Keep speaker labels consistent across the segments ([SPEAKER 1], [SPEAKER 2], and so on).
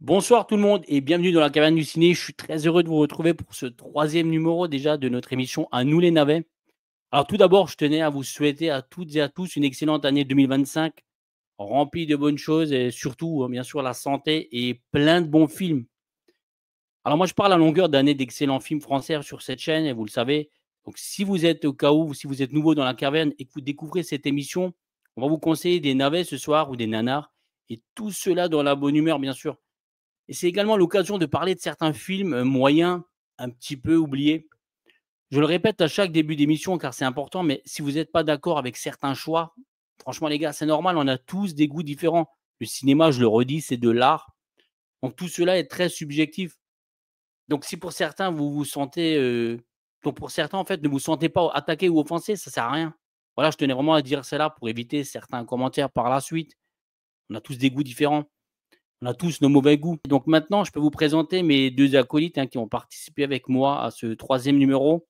[SPEAKER 1] Bonsoir tout le monde et bienvenue dans la caverne du ciné. Je suis très heureux de vous retrouver pour ce troisième numéro déjà de notre émission À nous les navets. Alors tout d'abord, je tenais à vous souhaiter à toutes et à tous une excellente année 2025, remplie de bonnes choses et surtout, bien sûr, la santé et plein de bons films. Alors moi, je parle à longueur d'années d'excellents films français sur cette chaîne et vous le savez. Donc si vous êtes au cas où, si vous êtes nouveau dans la caverne et que vous découvrez cette émission, on va vous conseiller des navets ce soir ou des nanars et tout cela dans la bonne humeur, bien sûr. Et c'est également l'occasion de parler de certains films moyens, un petit peu oubliés. Je le répète à chaque début d'émission car c'est important, mais si vous n'êtes pas d'accord avec certains choix, franchement les gars, c'est normal, on a tous des goûts différents. Le cinéma, je le redis, c'est de l'art. Donc tout cela est très subjectif. Donc si pour certains, vous vous sentez... donc pour certains, en fait, ne vous sentez pas attaqué ou offensé, ça ne sert à rien. Voilà, je tenais vraiment à dire cela pour éviter certains commentaires par la suite. On a tous des goûts différents. On a tous nos mauvais goûts. Donc maintenant, je peux vous présenter mes 2 acolytes, qui ont participé avec moi à ce troisième numéro.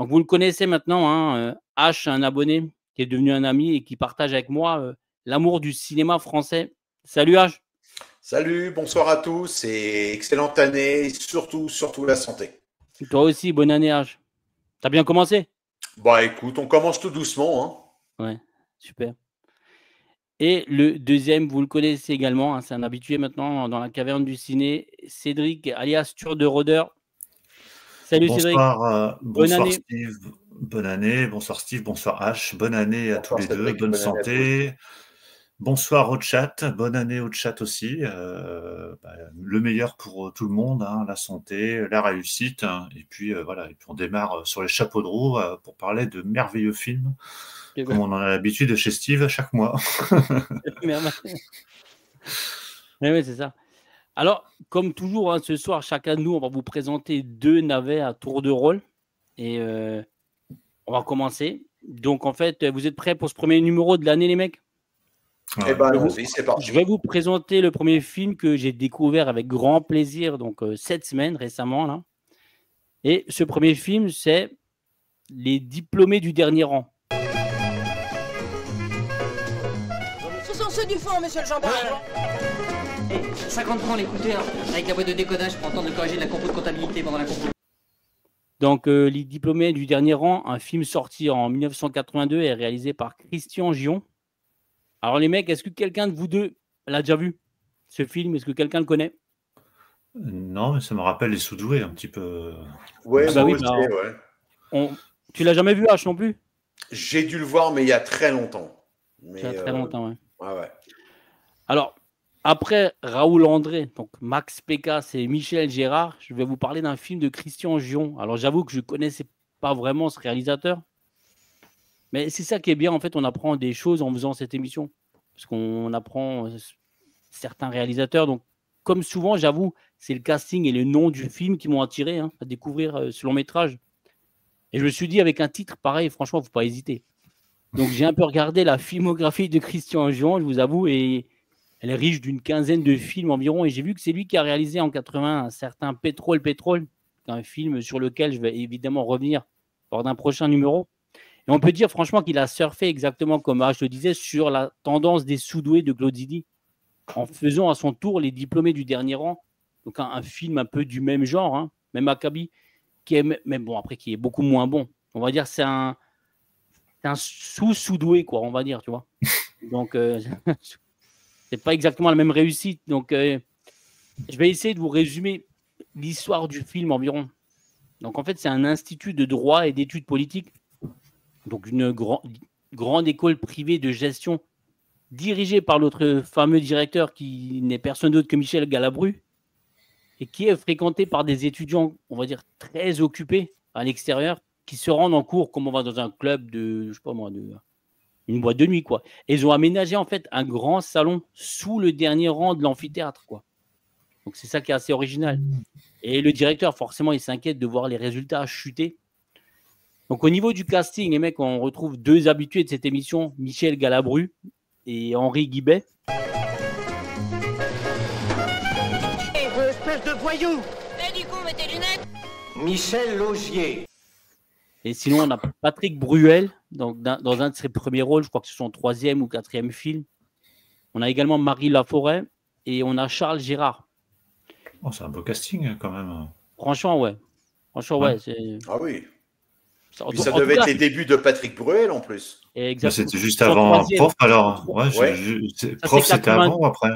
[SPEAKER 1] Donc vous le connaissez maintenant, H, un abonné qui est devenu un ami et qui partage avec moi, l'amour du cinéma français. Salut H!
[SPEAKER 2] Salut, bonsoir à tous et excellente année, et surtout la santé.
[SPEAKER 1] Toi aussi, bonne année H! Tu as bien commencé?
[SPEAKER 2] Bah écoute, on commence tout doucement,
[SPEAKER 1] Ouais, super. Et le deuxième, vous le connaissez également, c'est un habitué maintenant dans la caverne du ciné, Cédric alias Tueur de rôdeurs. Salut Cédric,
[SPEAKER 3] Bonsoir,
[SPEAKER 1] bonne
[SPEAKER 3] bonsoir
[SPEAKER 1] année.
[SPEAKER 3] Steve, bonne année. Bonsoir Steve, bonsoir H, bonne année à tous
[SPEAKER 2] Bonsoir
[SPEAKER 3] les deux,
[SPEAKER 2] Cédric,
[SPEAKER 3] bonne
[SPEAKER 2] bonne année à toi aussi.
[SPEAKER 3] santé. Bonsoir au chat, bonne année au chat aussi. Le meilleur pour tout le monde, la santé, la réussite. Et puis voilà, et puis on démarre sur les chapeaux de roue pour parler de merveilleux films, comme on en a l'habitude chez Steve chaque mois.
[SPEAKER 1] Oui, c'est ça. Alors, comme toujours, ce soir, chacun de nous, on va vous présenter 2 navets à tour de rôle et on va commencer. Donc en fait, vous êtes prêts pour ce premier numéro de l'année les mecs?
[SPEAKER 2] Eh ben
[SPEAKER 1] Je vous
[SPEAKER 2] allons-y, c'est
[SPEAKER 1] je
[SPEAKER 2] parti.
[SPEAKER 1] vais vous présenter le premier film que j'ai découvert avec grand plaisir, donc cette semaine, récemment là. Et ce premier film, c'est Les diplômés du dernier rang.
[SPEAKER 4] Ce sont ceux du fond, monsieur le gendarme.
[SPEAKER 5] Et 50 francs l'écouteur, avec la boîte de décodage pour entendre le corriger de la compo de comptabilité pendant la compo.
[SPEAKER 1] Donc Les diplômés du dernier rang, un film sorti en 1982 et réalisé par Christian Gion. Alors les mecs, est-ce que quelqu'un de vous deux l'a déjà vu, ce film? Est-ce que quelqu'un le connaît?
[SPEAKER 3] Non, mais ça me rappelle les Sous-doués un petit peu.
[SPEAKER 2] Ouais,
[SPEAKER 1] Ah bah
[SPEAKER 2] moi
[SPEAKER 1] oui,
[SPEAKER 2] aussi,
[SPEAKER 1] bah,
[SPEAKER 2] ouais.
[SPEAKER 1] tu l'as jamais vu H non plus?
[SPEAKER 2] J'ai dû le voir, mais il y a très longtemps.
[SPEAKER 1] Il y a
[SPEAKER 2] Mais
[SPEAKER 1] très longtemps, ouais.
[SPEAKER 2] ouais.
[SPEAKER 1] Alors, après Raoul André, donc Max Pécasse et Michel Gérard, je vais vous parler d'un film de Christian Gion. Alors j'avoue que je ne connaissais pas vraiment ce réalisateur, mais c'est ça qui est bien, en fait, on apprend des choses en faisant cette émission, parce qu'on apprend certains réalisateurs. Donc, comme souvent, j'avoue, c'est le casting et le nom du film qui m'ont attiré à découvrir ce long métrage. Et je me suis dit, avec un titre pareil, franchement, il ne faut pas hésiter. Donc, j'ai un peu regardé la filmographie de Christian Gion, je vous avoue, et elle est riche d'une quinzaine de films environ. Et j'ai vu que c'est lui qui a réalisé en 80 un certain Pétrole, un film sur lequel je vais évidemment revenir lors d'un prochain numéro. Et on peut dire franchement qu'il a surfé exactement comme je le disais sur la tendance des sous-doués de Claude Zidi, en faisant à son tour Les diplômés du dernier rang. Donc un film un peu du même genre, même acabit, qui est, mais bon, après, qui est beaucoup moins bon. On va dire c'est un sous-doué, quoi, on va dire, tu vois. Donc, c'est pas exactement la même réussite. Donc, je vais essayer de vous résumer l'histoire du film environ. Donc, en fait, c'est un institut de droit et d'études politiques, donc une grande école privée de gestion dirigée par notre fameux directeur qui n'est personne d'autre que Michel Galabru et qui est fréquentée par des étudiants, on va dire, très occupés à l'extérieur, qui se rendent en cours comme on va dans un club de, je sais pas moi, une boîte de nuit, quoi. Et ils ont aménagé, en fait, un grand salon sous le dernier rang de l'amphithéâtre, quoi. Donc, c'est ça qui est assez original. Et le directeur, forcément, il s'inquiète de voir les résultats chuter. Donc, au niveau du casting, les mecs, on retrouve 2 habitués de cette émission, Michel Galabru et Henri Guibet.
[SPEAKER 4] Espèce de voyou.
[SPEAKER 6] Et du coup, mets tes lunettes.
[SPEAKER 4] Michel Laugier.
[SPEAKER 1] Et sinon, on a Patrick Bruel, donc dans un de ses premiers rôles, je crois que c'est son 3e ou 4e film. On a également Marie Laforêt et on a Charles Gérard.
[SPEAKER 3] Oh, c'est un beau casting quand même.
[SPEAKER 1] Franchement, ouais. Franchement,
[SPEAKER 3] Ouais.
[SPEAKER 1] ouais. C'est...
[SPEAKER 2] Ah oui.
[SPEAKER 1] En
[SPEAKER 2] Puis
[SPEAKER 1] tout,
[SPEAKER 2] ça
[SPEAKER 1] en tout
[SPEAKER 2] devait
[SPEAKER 1] cas,
[SPEAKER 2] être les débuts de Patrick Bruel en plus.
[SPEAKER 3] Mais
[SPEAKER 1] exactement.
[SPEAKER 3] c'était juste
[SPEAKER 1] Son
[SPEAKER 3] avant
[SPEAKER 1] troisième.
[SPEAKER 3] Prof alors. Ouais,
[SPEAKER 2] Ouais.
[SPEAKER 1] Ça, c'est
[SPEAKER 3] Prof, c'était
[SPEAKER 1] 80.
[SPEAKER 3] avant ou après?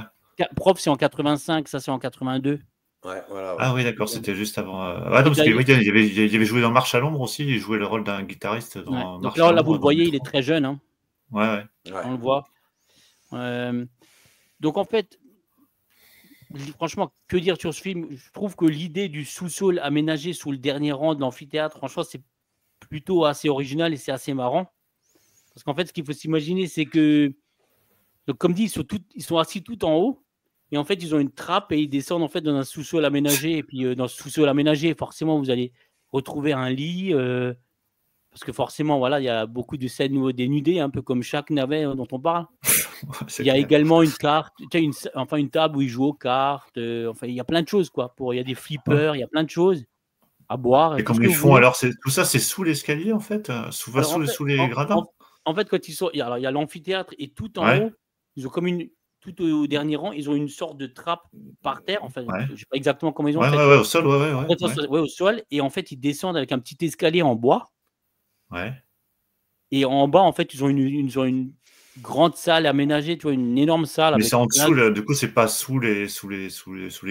[SPEAKER 1] Prof, c'est en 85, ça, c'est en 82.
[SPEAKER 2] Ouais, voilà. Ouais.
[SPEAKER 3] Ah oui, d'accord, c'était juste avant. Ah
[SPEAKER 1] Et
[SPEAKER 3] non, parce qu'il
[SPEAKER 1] d'ailleurs,
[SPEAKER 3] il avait joué dans Marche à l'ombre aussi, il jouait le rôle d'un guitariste
[SPEAKER 1] ouais.
[SPEAKER 3] dans
[SPEAKER 1] Donc
[SPEAKER 3] Marche à
[SPEAKER 1] là, vous
[SPEAKER 3] l'ombre
[SPEAKER 1] le
[SPEAKER 3] dans le
[SPEAKER 1] voyez, il est
[SPEAKER 3] métro.
[SPEAKER 1] très jeune, hein.
[SPEAKER 3] Ouais, ouais.
[SPEAKER 2] Ouais.
[SPEAKER 1] On le voit. Donc en fait, franchement, que dire sur ce film? Je trouve que l'idée du sous-sol aménagé sous le dernier rang de l'amphithéâtre, franchement, c'est plutôt assez original et c'est assez marrant. Parce qu'en fait, ce qu'il faut s'imaginer, c'est que, donc, comme dit, ils sont assis tout en haut. Et en fait, ils ont une trappe et ils descendent en fait dans un sous-sol aménagé. Et puis, dans ce sous-sol aménagé, forcément, vous allez retrouver un lit. Parce que forcément, voilà, il y a beaucoup de scènes dénudées, un peu comme chaque navet dont on parle.
[SPEAKER 3] C'est
[SPEAKER 1] Il y a
[SPEAKER 3] clair.
[SPEAKER 1] également une carte, une table où ils jouent aux cartes. Enfin, il y a plein de choses, quoi. Il y a des flippers, il y a plein de choses à boire,
[SPEAKER 3] Et
[SPEAKER 1] tout ce
[SPEAKER 3] comment
[SPEAKER 1] que
[SPEAKER 3] ils
[SPEAKER 1] vous
[SPEAKER 3] font
[SPEAKER 1] voulez.
[SPEAKER 3] alors? Tout ça, c'est sous l'escalier en fait?
[SPEAKER 1] Alors,
[SPEAKER 3] Sous les gradins?
[SPEAKER 1] en fait, quand ils sont, il y a l'amphithéâtre et tout en
[SPEAKER 3] Ouais,
[SPEAKER 1] haut, ils ont comme tout au dernier rang, ils ont une sorte de trappe par terre. Enfin,
[SPEAKER 3] ouais.
[SPEAKER 1] je sais pas exactement comment ils ont
[SPEAKER 3] Ouais,
[SPEAKER 1] fait.
[SPEAKER 3] ouais, ouais, au sol, ouais, ouais,
[SPEAKER 1] En
[SPEAKER 3] ouais.
[SPEAKER 1] fait, ouais, au sol. Et en fait, ils descendent avec un petit escalier en bois.
[SPEAKER 3] Ouais.
[SPEAKER 1] Et en bas, en fait, ils ont une grande salle aménagée, tu vois, une énorme salle
[SPEAKER 3] Mais
[SPEAKER 1] avec
[SPEAKER 3] c'est en
[SPEAKER 1] plein
[SPEAKER 3] dessous, du coup, c'est pas sous les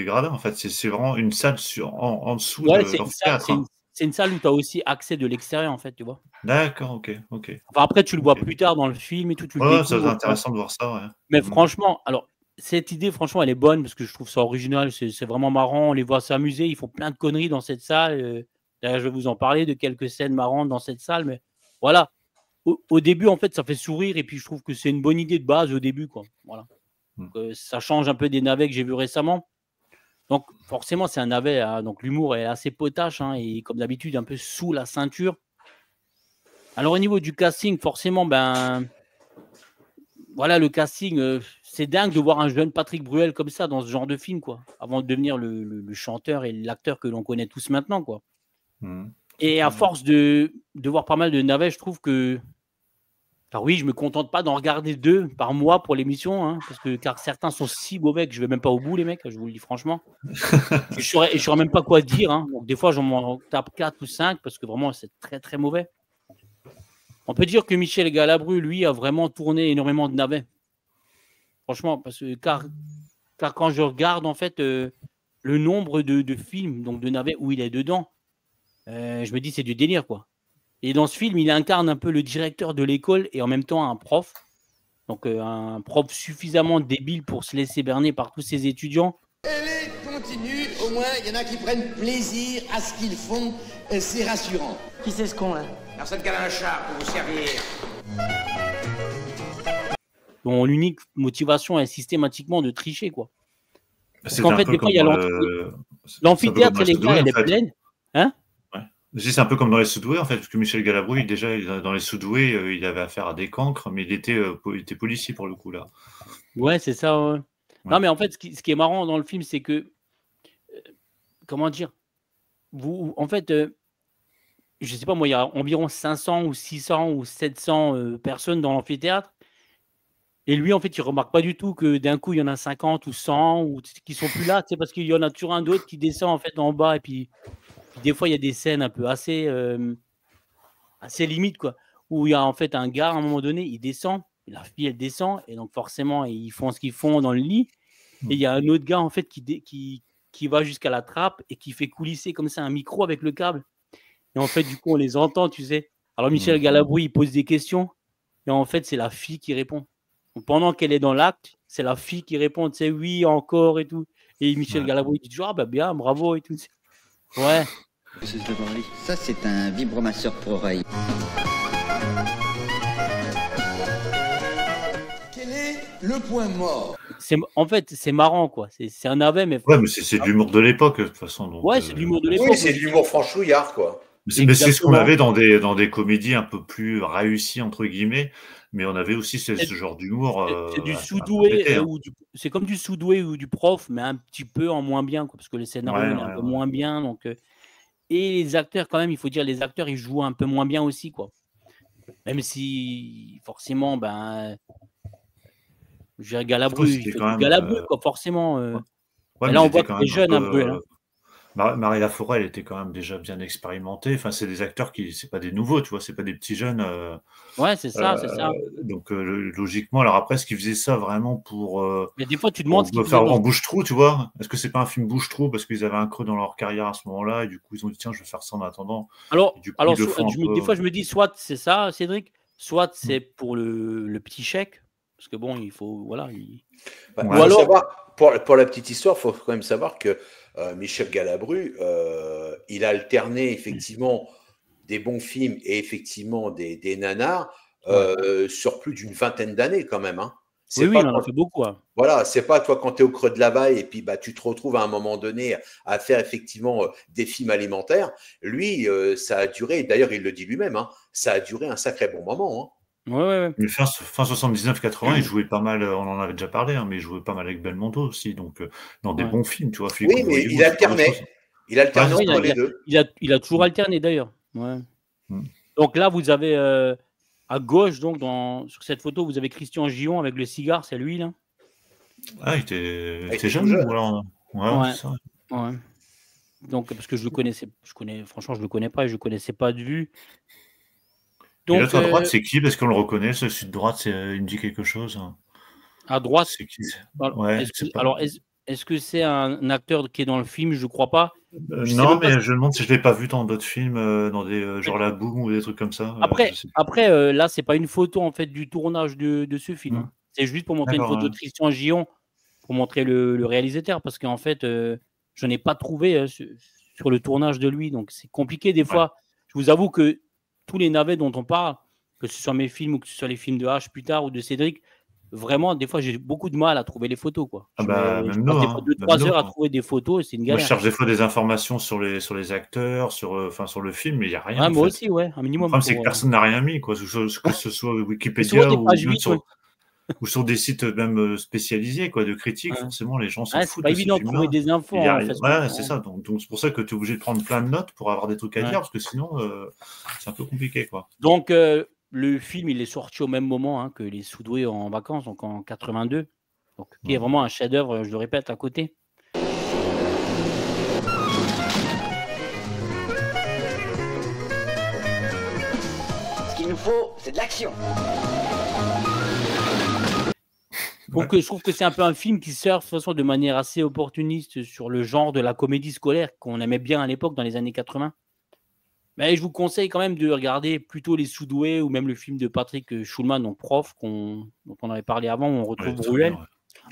[SPEAKER 3] gradins en fait. C'est vraiment une salle en dessous
[SPEAKER 1] Ouais,
[SPEAKER 3] de l'amphithéâtre. Hein.
[SPEAKER 1] c'est une salle où tu as aussi accès de l'extérieur, en fait, tu vois.
[SPEAKER 3] D'accord, ok.
[SPEAKER 1] Enfin, après, tu le vois
[SPEAKER 3] Ok.
[SPEAKER 1] plus tard dans le film et tout, tu le
[SPEAKER 3] Ouais, ça va
[SPEAKER 1] découvres.
[SPEAKER 3] être intéressant de voir ça, ouais.
[SPEAKER 1] Mais franchement, alors, cette idée, franchement, elle est bonne parce que je trouve ça original. C'est vraiment marrant. On les voit s'amuser. Ils font plein de conneries dans cette salle. D'ailleurs, je vais vous en parler de quelques scènes marrantes dans cette salle. Mais voilà. Au début, en fait, ça fait sourire. Et puis, je trouve que c'est une bonne idée de base au début, quoi. Voilà. Donc, ça change un peu des navets que j'ai vus récemment. Donc, forcément, c'est un navet. Hein, donc, l'humour est assez potache. Hein, et comme d'habitude, un peu sous la ceinture. Alors, au niveau du casting, forcément, voilà, le casting, c'est dingue de voir un jeune Patrick Bruel comme ça dans ce genre de film, quoi. Avant de devenir le chanteur et l'acteur que l'on connaît tous maintenant, quoi. Et à force de voir pas mal de navets, je trouve que, alors oui, je me contente pas d'en regarder 2 par mois pour l'émission, hein, car certains sont si mauvais que je vais même pas au bout, les mecs, je vous le dis franchement. Je saurais même pas quoi dire, hein. Donc des fois, j'en m'en tape 4 ou 5 parce que vraiment, c'est très très mauvais. On peut dire que Michel Galabru, lui, a vraiment tourné énormément de navets. Franchement, car quand je regarde en fait le nombre de films, donc de navets où il est dedans, je me dis c'est du délire, quoi. Et dans ce film, il incarne un peu le directeur de l'école et en même temps un prof. Donc un prof suffisamment débile pour se laisser berner par tous ses étudiants.
[SPEAKER 6] Elle est continue, au moins il y en a qui prennent plaisir à ce qu'ils font, c'est rassurant.
[SPEAKER 5] Qui c'est ce con là?
[SPEAKER 4] Personne qui a un char pour vous servir.
[SPEAKER 1] Dont l'unique motivation est systématiquement de tricher, quoi. Parce
[SPEAKER 3] C'est
[SPEAKER 1] qu'en
[SPEAKER 3] un
[SPEAKER 1] fait,
[SPEAKER 3] peu
[SPEAKER 1] des fois,
[SPEAKER 3] comme
[SPEAKER 1] il y a
[SPEAKER 3] dans le...
[SPEAKER 1] l'amphithéâtre, les
[SPEAKER 3] Sudoué,
[SPEAKER 1] gars, elle
[SPEAKER 3] en
[SPEAKER 1] est
[SPEAKER 3] fait.
[SPEAKER 1] pleine. Hein?
[SPEAKER 3] Ouais. C'est un peu comme dans les Sudoués, en fait, parce que Michel Galabru, déjà, dans les Sudoués, il avait affaire à des cancres, mais il était policier pour le coup, là.
[SPEAKER 1] Ouais, c'est ça. Ouais. Non, mais en fait, ce qui est marrant dans le film, c'est que, comment dire, en fait, je sais pas, moi, il y a environ 500 ou 600 ou 700 personnes dans l'amphithéâtre. Et lui, en fait, il remarque pas du tout que d'un coup, il y en a 50 ou 100 ou qui sont plus là, tu sais, parce qu'il y en a toujours un d'autre qui descend en fait en bas. Et puis des fois, il y a des scènes un peu assez limites, quoi, où il y a en fait un gars, à un moment donné, il descend, et la fille, elle descend, et donc forcément, ils font ce qu'ils font dans le lit. Et il y a un autre gars, en fait, qui va jusqu'à la trappe et qui fait coulisser comme ça un micro avec le câble. Et en fait, du coup, on les entend, tu sais. Alors, Michel Galabru, il pose des questions, et en fait, c'est la fille qui répond. Donc, pendant qu'elle est dans l'acte, c'est la fille qui répond, tu sais, oui, encore et tout. Et Michel Galabru, il dit toujours, ah bah bien, bravo et tout. Ouais.
[SPEAKER 7] Ça, c'est un vibromasseur pour oreille.
[SPEAKER 6] Quel est le point mort?
[SPEAKER 1] En fait, c'est marrant, quoi. C'est un navet, mais.
[SPEAKER 3] Ouais, mais c'est de l'humour de l'époque, de toute façon. Donc,
[SPEAKER 1] ouais, c'est de l'humour de l'époque.
[SPEAKER 2] Oui, c'est de l'humour franchouillard, quoi.
[SPEAKER 3] Mais c'est ce qu'on avait dans des comédies un peu plus réussies, entre guillemets, mais on avait aussi ce genre d'humour.
[SPEAKER 1] C'est du Sudoué, c'est comme du Sudoué ou du prof, mais un petit peu en moins bien, quoi, parce que le scénario est un peu moins bien. Donc, et les acteurs, quand même, il faut dire, les acteurs, ils jouent un peu moins bien aussi, quoi. Même si, forcément, je dirais Galabru, il fait du Galabru, quoi, forcément.
[SPEAKER 3] Ouais,
[SPEAKER 1] Et
[SPEAKER 3] mais
[SPEAKER 1] là,
[SPEAKER 3] ils
[SPEAKER 1] on
[SPEAKER 3] étaient
[SPEAKER 1] voit
[SPEAKER 3] quand
[SPEAKER 1] que les
[SPEAKER 3] même un
[SPEAKER 1] jeunes,
[SPEAKER 3] peu.
[SPEAKER 1] hein, Bruel. Hein.
[SPEAKER 3] Marie Laforêt, elle était quand même déjà bien expérimentée. Enfin, c'est des acteurs c'est pas des nouveaux, tu vois, c'est pas des petits jeunes.
[SPEAKER 1] Ouais, c'est ça, c'est ça.
[SPEAKER 3] Donc, logiquement, alors après, est-ce qu'ils faisaient ça vraiment
[SPEAKER 1] Mais des fois, tu demandes
[SPEAKER 3] pour
[SPEAKER 1] ce qu'ils faisaient
[SPEAKER 3] faire
[SPEAKER 1] dans
[SPEAKER 3] en
[SPEAKER 1] ce...
[SPEAKER 3] bouche-trou, tu vois? Est-ce que c'est pas un film bouche-trou parce qu'ils avaient un creux dans leur carrière à ce moment-là et du coup, ils ont dit, tiens, je vais faire ça en attendant. Et du coup, ils le font un
[SPEAKER 1] des
[SPEAKER 3] peu.
[SPEAKER 1] fois, je me dis, soit c'est ça, Cédric, soit
[SPEAKER 3] Mm.
[SPEAKER 1] c'est pour le petit chèque, parce que bon, il faut, voilà.
[SPEAKER 2] Bah,
[SPEAKER 1] Ou
[SPEAKER 3] Ouais.
[SPEAKER 2] faut
[SPEAKER 1] alors,
[SPEAKER 2] savoir, pour la petite histoire, il faut quand même savoir que Michel Galabru, il a alterné effectivement des bons films et effectivement des nanars
[SPEAKER 1] ouais.
[SPEAKER 2] sur plus d'une vingtaine d'années quand même. Hein.
[SPEAKER 1] Oui,
[SPEAKER 2] C'est
[SPEAKER 1] oui,
[SPEAKER 2] pas
[SPEAKER 1] il en a
[SPEAKER 2] quand,
[SPEAKER 1] fait beaucoup. Hein.
[SPEAKER 2] voilà, c'est pas toi quand tu es au creux de la vague et puis bah, tu te retrouves à un moment donné à faire effectivement des films alimentaires. Lui, ça a duré, et d'ailleurs il le dit lui-même, hein, ça a duré un sacré bon moment. Hein.
[SPEAKER 1] Ouais, ouais, ouais.
[SPEAKER 3] Mais fin 79-80, il jouait pas mal, on en avait déjà parlé, hein, mais il jouait pas mal avec Belmondo aussi, donc dans des
[SPEAKER 1] Ouais.
[SPEAKER 3] bons films, tu vois, Philippe
[SPEAKER 2] Oui, mais
[SPEAKER 3] Ouvrier,
[SPEAKER 2] il
[SPEAKER 3] ce genre de
[SPEAKER 2] alternait.
[SPEAKER 3] choses.
[SPEAKER 2] Il alternait
[SPEAKER 3] Ouais, c'est
[SPEAKER 1] Ouais,
[SPEAKER 3] ça.
[SPEAKER 2] entre les deux.
[SPEAKER 1] il a toujours
[SPEAKER 3] Mm.
[SPEAKER 1] alterné d'ailleurs. Ouais.
[SPEAKER 3] Mm.
[SPEAKER 1] Donc là, vous avez à gauche, donc sur cette photo, vous avez Christian Gillon avec le cigare, c'est lui là.
[SPEAKER 3] Ah, il
[SPEAKER 2] Il
[SPEAKER 3] était
[SPEAKER 2] était tout
[SPEAKER 3] jeune
[SPEAKER 2] jeune.
[SPEAKER 3] ou alors? Ouais,
[SPEAKER 1] Ouais.
[SPEAKER 3] c'est ça.
[SPEAKER 1] Ouais. Donc parce que franchement, je le connais pas, et je le connaissais pas de vue.
[SPEAKER 3] Et
[SPEAKER 1] Donc
[SPEAKER 3] l'autre à droite, c'est qui? Parce qu'on le reconnaît, celui de droite, il me dit quelque chose.
[SPEAKER 1] à droite,
[SPEAKER 3] C'est qui? Ouais,
[SPEAKER 1] est-ce que,
[SPEAKER 3] c'est pas.
[SPEAKER 1] alors est-ce que c'est un acteur qui est dans le film? Je crois pas. Je sais
[SPEAKER 3] Non,
[SPEAKER 1] même pas.
[SPEAKER 3] mais je me demande si je l'ai pas vu dans d'autres films, dans des genre La Boum ou des trucs comme ça. Je sais plus.
[SPEAKER 1] Après, là, c'est pas une photo en fait du tournage de ce film.
[SPEAKER 3] Mm.
[SPEAKER 1] Hein. C'est juste pour montrer une
[SPEAKER 3] D'accord.
[SPEAKER 1] photo de Christian Gillon, pour montrer le réalisateur, parce qu'en fait, je n'ai pas trouvé sur le tournage de lui, donc c'est compliqué des
[SPEAKER 3] Ouais.
[SPEAKER 1] fois. Je vous avoue que tous les navets dont on parle, que ce soit mes films ou que ce soit les films de H plus tard ou de Cédric, vraiment, des fois, j'ai beaucoup de mal à trouver les photos, quoi.
[SPEAKER 3] Ah
[SPEAKER 1] Je
[SPEAKER 3] bah,
[SPEAKER 1] je
[SPEAKER 3] même
[SPEAKER 1] passe
[SPEAKER 3] nous,
[SPEAKER 1] des fois
[SPEAKER 3] hein, même
[SPEAKER 1] 2-3
[SPEAKER 3] nous,
[SPEAKER 1] heures à
[SPEAKER 3] hein.
[SPEAKER 1] trouver des photos et c'est une
[SPEAKER 3] Moi, je
[SPEAKER 1] galère.
[SPEAKER 3] cherche des fois des informations sur les acteurs, enfin, sur le film, mais il y a rien,
[SPEAKER 1] Ouais,
[SPEAKER 3] en
[SPEAKER 1] moi
[SPEAKER 3] fait.
[SPEAKER 1] aussi, ouais, un
[SPEAKER 3] Le
[SPEAKER 1] minimum
[SPEAKER 3] problème, c'est que
[SPEAKER 1] pour.
[SPEAKER 3] personne n'a rien mis, quoi, que ce soit
[SPEAKER 1] C'est souvent
[SPEAKER 3] Wikipédia
[SPEAKER 1] des
[SPEAKER 3] ou
[SPEAKER 1] pages
[SPEAKER 3] même
[SPEAKER 1] vides, ouais.
[SPEAKER 3] ou sur des sites même spécialisés, quoi, de critiques.
[SPEAKER 1] Ouais.
[SPEAKER 3] Forcément, les gens s'en
[SPEAKER 1] Ouais, c'est
[SPEAKER 3] foutent
[SPEAKER 1] pas
[SPEAKER 3] de ces
[SPEAKER 1] évident de trouver
[SPEAKER 3] films-là.
[SPEAKER 1] des infos
[SPEAKER 3] Et il y a
[SPEAKER 1] en
[SPEAKER 3] rien.
[SPEAKER 1] fait.
[SPEAKER 3] Ouais, c'est ça. Donc c'est pour ça que tu es obligé de prendre plein de notes pour avoir des trucs à
[SPEAKER 1] Ouais.
[SPEAKER 3] dire, parce que sinon, c'est un peu compliqué, quoi.
[SPEAKER 1] Donc, le film, il est sorti au même moment hein, que Les Soudoués en vacances, donc en 82. Donc, qui est vraiment un chef-d'œuvre, je le répète, à côté.
[SPEAKER 4] Ce qu'il nous faut, c'est de l'action.
[SPEAKER 1] Donc, je trouve que c'est un peu un film qui surfe de toute façon de manière assez opportuniste sur le genre de la comédie scolaire qu'on aimait bien à l'époque dans les années 80. Mais je vous conseille quand même de regarder plutôt Les Soudoués ou même le film de Patrick Schulman, donc Prof, dont on avait parlé avant, où on retrouve
[SPEAKER 3] Ouais, très
[SPEAKER 1] Bruel.
[SPEAKER 3] bien, ouais.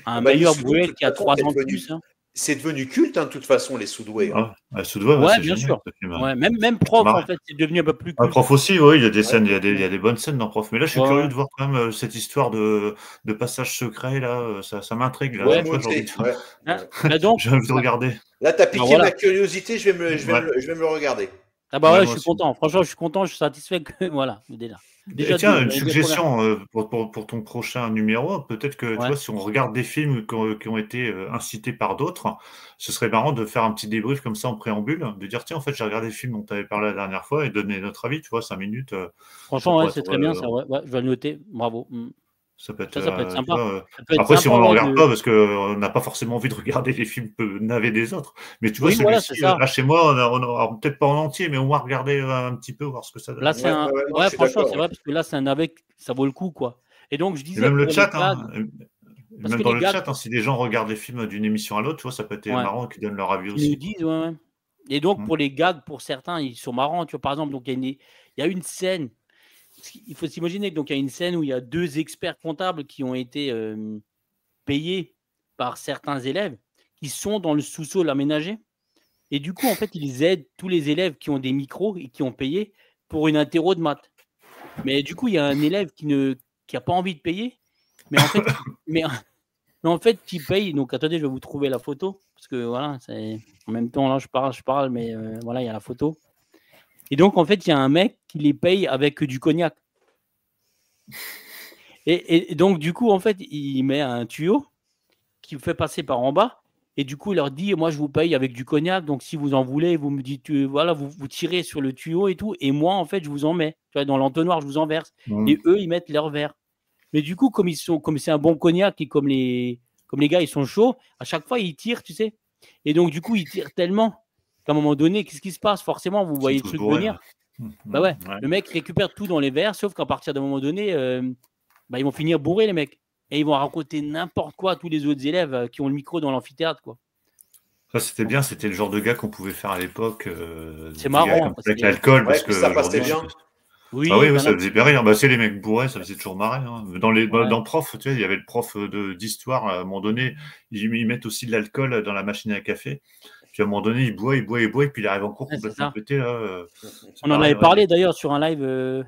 [SPEAKER 1] Un
[SPEAKER 2] Bah, les
[SPEAKER 1] meilleur
[SPEAKER 2] Soudoués, de
[SPEAKER 1] Bruel
[SPEAKER 2] toute
[SPEAKER 1] qui a
[SPEAKER 2] façon,
[SPEAKER 1] 3 ans de plus. Hein.
[SPEAKER 2] c'est devenu culte, hein, de toute façon, les Soudoués. Hein.
[SPEAKER 3] Ah, Soudois,
[SPEAKER 1] Ouais,
[SPEAKER 3] c'est
[SPEAKER 1] bien
[SPEAKER 3] génial,
[SPEAKER 1] sûr.
[SPEAKER 3] ce film.
[SPEAKER 1] Ouais, même Prof,
[SPEAKER 3] Marrant.
[SPEAKER 1] en fait, c'est devenu un peu plus
[SPEAKER 3] Ah,
[SPEAKER 1] culte.
[SPEAKER 3] Prof aussi, oui, il y a des scènes, il y a des bonnes scènes dans Prof. Mais là, je suis
[SPEAKER 1] Ouais,
[SPEAKER 3] curieux
[SPEAKER 1] ouais.
[SPEAKER 3] de voir quand même cette histoire de passage secret, là. Ça m'intrigue, là.
[SPEAKER 1] Ouais.
[SPEAKER 3] Tu vois, j'ai envie
[SPEAKER 2] Ouais.
[SPEAKER 1] Hein, bah donc,
[SPEAKER 3] j'ai envie de regarder.
[SPEAKER 2] Là, tu as
[SPEAKER 1] bah
[SPEAKER 2] piqué
[SPEAKER 1] voilà.
[SPEAKER 2] ma curiosité, je vais me
[SPEAKER 3] Ouais.
[SPEAKER 2] le regarder.
[SPEAKER 1] Ah bah
[SPEAKER 3] Ouais,
[SPEAKER 1] ouais, je
[SPEAKER 3] moi
[SPEAKER 1] suis
[SPEAKER 3] aussi.
[SPEAKER 1] content. Franchement, je suis content, je suis satisfait que voilà, déjà.
[SPEAKER 3] Et
[SPEAKER 1] Déjà
[SPEAKER 3] tiens,
[SPEAKER 1] deux,
[SPEAKER 3] une
[SPEAKER 1] les deux premières.
[SPEAKER 3] suggestion pour ton prochain numéro, peut-être que tu
[SPEAKER 1] Ouais.
[SPEAKER 3] vois, si on regarde des films qui ont été incités par d'autres, ce serait marrant de faire un petit débrief comme ça en préambule, de dire tiens, en fait, j'ai regardé le film dont tu avais parlé la dernière fois et donner notre avis, tu vois, 5 minutes. Ça
[SPEAKER 1] Franchement, ouais,
[SPEAKER 3] pourrait
[SPEAKER 1] c'est
[SPEAKER 3] être,
[SPEAKER 1] très bien ça. Ouais, je vais le noter. Bravo.
[SPEAKER 3] ça peut être,
[SPEAKER 1] Ça peut être
[SPEAKER 3] tu
[SPEAKER 1] sympa.
[SPEAKER 3] vois,
[SPEAKER 1] Ça peut être
[SPEAKER 3] après, si
[SPEAKER 1] sympa,
[SPEAKER 3] on ne le
[SPEAKER 1] ouais,
[SPEAKER 3] regarde pas, parce qu'on n'a pas forcément envie de regarder les films navets des autres, mais tu vois,
[SPEAKER 1] Oui, voilà, c'est
[SPEAKER 3] celui-ci,
[SPEAKER 1] ça.
[SPEAKER 3] là, chez moi, on aura peut-être pas en entier, mais au moins regarder un petit peu, voir ce que ça donne.
[SPEAKER 1] Là, c'est
[SPEAKER 2] Ouais,
[SPEAKER 1] un.
[SPEAKER 2] ouais, non, je
[SPEAKER 1] Ouais,
[SPEAKER 2] suis
[SPEAKER 1] franchement,
[SPEAKER 2] d'accord.
[SPEAKER 1] c'est vrai parce que là, c'est un avec, ça vaut le coup, quoi. Et donc, je
[SPEAKER 3] Et
[SPEAKER 1] disais
[SPEAKER 3] même le
[SPEAKER 1] pour les
[SPEAKER 3] chat,
[SPEAKER 1] gags, parce
[SPEAKER 3] même
[SPEAKER 1] que
[SPEAKER 3] dans
[SPEAKER 1] les
[SPEAKER 3] le
[SPEAKER 1] gags,
[SPEAKER 3] chat, si des gens regardent les films d'une émission à l'autre, tu vois, ça peut être
[SPEAKER 1] ouais,
[SPEAKER 3] marrant qu'ils donnent leur avis
[SPEAKER 1] qui nous
[SPEAKER 3] aussi.
[SPEAKER 1] disent, ouais, ouais. Et donc,
[SPEAKER 3] Mm.
[SPEAKER 1] pour les gags, pour certains, ils sont marrants. Tu vois, par exemple, donc il y a une scène. Il faut s'imaginer que donc il y a une scène où il y a 2 experts comptables qui ont été payés par certains élèves qui sont dans le sous-sol aménagé. Et du coup, en fait, ils aident tous les élèves qui ont des micros et qui ont payé pour une interro de maths. Mais du coup, il y a un élève qui a pas envie de payer, mais en fait, mais, mais en fait, qui paye. Donc, attendez, je vais vous trouver la photo parce que voilà, c'est en même temps là, je parle, mais voilà, il y a la photo. Et donc, en fait, il y a un mec qui les paye avec du cognac. Et donc, du coup, en fait, il met un tuyau qui vous fait passer par en bas. Et du coup, il leur dit, moi, je vous paye avec du cognac. Donc, si vous en voulez, vous me dites, voilà, vous tirez sur le tuyau et tout. Et moi, en fait, je vous en mets. Tu vois, dans l'entonnoir, je vous en verse.
[SPEAKER 3] Mm.
[SPEAKER 1] Et eux, ils mettent leur verre. Mais du coup, comme c'est un bon cognac et comme comme les gars, ils sont chauds, à chaque fois, ils tirent, tu sais. Et donc, du coup, ils tirent tellement qu'à un moment donné, qu'est-ce qui se passe? Forcément, vous
[SPEAKER 3] Ils sont
[SPEAKER 1] voyez le
[SPEAKER 3] tous
[SPEAKER 1] truc
[SPEAKER 3] bourrés.
[SPEAKER 1] venir.
[SPEAKER 3] Ouais.
[SPEAKER 1] Bah ouais,
[SPEAKER 3] Ouais.
[SPEAKER 1] le mec récupère tout dans les verres, sauf qu'à partir d'un moment donné, bah, ils vont finir bourrés, les mecs. Et ils vont raconter n'importe quoi à tous les autres élèves qui ont le micro dans l'amphithéâtre, quoi.
[SPEAKER 3] Ça, c'était bien, c'était le genre de gars qu'on pouvait faire à l'époque.
[SPEAKER 1] C'est
[SPEAKER 3] des
[SPEAKER 1] marrant,
[SPEAKER 3] gars comme
[SPEAKER 1] parce
[SPEAKER 3] ça avec
[SPEAKER 1] que-
[SPEAKER 3] l'alcool,
[SPEAKER 2] Ouais,
[SPEAKER 3] parce
[SPEAKER 2] puis
[SPEAKER 3] que
[SPEAKER 2] ça passait
[SPEAKER 3] aujourd'hui,
[SPEAKER 2] bien.
[SPEAKER 1] Oui,
[SPEAKER 3] Ah oui,
[SPEAKER 1] t'en
[SPEAKER 3] ça
[SPEAKER 1] as-
[SPEAKER 3] faisait bien rire. Bah, c'est les mecs bourrés, ça faisait toujours marrer. Hein. Dans le prof, tu sais, il y avait le prof d'histoire, à un moment donné, ils mettent aussi de l'alcool dans la machine à café. Puis à un moment donné, il boit, et puis il arrive en cours
[SPEAKER 1] Ouais, c'est
[SPEAKER 3] complètement
[SPEAKER 1] ça.
[SPEAKER 3] pété. Là. C'est
[SPEAKER 1] On en
[SPEAKER 3] pareil,
[SPEAKER 1] avait
[SPEAKER 3] ouais.
[SPEAKER 1] parlé d'ailleurs sur un live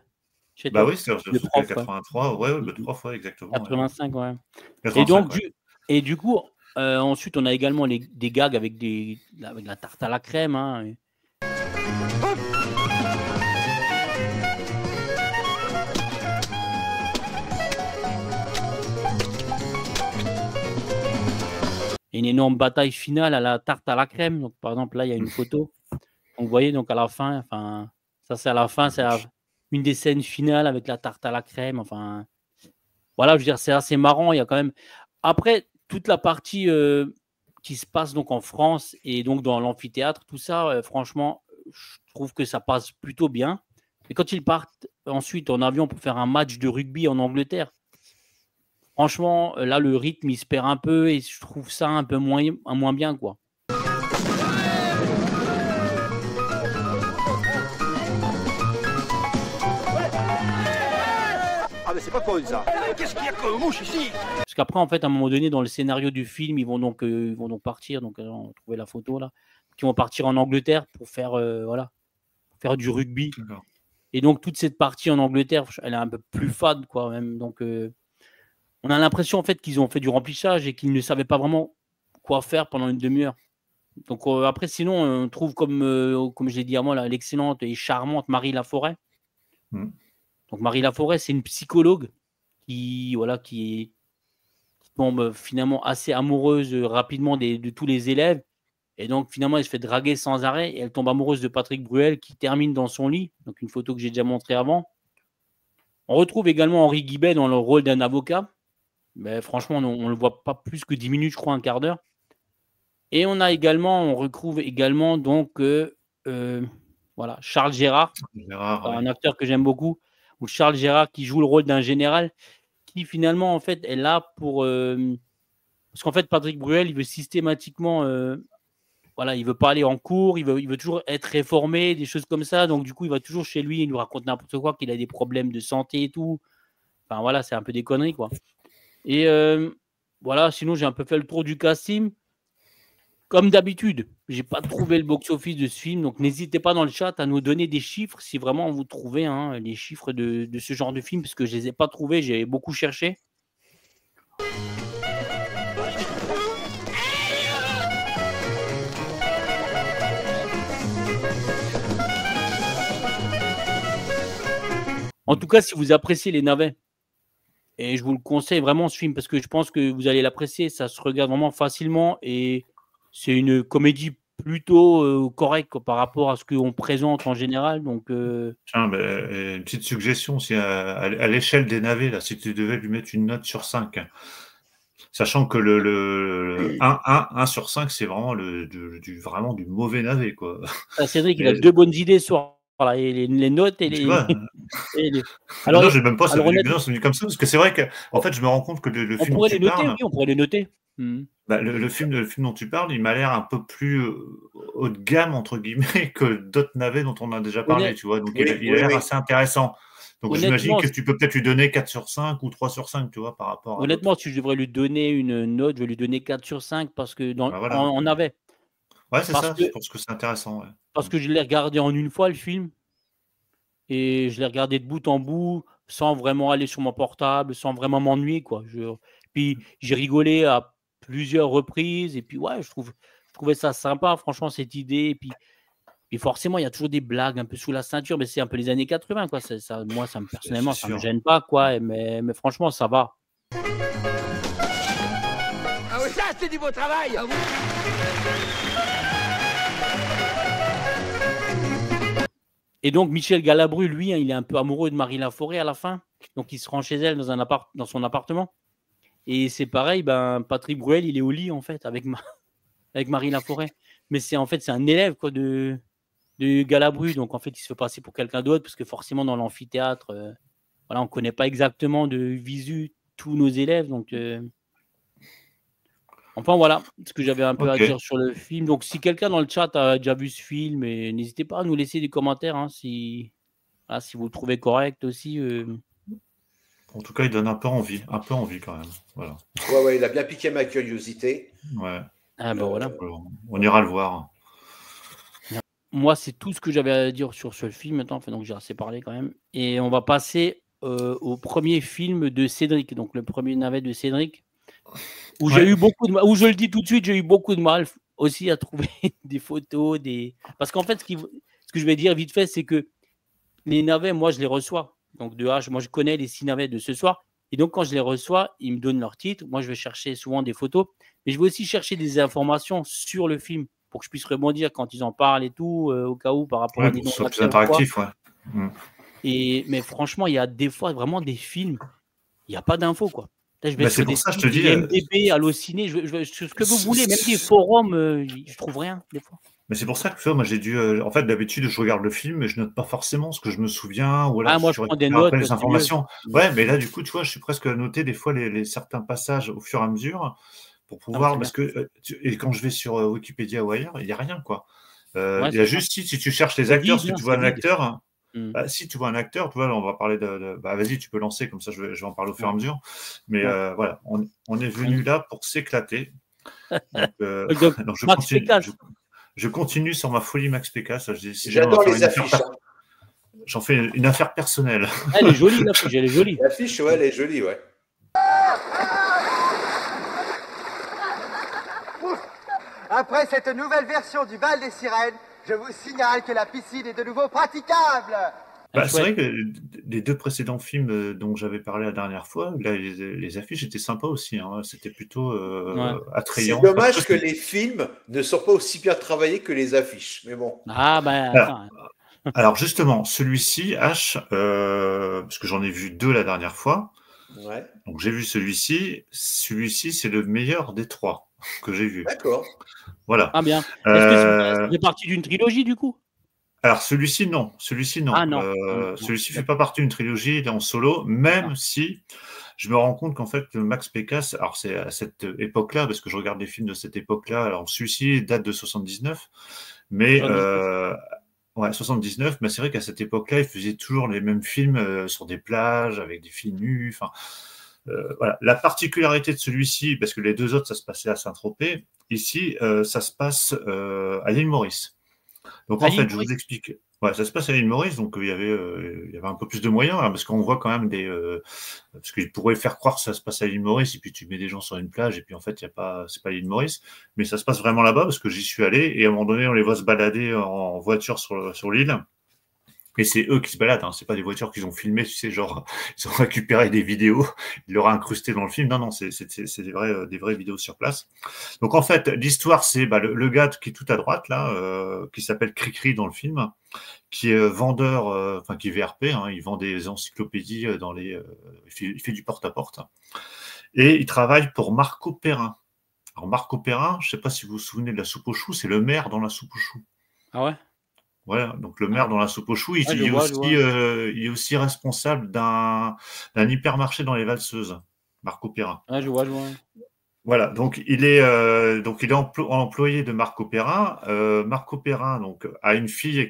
[SPEAKER 1] chez
[SPEAKER 3] Bah
[SPEAKER 1] toi.
[SPEAKER 3] oui, c'était
[SPEAKER 1] Le prof, ouais.
[SPEAKER 3] 83, ouais, le prof, ouais, exactement. Ouais.
[SPEAKER 1] 85, ouais.
[SPEAKER 3] 85,
[SPEAKER 1] Et donc,
[SPEAKER 3] ouais.
[SPEAKER 1] du coup, ensuite, on a également des gags avec avec la tarte à la crème. Hein. Et une énorme bataille finale à la tarte à la crème. Donc, par exemple, là, il y a une photo. Donc, vous voyez, donc à la fin, enfin, ça c'est à la fin, une des scènes finales avec la tarte à la crème. Enfin, voilà, je veux dire, c'est assez marrant. Il y a quand même. Après, toute la partie qui se passe donc en France et donc dans l'amphithéâtre, tout ça, franchement, je trouve que ça passe plutôt bien. Et quand ils partent ensuite en avion pour faire un match de rugby en Angleterre, franchement, là, le rythme, il se perd un peu et je trouve ça un peu moins bien, quoi.
[SPEAKER 8] Ah mais c'est pas con ça. Qu'est-ce qu'il y a comme mouche ici?
[SPEAKER 1] Parce qu'après, en fait, à un moment donné, dans le scénario du film, ils vont donc partir. Donc, on a trouvé la photo là. Ils vont partir en Angleterre pour faire, voilà, pour faire du rugby.
[SPEAKER 3] D'accord.
[SPEAKER 1] Et donc, toute cette partie en Angleterre, elle est un peu plus fade, quoi, même. Donc, on a l'impression, en fait, qu'ils ont fait du remplissage et qu'ils ne savaient pas vraiment quoi faire pendant une demi-heure. Donc, après, sinon, on trouve, comme je l'ai dit avant, là, l'excellente et charmante Marie Laforêt.
[SPEAKER 3] Mm.
[SPEAKER 1] Donc, Marie Laforêt, c'est une psychologue qui tombe finalement assez amoureuse rapidement de tous les élèves. Et donc, finalement, elle se fait draguer sans arrêt et elle tombe amoureuse de Patrick Bruel qui termine dans son lit. Donc, une photo que j'ai déjà montrée avant. On retrouve également Henri Guibet dans le rôle d'un avocat. Mais franchement, on ne le voit pas plus que 10 minutes, je crois, un quart d'heure. Et on retrouve également donc voilà, Charles Gérard, un acteur que j'aime beaucoup, ou Charles Gérard qui joue le rôle d'un général qui finalement en fait est là pour parce qu'en fait Patrick Bruel il veut systématiquement voilà, il veut pas aller en cours, il veut toujours être réformé, des choses comme ça, donc du coup il va toujours chez lui, il nous raconte n'importe quoi, qu'il a des problèmes de santé et tout. Enfin voilà, c'est un peu des conneries quoi. Et voilà, sinon j'ai un peu fait le tour du casting. Comme d'habitude, j'ai pas trouvé le box-office de ce film, donc n'hésitez pas dans le chat à nous donner des chiffres si vraiment vous trouvez les chiffres de ce genre de film, parce que je les ai pas trouvés, j'ai beaucoup cherché. En tout cas, si vous appréciez les navets, et je vous le conseille vraiment ce film, parce que je pense que vous allez l'apprécier, ça se regarde vraiment facilement et c'est une comédie plutôt correcte par rapport à ce qu'on présente en général. Donc,
[SPEAKER 3] Tiens, une petite suggestion, si à l'échelle des navets, là, si tu devais lui mettre une note sur 5, sachant que le 1 sur 5, c'est vraiment vraiment du mauvais navet, quoi.
[SPEAKER 1] Cédric, il a deux bonnes idées sur les notes et les...
[SPEAKER 3] Alors, non, j'ai même pas ça venu comme ça, parce que c'est vrai que, en fait, je me rends compte que le film dont tu parles...
[SPEAKER 1] Oui, on pourrait les noter.
[SPEAKER 3] Bah, le film dont tu parles, il m'a l'air un peu plus haut de gamme, entre guillemets, que d'autres navets dont on a déjà parlé, tu vois. Donc, il a l'air assez intéressant. Donc, j'imagine que tu peux peut-être lui donner 4 sur 5 ou 3 sur 5, tu vois, par rapport à...
[SPEAKER 1] Honnêtement, si je devrais lui donner une note, je vais lui donner 4 sur 5 parce que on navet.
[SPEAKER 3] Ouais, c'est ça, je pense que c'est intéressant. Ouais.
[SPEAKER 1] Parce que je l'ai regardé en une fois, le film, et je l'ai regardé de bout en bout, sans vraiment aller sur mon portable, sans vraiment m'ennuyer, quoi. Puis, j'ai rigolé à plusieurs reprises, et puis, ouais, je trouvais ça sympa, franchement, cette idée, et forcément, il y a toujours des blagues un peu sous la ceinture, mais c'est un peu les années 80, quoi. Moi, personnellement, ça me gêne pas, quoi, mais franchement, ça va.
[SPEAKER 8] Ah oui, ça, c'est du beau travail.
[SPEAKER 1] Et donc, Michel Galabru, lui, il est un peu amoureux de Marie Laforêt à la fin. Donc, il se rend chez elle dans son appartement. Et c'est pareil, Patrick Bruel, il est au lit, en fait, avec Marie Laforêt. Mais c'est un élève quoi, de Galabru. Donc, en fait, il se fait passer pour quelqu'un d'autre, parce que forcément, dans l'amphithéâtre, voilà, on ne connaît pas exactement de visu tous nos élèves. Donc, enfin, voilà ce que j'avais un peu à dire sur le film. Donc, si quelqu'un dans le chat a déjà vu ce film, n'hésitez pas à nous laisser des commentaires hein, si vous le trouvez correct aussi.
[SPEAKER 3] En tout cas, il donne un peu envie quand même. Voilà.
[SPEAKER 2] Ouais, il a bien piqué ma curiosité.
[SPEAKER 3] Ouais.
[SPEAKER 1] Voilà.
[SPEAKER 3] On ira le voir.
[SPEAKER 1] Moi, c'est tout ce que j'avais à dire sur ce film maintenant. Enfin, donc j'ai assez parlé quand même. Et on va passer au premier film de Cédric, donc le premier navet de Cédric, où j'ai eu beaucoup de mal. Où je le dis tout de suite, j'ai eu beaucoup de mal aussi à trouver des photos, parce qu'en fait, ce que je vais dire vite fait, c'est que les navets, moi, je les reçois. Donc moi, je connais les 6 navets de ce soir. Et donc, quand je les reçois, ils me donnent leur titre. Moi, je vais chercher souvent des photos, mais je vais aussi chercher des informations sur le film pour que je puisse rebondir quand ils en parlent et tout, au cas où par rapport à des noms.
[SPEAKER 3] C'est plus interactif, ouais.
[SPEAKER 1] Mais franchement, il y a des fois vraiment des films, il n'y a pas d'infos, quoi. Là, je vais
[SPEAKER 3] c'est pour ça que je te dis.
[SPEAKER 1] IMDb, Allociné, ce que vous voulez, même des forums, je trouve rien des fois.
[SPEAKER 3] Mais c'est pour ça que moi j'ai dû. En fait, d'habitude, je regarde le film et je note pas forcément ce que je me souviens ou alors
[SPEAKER 1] moi, je prends des notes,
[SPEAKER 3] les informations. Ouais, mais là, du coup, tu vois, je suis presque à noter des fois les certains passages au fur et à mesure pour pouvoir. Parce que et quand je vais sur Wikipédia ou ailleurs, il n'y a rien, quoi. Il y a juste si tu cherches les acteurs, si tu vois un acteur. Si tu vois un acteur, tu vois, là, on va parler de vas-y, tu peux lancer, comme ça je vais en parler au fur et à mesure. Mais voilà, on est venu là pour s'éclater. Donc, je continue sur ma folie Max Pécasse.
[SPEAKER 2] J'adore les affiches.
[SPEAKER 3] J'en fais une affaire personnelle.
[SPEAKER 1] Elle est jolie, l'affiche, elle est jolie.
[SPEAKER 2] L'affiche, ouais, elle est jolie, ouais.
[SPEAKER 9] Après cette nouvelle version du bal des sirènes, je vous signale que la piscine est de nouveau praticable.
[SPEAKER 3] C'est vrai que les 2 précédents films dont j'avais parlé la dernière fois, là, les affiches étaient sympas aussi. Hein. C'était plutôt attrayant.
[SPEAKER 2] C'est dommage que les films ne sont pas aussi bien travaillés que les affiches. Mais bon.
[SPEAKER 3] Alors justement, celui-ci, parce que j'en ai vu 2 la dernière fois.
[SPEAKER 2] Ouais.
[SPEAKER 3] Donc j'ai vu celui-ci. Celui-ci, c'est le meilleur des 3 que j'ai vu.
[SPEAKER 2] D'accord.
[SPEAKER 3] Voilà.
[SPEAKER 1] Ah bien. Est-ce que ça fait partie d'une trilogie du coup?
[SPEAKER 3] Alors celui-ci non.
[SPEAKER 1] Ah, non.
[SPEAKER 3] Celui-ci ne fait pas partie d'une trilogie, il est en solo, même si je me rends compte qu'en fait Max Pécasse, alors c'est à cette époque-là, parce que je regarde des films de cette époque-là, alors celui-ci date de 79, mais 79, mais c'est vrai qu'à cette époque-là, il faisait toujours les mêmes films sur des plages, avec des filles nues, enfin... voilà. La particularité de celui-ci, parce que les 2 autres, ça se passait à Saint-Tropez, ici, ça se passe à l'île Maurice. Donc en fait, je vous explique. Ouais, ça se passe à l'île Maurice, donc il y avait un peu plus de moyens, hein, parce qu'on voit quand même parce qu'ils pourraient faire croire que ça se passe à l'île Maurice, et puis tu mets des gens sur une plage, et puis en fait, c'est pas l'île Maurice, mais ça se passe vraiment là-bas, parce que j'y suis allé, et à un moment donné, on les voit se balader en voiture sur l'île. Et c'est eux qui se baladent, hein. C'est pas des voitures qu'ils ont filmées, tu sais, genre, ils ont récupéré des vidéos, ils l'auraient incrusté dans le film. Non, c'est des vraies vidéos sur place. Donc, en fait, l'histoire, c'est le gars qui est tout à droite, là, qui s'appelle Cricri dans le film, qui est vendeur, qui est VRP, hein, il vend des encyclopédies il fait du porte-à-porte. Et il travaille pour Marco Perrin. Alors, Marco Perrin, je sais pas si vous vous souvenez de la soupe aux choux, c'est le maire dans la soupe aux choux.
[SPEAKER 1] Ah ouais?
[SPEAKER 3] Voilà, donc le maire dans la soupe aux choux, il est aussi responsable d'un hypermarché dans les Valseuses, Marco Perrin.
[SPEAKER 1] Ah, je vois.
[SPEAKER 3] Voilà, donc il est employé de Marco Perrin. Marco Perrin donc a une fille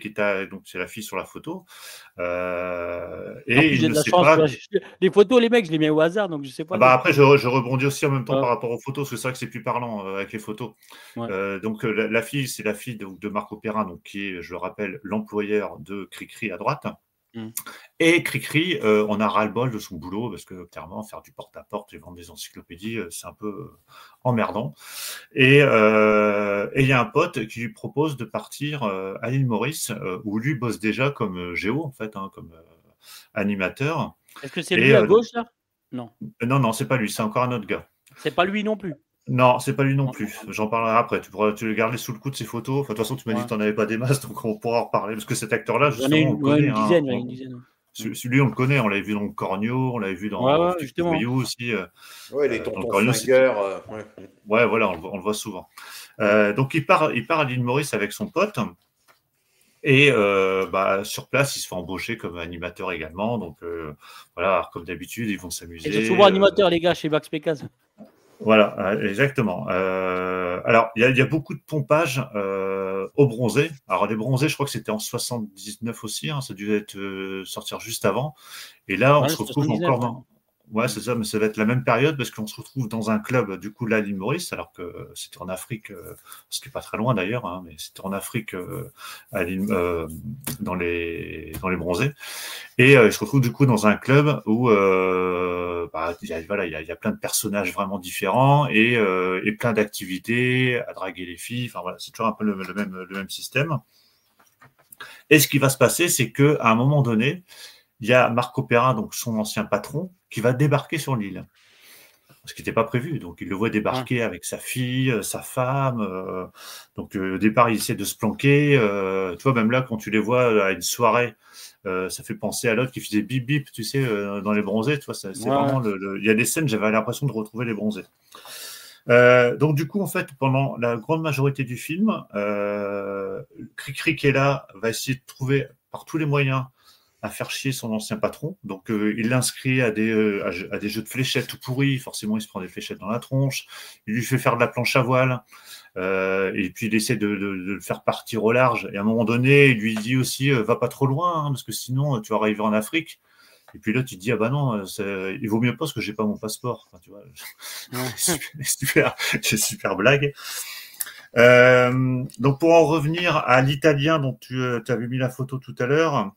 [SPEAKER 3] donc c'est la fille sur la photo. Et il ne sait pas.
[SPEAKER 1] Les photos, les mecs, je les mets au hasard, donc je sais pas.
[SPEAKER 3] Après, je rebondis aussi en même temps par rapport aux photos, parce que c'est vrai que c'est plus parlant avec les photos. Ouais. Donc la fille, c'est la fille de Marco Perrin, donc qui est, je le rappelle, l'employeur de Cricri à droite. Et Cricri, on a ras-le-bol de son boulot, parce que clairement, faire du porte-à-porte et vendre des encyclopédies, c'est un peu emmerdant. Et il y a un pote qui lui propose de partir à l'île Maurice, où lui bosse déjà comme géo, en fait, hein, comme animateur.
[SPEAKER 1] Est-ce que c'est lui à gauche, là? Non.
[SPEAKER 3] Non, c'est pas lui, c'est encore un autre gars.
[SPEAKER 1] C'est pas lui non plus?
[SPEAKER 3] Non, c'est pas lui non plus. J'en parlerai après. Tu le garder sous le coup de ses photos. Enfin, de toute façon, tu m'as dit que tu n'en avais pas des masses, donc on pourra en reparler. Parce que cet acteur-là, justement, on connaît.
[SPEAKER 1] Une dizaine.
[SPEAKER 3] Celui, on le connaît, on l'avait vu dans le Cornio, on l'avait vu dans
[SPEAKER 1] justement.
[SPEAKER 3] Voyou aussi.
[SPEAKER 2] Les tontons flingueurs.
[SPEAKER 3] Ouais, voilà, on le voit souvent. Donc, il part à l'île Maurice avec son pote. Et sur place, il se fait embaucher comme animateur également. Donc, voilà, comme d'habitude, ils vont s'amuser.
[SPEAKER 1] Ils sont souvent animateurs, les gars, chez Max Pécaz.
[SPEAKER 3] Voilà, exactement. Alors, il y a beaucoup de pompage au bronzé. Alors, les bronzés, je crois que c'était en 79 aussi. Hein, ça a dû être sortir juste avant. Et là, on se retrouve encore dans... Ouais, c'est ça, mais ça va être la même période parce qu'on se retrouve dans un club, du coup, là, l'île Maurice, alors que c'était en Afrique, ce qui n'est pas très loin d'ailleurs, hein, mais c'était en Afrique, dans les bronzés. Et il se retrouve du coup dans un club où il y a plein de personnages vraiment différents et plein d'activités à draguer les filles. Enfin voilà, c'est toujours un peu le même système. Et ce qui va se passer, c'est que à un moment donné, il y a Marco Perrin, donc son ancien patron, qui va débarquer sur l'île. Ce qui n'était pas prévu. Donc, il le voit débarquer avec sa fille, sa femme. Donc, au départ, il essaie de se planquer. Tu vois, même là, quand tu les vois à une soirée, ça fait penser à l'autre qui faisait bip bip, tu sais, dans les bronzés. Tu vois, c'est vraiment il y a des scènes, j'avais l'impression de retrouver les bronzés. Donc, du coup, en fait, pendant la grande majorité du film, Cricri qui est là va essayer de trouver par tous les moyens à faire chier son ancien patron. Donc, il l'inscrit à des jeux de fléchettes tout pourris. Forcément, il se prend des fléchettes dans la tronche. Il lui fait faire de la planche à voile. Et puis, il essaie de le faire partir au large. Et à un moment donné, il lui dit aussi, va pas trop loin, hein, parce que sinon, tu vas arriver en Afrique. Et puis là, tu te dis, ah bah non, il vaut mieux pas parce que j'ai pas mon passeport. Enfin, tu vois, super blague. Donc, pour en revenir à l'italien dont tu avais mis la photo tout à l'heure,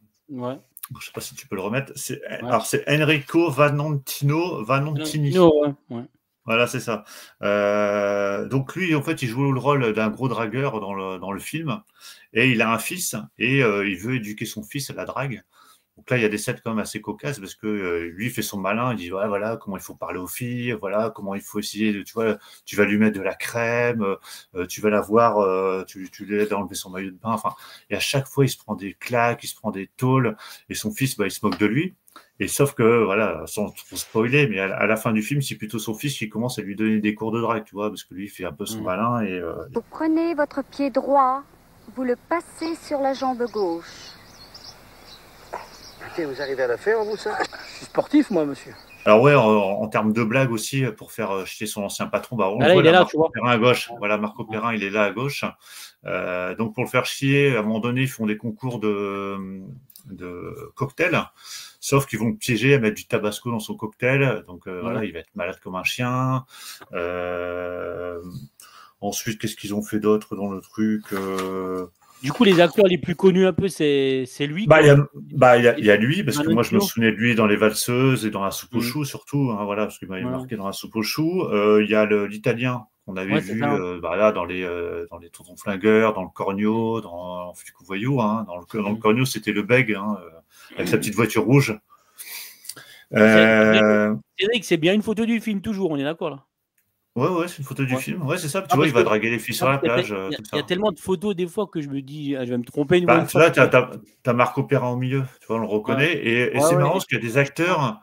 [SPEAKER 3] je ne sais pas si tu peux le remettre. Alors, c'est Enrico Vannontini. Voilà, c'est ça. Donc, lui, en fait, il joue le rôle d'un gros dragueur dans le film. Et il a un fils et il veut éduquer son fils à la drague. Donc là, il y a des scènes quand même assez cocasses parce que lui, il fait son malin, il dit voilà comment il faut parler aux filles, voilà comment il faut essayer, tu vois, tu vas lui mettre de la crème, tu vas la voir, tu l'aides à enlever son maillot de bain, enfin, et à chaque fois, il se prend des claques, il se prend des tôles, et son fils, il se moque de lui. Et sauf que, voilà, sans trop spoiler, mais à la fin du film, c'est plutôt son fils qui commence à lui donner des cours de drague, tu vois, parce que lui, il fait un peu son malin. Et,
[SPEAKER 10] Vous prenez votre pied droit, vous le passez sur la jambe gauche.
[SPEAKER 11] Vous arrivez à la faire, vous, ça?
[SPEAKER 12] Je suis sportif, moi, monsieur.
[SPEAKER 3] Alors ouais, en termes de blague aussi, pour faire chier son ancien patron, on voit là, Marco Perrin à gauche. Voilà, Marco Perrin, il est là à gauche. Donc pour le faire chier, à un moment donné, ils font des concours de cocktails, sauf qu'ils vont le piéger à mettre du tabasco dans son cocktail. Donc voilà, il va être malade comme un chien. Ensuite, qu'est-ce qu'ils ont fait d'autre dans le truc
[SPEAKER 1] Du coup, les acteurs les plus connus un peu, c'est lui.
[SPEAKER 3] Il y a lui, parce que moi je me souvenais de lui dans Les Valseuses et dans La Soupe aux choux surtout, hein, voilà, parce qu'il m'avait marqué dans La Soupe aux choux. Il y a l'italien qu'on avait vu là, dans les Tontons Flingueurs, dans le Cornio, dans Flic ou Voyou. Hein, dans le Cornio, c'était le Bègue, hein, avec sa petite voiture rouge.
[SPEAKER 1] Cédric, c'est bien une photo du film, toujours, on est d'accord là.
[SPEAKER 3] Ouais, c'est une photo du film. Ouais, c'est ça. Tu vois, il va draguer les filles sur la plage.
[SPEAKER 1] Il y a tellement de photos des fois que je me dis, je vais me tromper une
[SPEAKER 3] fois.
[SPEAKER 1] Là,
[SPEAKER 3] tu as Marco Perrin au milieu. Tu vois, on le reconnaît. Et c'est marrant parce qu'il y a des acteurs.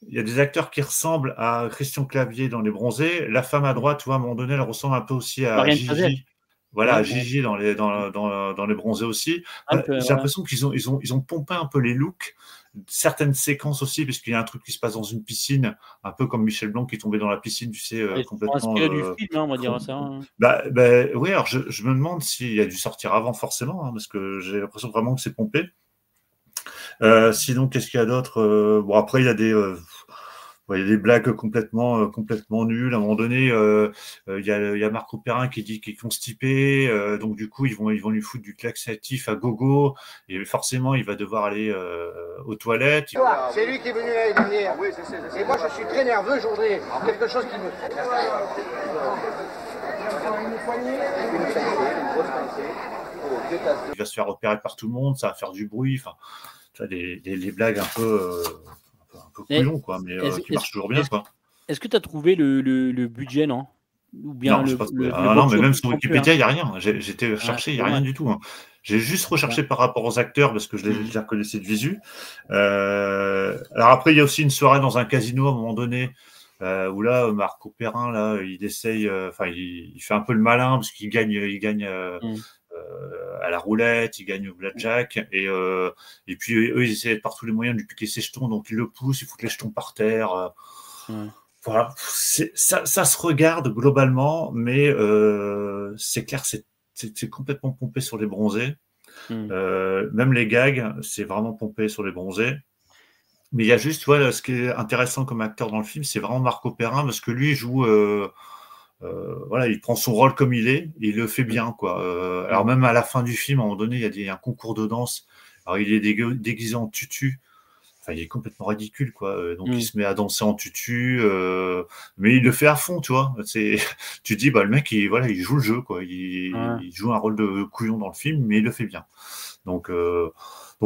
[SPEAKER 3] Il y a des acteurs qui ressemblent à Christian Clavier dans Les Bronzés. La femme à droite, tu vois, à un moment donné, elle ressemble un peu aussi à Gigi. Voilà, Gigi dans les Bronzés aussi. J'ai l'impression qu'ils ont pompé un peu les looks. Certaines séquences aussi, parce qu'il y a un truc qui se passe dans une piscine, un peu comme Michel Blanc qui est tombé dans la piscine, tu sais, complètement.
[SPEAKER 1] Du film, hein, on va dire ça. Hein.
[SPEAKER 3] Oui, alors je me demande s'il a dû sortir avant, forcément, hein, parce que j'ai l'impression vraiment que c'est pompé. Sinon, qu'est-ce qu'il y a d'autre Bon, après, il y a des blagues complètement nulles. À un moment donné, il y a Marco Perrin qui dit qu'il est constipé, donc du coup ils vont lui foutre du laxatif à gogo, et forcément il va devoir aller aux toilettes.
[SPEAKER 11] C'est lui qui est venu l'année dernière. Oui, c'est. Et moi je suis très nerveux, je voudrais quelque chose qui me.
[SPEAKER 3] Il va se faire opérer par tout le monde, ça va faire du bruit, enfin, tu vois, des blagues un peu couillon, quoi, mais qui marche toujours bien, quoi.
[SPEAKER 1] Est-ce que tu as trouvé le budget, non? Ou bien
[SPEAKER 3] non, mais même sur Wikipédia, il n'y a rien. J'étais cherché, il n'y a rien du tout. Hein. J'ai juste recherché par rapport aux acteurs parce que je les reconnaissais de visu. Alors après, il y a aussi une soirée dans un casino à un moment donné où là, Marco Perrin, là, il essaye, il fait un peu le malin parce qu'il gagne à la roulette, il gagne au blackjack et puis eux, ils essaient par tous les moyens de lui piquer ses jetons, donc ils le poussent, ils foutent les jetons par terre. Voilà, ça se regarde globalement, mais c'est clair, c'est complètement pompé sur les bronzés. Même les gags, c'est vraiment pompé sur les bronzés. Mais il y a juste, voilà, ce qui est intéressant comme acteur dans le film, c'est vraiment Marco Perrin, parce que lui, il joue, voilà, il prend son rôle comme il est, et il le fait bien, quoi. Alors même à la fin du film, à un moment donné, il y a un concours de danse. Alors il est déguisé en tutu. Enfin, il est complètement ridicule, quoi. Donc, il se met à danser en tutu, mais il le fait à fond, tu vois. Tu dis, bah, le mec, il joue le jeu, quoi. Il joue un rôle de couillon dans le film, mais il le fait bien. Donc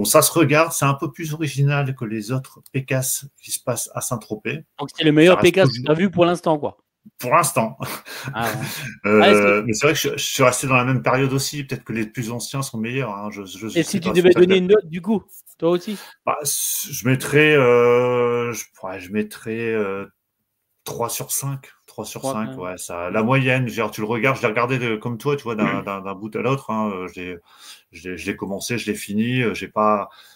[SPEAKER 3] ça se regarde, c'est un peu plus original que les autres Pécasse qui se passent à Saint-Tropez.
[SPEAKER 1] Donc, c'est le meilleur Pécasse que tu as vu pour l'instant, quoi.
[SPEAKER 3] Pour l'instant. Mais c'est vrai que je suis resté dans la même période aussi. Peut-être que les plus anciens sont meilleurs. Hein.
[SPEAKER 1] Et si tu devais donner une note, du coup, toi aussi?
[SPEAKER 3] Je mettrais 3 sur 5. 3 sur 5, ouais. Ça, la moyenne, genre, tu le regardes, je l'ai regardé comme toi, tu vois, d'un bout à l'autre. Hein. Je l'ai commencé, je l'ai fini.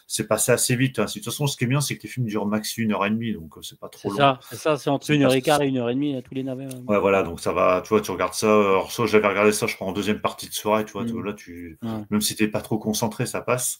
[SPEAKER 3] C'est passé assez vite. Hein. De toute façon, ce qui est bien, c'est que les films durent max 1h30, donc c'est pas trop long.
[SPEAKER 1] C'est ça, c'est entre 1h15 et 1h30 tous les navets.
[SPEAKER 3] Ouais, voilà, donc ça va, tu vois, tu regardes ça. Alors, ça, j'avais regardé ça, je crois, en deuxième partie de soirée, tu vois, là, même si t'es pas trop concentré, ça passe.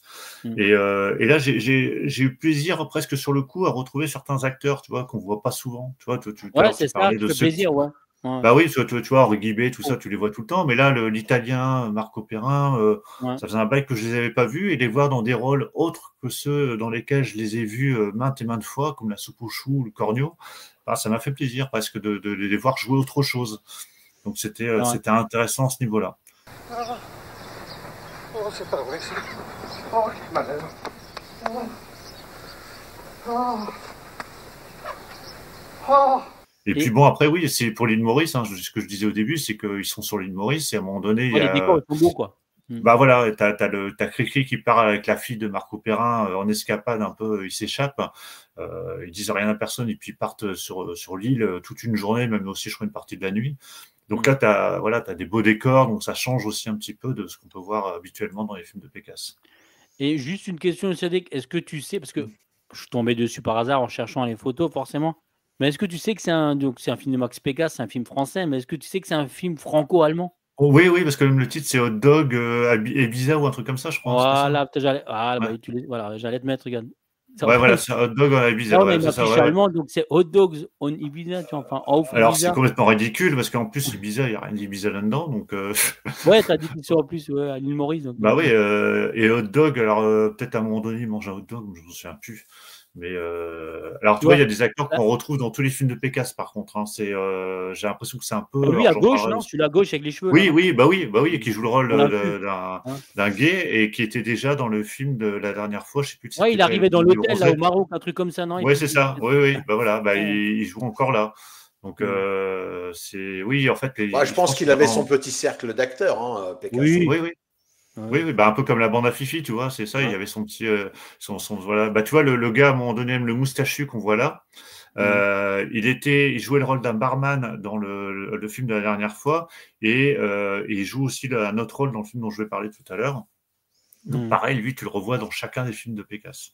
[SPEAKER 3] Et là, j'ai eu plaisir presque sur le coup à retrouver certains acteurs, tu vois, qu'on voit pas souvent. Tu vois,
[SPEAKER 1] ouais, c'est ça, qui fait plaisir, ouais.
[SPEAKER 3] Bah oui, tu vois, Henri Guibé, tout ça, tu les vois tout le temps. Mais là, l'Italien, Marco Perrin, ça faisait un bail que je les avais pas vus et les voir dans des rôles autres que ceux dans lesquels je les ai vus maintes et maintes fois, comme la soupe aux choux ou le corneau, ça m'a fait plaisir presque de les voir jouer autre chose. Donc c'était intéressant à ce niveau-là.
[SPEAKER 11] Oh, c'est pas vrai, ça. Oh, quel malheur.
[SPEAKER 3] Et puis bon, après, oui, c'est pour l'île Maurice, hein, ce que je disais au début, c'est qu'ils sont sur l'île Maurice et à un moment donné, il y a...
[SPEAKER 1] les décors sont beaux, quoi.
[SPEAKER 3] Bah voilà, t'as Cricri qui part avec la fille de Marco Perrin en escapade un peu, ils s'échappent, ils disent rien à personne et puis ils partent sur l'île toute une journée, même aussi je crois une partie de la nuit. Donc là, t'as des beaux décors, donc ça change aussi un petit peu de ce qu'on peut voir habituellement dans les films de Pécasse.
[SPEAKER 1] Et juste une question, Cédric, est-ce que tu sais, parce que je suis tombé dessus par hasard en cherchant les photos forcément, mais est-ce que tu sais que c'est un film de Max Pécasse, c'est un film français, mais est-ce que tu sais que c'est un film franco-allemand?
[SPEAKER 3] Oui, parce que même le titre c'est Hot Dog Ibiza ou un truc comme ça, je crois.
[SPEAKER 1] Voilà, j'allais te mettre, regarde.
[SPEAKER 3] Ouais, voilà, c'est Hot Dog en Ibiza.
[SPEAKER 1] Non, mais il m'affiche allemand, donc c'est Hot Dogs on Ibiza, tu vois, enfin, auf
[SPEAKER 3] Alors,
[SPEAKER 1] Ibiza.
[SPEAKER 3] c'est complètement ridicule parce qu'en plus, Ibiza, il n'y a rien d'Ibiza là-dedans. Donc,
[SPEAKER 1] Ouais, t'as dit qu'ils sont en plus à l'île Maurice. Donc,
[SPEAKER 3] bah oui, et Hot Dog, alors peut-être à un moment donné, il mange un hot dog, je ne me souviens plus. Mais alors, tu vois, il y a des acteurs qu'on retrouve dans tous les films de Pécasse, par contre. Hein. J'ai l'impression que c'est un peu.
[SPEAKER 1] Lui à gauche, non? Celui à gauche avec les cheveux.
[SPEAKER 3] Oui, qui joue le rôle d'un gay et qui était déjà dans le film de la dernière fois. Je sais plus.
[SPEAKER 1] Ouais, il arrivait dans l'hôtel là au Maroc, un truc comme ça, non?
[SPEAKER 3] Oui, c'est ça. Oui. Bah voilà, il joue encore là. Donc oui, en fait.
[SPEAKER 2] Je pense qu'il avait son petit cercle d'acteurs, hein, Pécasse.
[SPEAKER 3] Oui, bah un peu comme la bande à Fifi, tu vois, c'est ça, il y avait son petit, voilà, bah tu vois le gars à un moment donné, le moustachu qu'on voit là, il jouait le rôle d'un barman dans le film de la dernière fois et il joue aussi un autre rôle dans le film dont je vais parler tout à l'heure. Donc pareil, lui tu le revois dans chacun des films de Pécasse.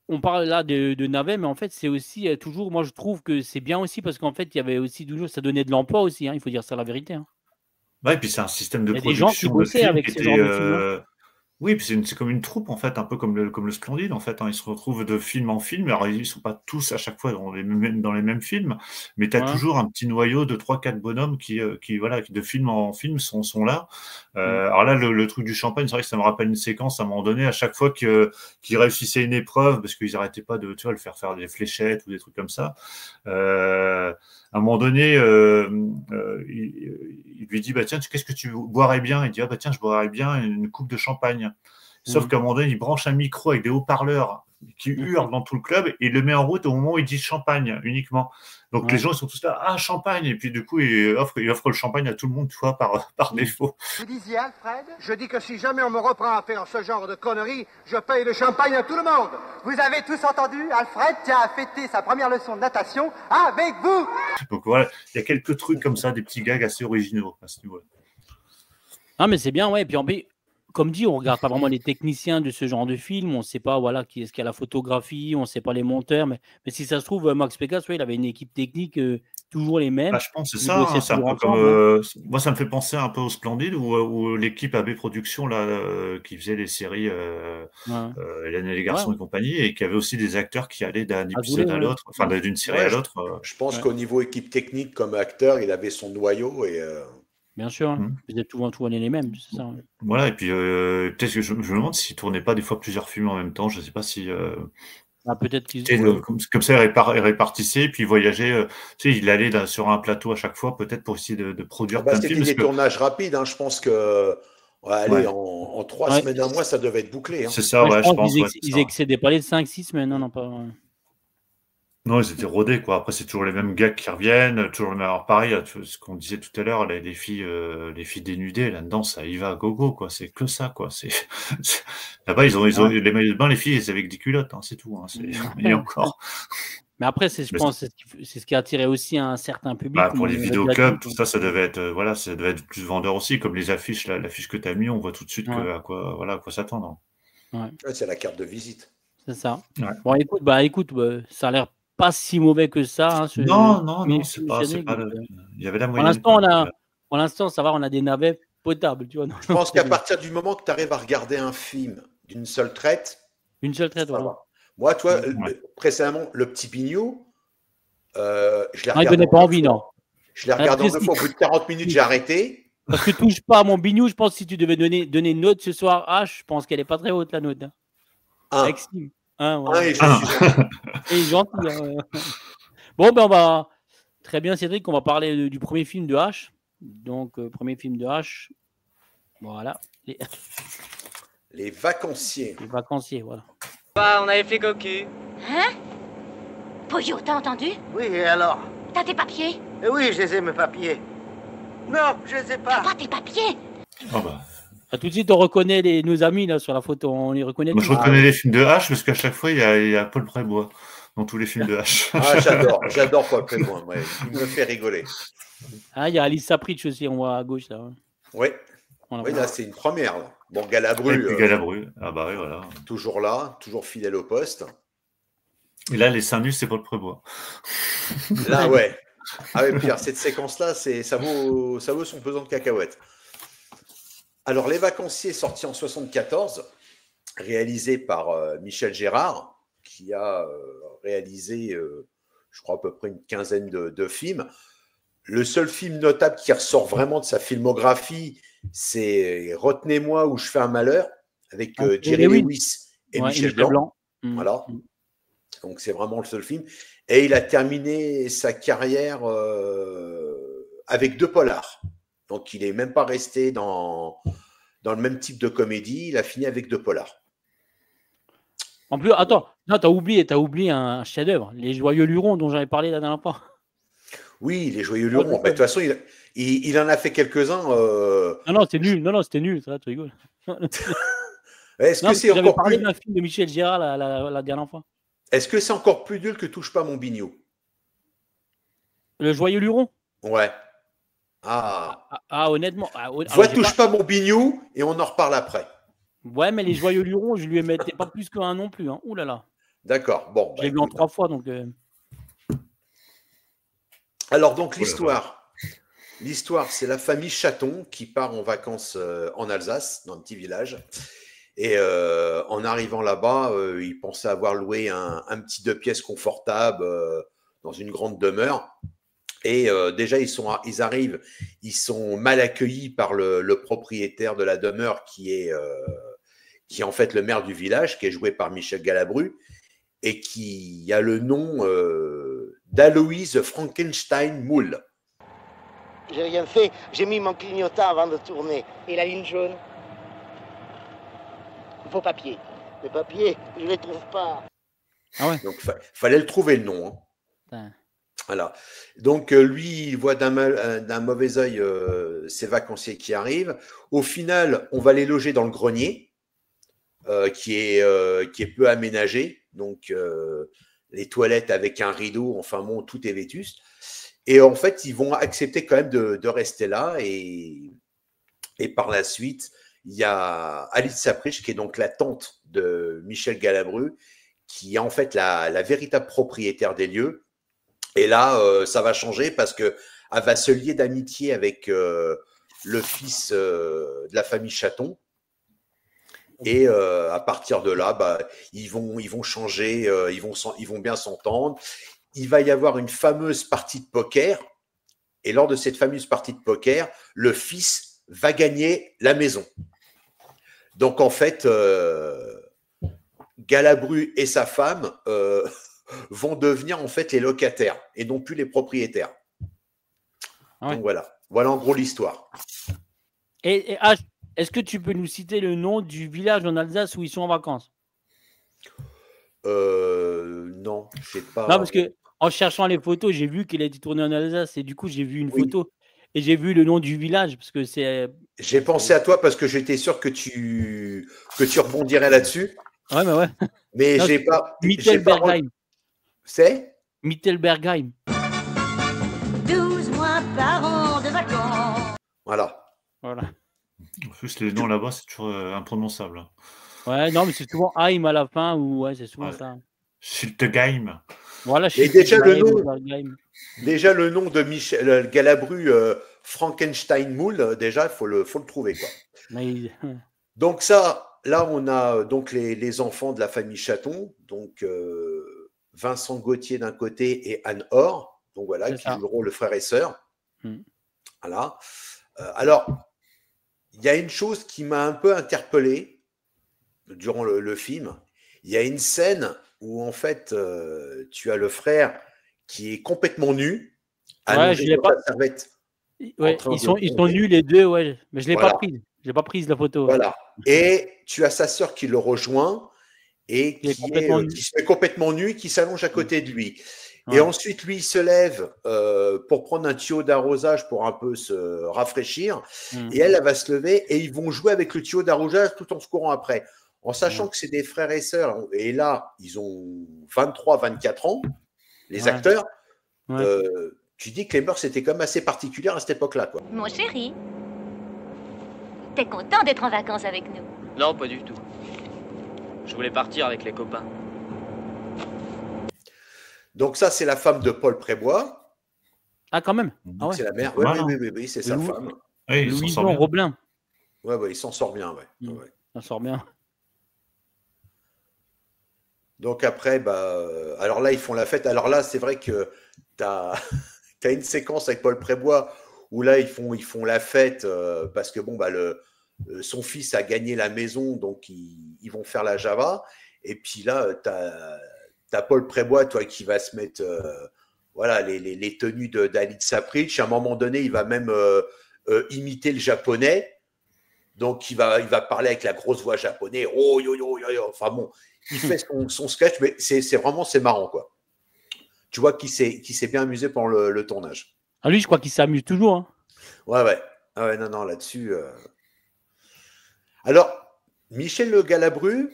[SPEAKER 1] On parle là de navets, mais en fait c'est aussi toujours, moi je trouve que c'est bien aussi parce qu'en fait il y avait aussi toujours, ça donnait de l'emploi aussi, hein, il faut dire ça la vérité. Hein.
[SPEAKER 3] Ouais, et puis c'est un système de
[SPEAKER 1] production. Il y a des gens qui bossaient avec ce genre de film.
[SPEAKER 3] Oui, puis c'est comme une troupe en fait, un peu comme le Splendide en fait. Hein. Ils se retrouvent de film en film. Alors ils sont pas tous à chaque fois dans les mêmes films, mais tu as toujours un petit noyau de 3-4 bonhommes qui de film en film sont là. Alors là, le truc du champagne, c'est vrai que ça me rappelle une séquence à un moment donné. À chaque fois qu'ils réussissaient une épreuve, parce qu'ils arrêtaient pas de le faire des fléchettes ou des trucs comme ça. À un moment donné, il lui dit tiens, qu'est-ce que tu boirais bien? Il dit tiens, je boirais bien une coupe de champagne. Sauf qu'à un moment donné, il branche un micro avec des haut-parleurs qui hurlent dans tout le club et il le met en route au moment où il dit champagne uniquement. Donc les gens ils sont tous là, ah champagne, et puis du coup ils offrent le champagne à tout le monde, tu vois, par défaut.
[SPEAKER 9] Vous disiez, Alfred? Je dis que si jamais on me reprend à faire ce genre de conneries, je paye le champagne à tout le monde. Vous avez tous entendu? Alfred tient à fêter sa première leçon de natation avec vous.
[SPEAKER 3] Donc voilà, il y a quelques trucs comme ça, des petits gags assez originaux à ce niveau-là.
[SPEAKER 1] Ah, mais c'est bien, ouais. Et puis, comme dit, on regarde pas vraiment les techniciens de ce genre de film. On ne sait pas voilà, qui est-ce qu'il y a la photographie, on ne sait pas les monteurs. Mais si ça se trouve, Max Pécasse, ouais, il avait une équipe technique toujours les mêmes.
[SPEAKER 3] Bah, je pense que c'est ça. Hein, c'est un peu comme, moi, ça me fait penser un peu au Splendide où l'équipe AB Productions là, qui faisait les séries Hélène et les garçons et compagnie, et qui avait aussi des acteurs qui allaient d'un épisode à l'autre, enfin d'une série à l'autre.
[SPEAKER 2] Je pense qu'au niveau équipe technique comme acteur, il avait son noyau et.
[SPEAKER 1] Bien sûr, vous êtes tout les mêmes, c'est ça.
[SPEAKER 3] Voilà, et puis peut-être que je me demande s'ils ne tournaient pas des fois plusieurs films en même temps, je ne sais pas si...
[SPEAKER 1] peut-être qu'ils...
[SPEAKER 3] Comme ça, ils répartissaient, puis ils voyageaient, tu sais, il allait sur un plateau à chaque fois, peut-être pour essayer de produire plein de films.
[SPEAKER 2] C'était des tournages rapides, hein, je pense que... en 3 semaines, un mois, ça devait être bouclé. Hein.
[SPEAKER 3] C'est ça, je pense.
[SPEAKER 1] Ils excédaient pas les 5-6 semaines, non, pas...
[SPEAKER 3] Non, ils étaient rodés, quoi. Après, c'est toujours les mêmes gars qui reviennent, toujours le même. Alors, pareil, ce qu'on disait tout à l'heure, les filles dénudées, là-dedans, ça y va à gogo, quoi. C'est que ça, quoi. Là-bas, ils ont les maillots de bain, les filles, elles avec des culottes, hein, c'est tout. Hein. Et encore.
[SPEAKER 1] Mais après, je pense c'est ce qui a attiré aussi un certain public.
[SPEAKER 3] Pour les vidéoclubs, tout ça, ça devait être plus vendeur aussi, comme les affiches, l'affiche que tu as mis, on voit tout de suite à quoi s'attendre.
[SPEAKER 2] Ouais, c'est la carte de visite.
[SPEAKER 1] C'est ça. Ouais. Bon, écoute, ça a l'air pas si mauvais que ça. Hein,
[SPEAKER 3] non, c'est pas il y avait la moyenne.
[SPEAKER 1] Pour l'instant, ça va, on a des navets potables. Tu vois,
[SPEAKER 2] je pense qu'à partir du moment que tu arrives à regarder un film d'une seule traite.
[SPEAKER 1] Voilà.
[SPEAKER 2] Moi, toi, précédemment, Le Petit Pignou, je l'ai regardé.
[SPEAKER 1] Il donnait pas envie, non.
[SPEAKER 2] Je l'ai regardé en 2 fois. Au bout de 40 minutes, j'ai arrêté.
[SPEAKER 1] Parce que touche pas à mon Bignou, je pense que si tu devais donner une note ce soir, je pense qu'elle n'est pas très haute, la note. Maxime. Et gentil. Bon, on va. Très bien, Cédric, on va parler du premier film de H. Donc, premier film de H. Voilà.
[SPEAKER 2] Les vacanciers.
[SPEAKER 1] Les vacanciers, voilà.
[SPEAKER 12] On avait fait cocu.
[SPEAKER 10] Hein? Poyo, t'as entendu?
[SPEAKER 11] Oui, et alors?
[SPEAKER 10] T'as tes papiers?
[SPEAKER 11] Oui, je les ai, mes papiers. Non, je les ai pas.
[SPEAKER 10] T'as pas tes papiers?
[SPEAKER 1] Tout de suite, on reconnaît nos amis là sur la photo. On les reconnaît.
[SPEAKER 3] Moi, je reconnais les films de H parce qu'à chaque fois, il y a Paul Prébois dans tous les films de H.
[SPEAKER 2] J'adore Paul Prébois. Ouais. Il me fait rigoler.
[SPEAKER 1] Il y a Alice Sapritch aussi, on voit à gauche là.
[SPEAKER 2] Oui, là, c'est une première. Là. Bon, Galabru.
[SPEAKER 3] Galabru. Ah bah oui, voilà.
[SPEAKER 2] Toujours là, toujours fidèle au poste.
[SPEAKER 3] Et là, les seins nus, c'est Paul Prébois.
[SPEAKER 2] Là, ouais. Ah ouais, Pierre, cette séquence-là, ça vaut son pesant de cacahuètes. Alors, Les Vacanciers, sorti en 1974, réalisé par Michel Gérard, qui a réalisé, je crois, à peu près une quinzaine de films. Le seul film notable qui ressort vraiment de sa filmographie, c'est Retenez-moi ou je fais un malheur, avec Jerry Lewis et Michel Blanc. Voilà. Donc, c'est vraiment le seul film. Et il a terminé sa carrière avec 2 polars. Donc, il n'est même pas resté dans le même type de comédie. Il a fini avec 2 polars.
[SPEAKER 1] En plus, attends, t'as oublié un chef-d'œuvre, Les Joyeux Lurons, dont j'avais parlé la dernière fois.
[SPEAKER 2] Oui, Les Joyeux Lurons. De toute façon, il en a fait quelques-uns.
[SPEAKER 1] Non, c'était nul. Non, c'était nul. Ça, tu rigoles.
[SPEAKER 2] Est-ce que c'est encore
[SPEAKER 1] parlé d'un film de Michel Gérard la dernière fois.
[SPEAKER 2] Est-ce que c'est encore plus nul que Touche pas mon bignou?
[SPEAKER 1] Le Joyeux Luron?
[SPEAKER 2] Ouais.
[SPEAKER 1] Honnêtement.
[SPEAKER 2] Touche pas mon bignou et on en reparle après.
[SPEAKER 1] Ouais, mais Les Joyeux Lurons, je lui mettais pas plus qu'un non plus. Hein. Ouh là là.
[SPEAKER 2] D'accord. Bon.
[SPEAKER 1] J'ai vu en 3 fois, donc.
[SPEAKER 2] Alors, donc, l'histoire. L'histoire, c'est la famille Chaton qui part en vacances en Alsace, dans un petit village. Et en arrivant là-bas, ils pensaient avoir loué un petit 2 pièces confortable dans une grande demeure. Et déjà, ils arrivent, ils sont mal accueillis par le propriétaire de la demeure qui est en fait le maire du village, qui est joué par Michel Galabru, et qui a le nom d'Aloïse Frankenstein Moule.
[SPEAKER 11] J'ai rien fait, j'ai mis mon clignotant avant de tourner.
[SPEAKER 12] Et la ligne jaune? Vos papiers.
[SPEAKER 11] Les papiers, je les trouve pas.
[SPEAKER 2] Ah ouais. Donc, fallait le trouver, le nom. Hein. Voilà. Donc, lui, il voit d'un mauvais œil ces vacanciers qui arrivent. Au final, on va les loger dans le grenier, qui est peu aménagé. Donc, les toilettes avec un rideau, enfin bon, tout est vétuste. Et en fait, ils vont accepter quand même de rester là. Et par la suite, il y a Alice Sapritch, qui est donc la tante de Michel Galabru, qui est en fait la véritable propriétaire des lieux. Et là, ça va changer parce qu'elle va se lier d'amitié avec le fils de la famille Chaton. Et à partir de là, bah, ils vont changer, ils vont bien s'entendre. Il va y avoir une fameuse partie de poker. Et lors de cette fameuse partie de poker, le fils va gagner la maison. Donc en fait, Galabru et sa femme vont devenir en fait les locataires et non plus les propriétaires.
[SPEAKER 1] Ouais.
[SPEAKER 2] Donc voilà en gros l'histoire.
[SPEAKER 1] Et H, est-ce que tu peux nous citer le nom du village en Alsace où ils sont en vacances?
[SPEAKER 2] Non, je sais pas.
[SPEAKER 1] Non, parce que en cherchant les photos, j'ai vu qu'il a été tourné en Alsace et du coup j'ai vu une photo et j'ai vu le nom du village parce que c'est.
[SPEAKER 2] J'ai pensé à toi parce que j'étais sûr que tu rebondirais là-dessus.
[SPEAKER 1] Ouais, mais ouais.
[SPEAKER 2] Mais
[SPEAKER 1] Non,
[SPEAKER 2] j'ai pas.
[SPEAKER 1] Mittelbergheim.
[SPEAKER 2] C'est
[SPEAKER 1] Mittelbergheim.
[SPEAKER 13] 12 mois par an de vacances.
[SPEAKER 2] Voilà.
[SPEAKER 3] En plus, les noms là-bas, c'est toujours imprononçable.
[SPEAKER 1] Ouais, non, mais c'est souvent Heim à la fin ou ouais, c'est souvent ça.
[SPEAKER 3] Schiltegheim.
[SPEAKER 1] Voilà.
[SPEAKER 2] Et déjà le nom de Michel Galabru, Frankenstein Moule, déjà il faut le trouver quoi.
[SPEAKER 1] Mais...
[SPEAKER 2] Donc ça, là on a donc les enfants de la famille Chaton, donc Vincent Gauthier d'un côté et Anne Or, donc voilà, qui joueront le frère et sœur. Voilà. Alors, il y a une chose qui m'a un peu interpellé durant le film. Il y a une scène où en fait tu as le frère qui est complètement nu, allongé sur la serviette.
[SPEAKER 1] Ouais, ils sont nus les deux, ouais. Mais je l'ai pas prise. J'ai pas prise la photo.
[SPEAKER 2] Voilà. Et tu as sa sœur qui le rejoint et qui se met complètement nu, qui s'allonge à côté de lui. Ouais. Et ensuite, lui, il se lève pour prendre un tuyau d'arrosage pour un peu se rafraîchir. Et elle va se lever et ils vont jouer avec le tuyau d'arrosage tout en se courant après. En sachant que c'est des frères et sœurs. Et là, ils ont 23, 24 ans, les acteurs. Tu dis que les mœurs étaient quand même assez particulières à cette époque-là, quoi.
[SPEAKER 13] Mon chéri, t'es content d'être en vacances avec nous?
[SPEAKER 12] Non, pas du tout. Je voulais partir avec les copains.
[SPEAKER 2] Donc ça, c'est la femme de Paul Prébois.
[SPEAKER 1] Ah, quand même. Ah ouais.
[SPEAKER 2] C'est la mère. Oui, c'est sa femme.
[SPEAKER 1] Louison Roblin.
[SPEAKER 2] Ouais, il s'en sort bien, ouais.
[SPEAKER 1] Il s'en sort bien.
[SPEAKER 2] Donc après, alors là, ils font la fête. Alors là, c'est vrai que tu as une séquence avec Paul Prébois où là, ils font la fête parce que son fils a gagné la maison, donc ils vont faire la Java. Et puis là, tu as Paul Prébois, toi, qui va se mettre les tenues d'Alice Sapritch. À un moment donné, il va même imiter le japonais. Donc, il va parler avec la grosse voix japonaise. Oh, yo, yo, yo, yo. Enfin bon, il fait son sketch, mais c'est marrant, quoi. Tu vois qu'il s'est bien amusé pendant le tournage.
[SPEAKER 1] Ah, lui, je crois qu'il s'amuse toujours. Hein.
[SPEAKER 2] Ouais. Ah ouais, non, là-dessus. Alors, Michel Le Galabru,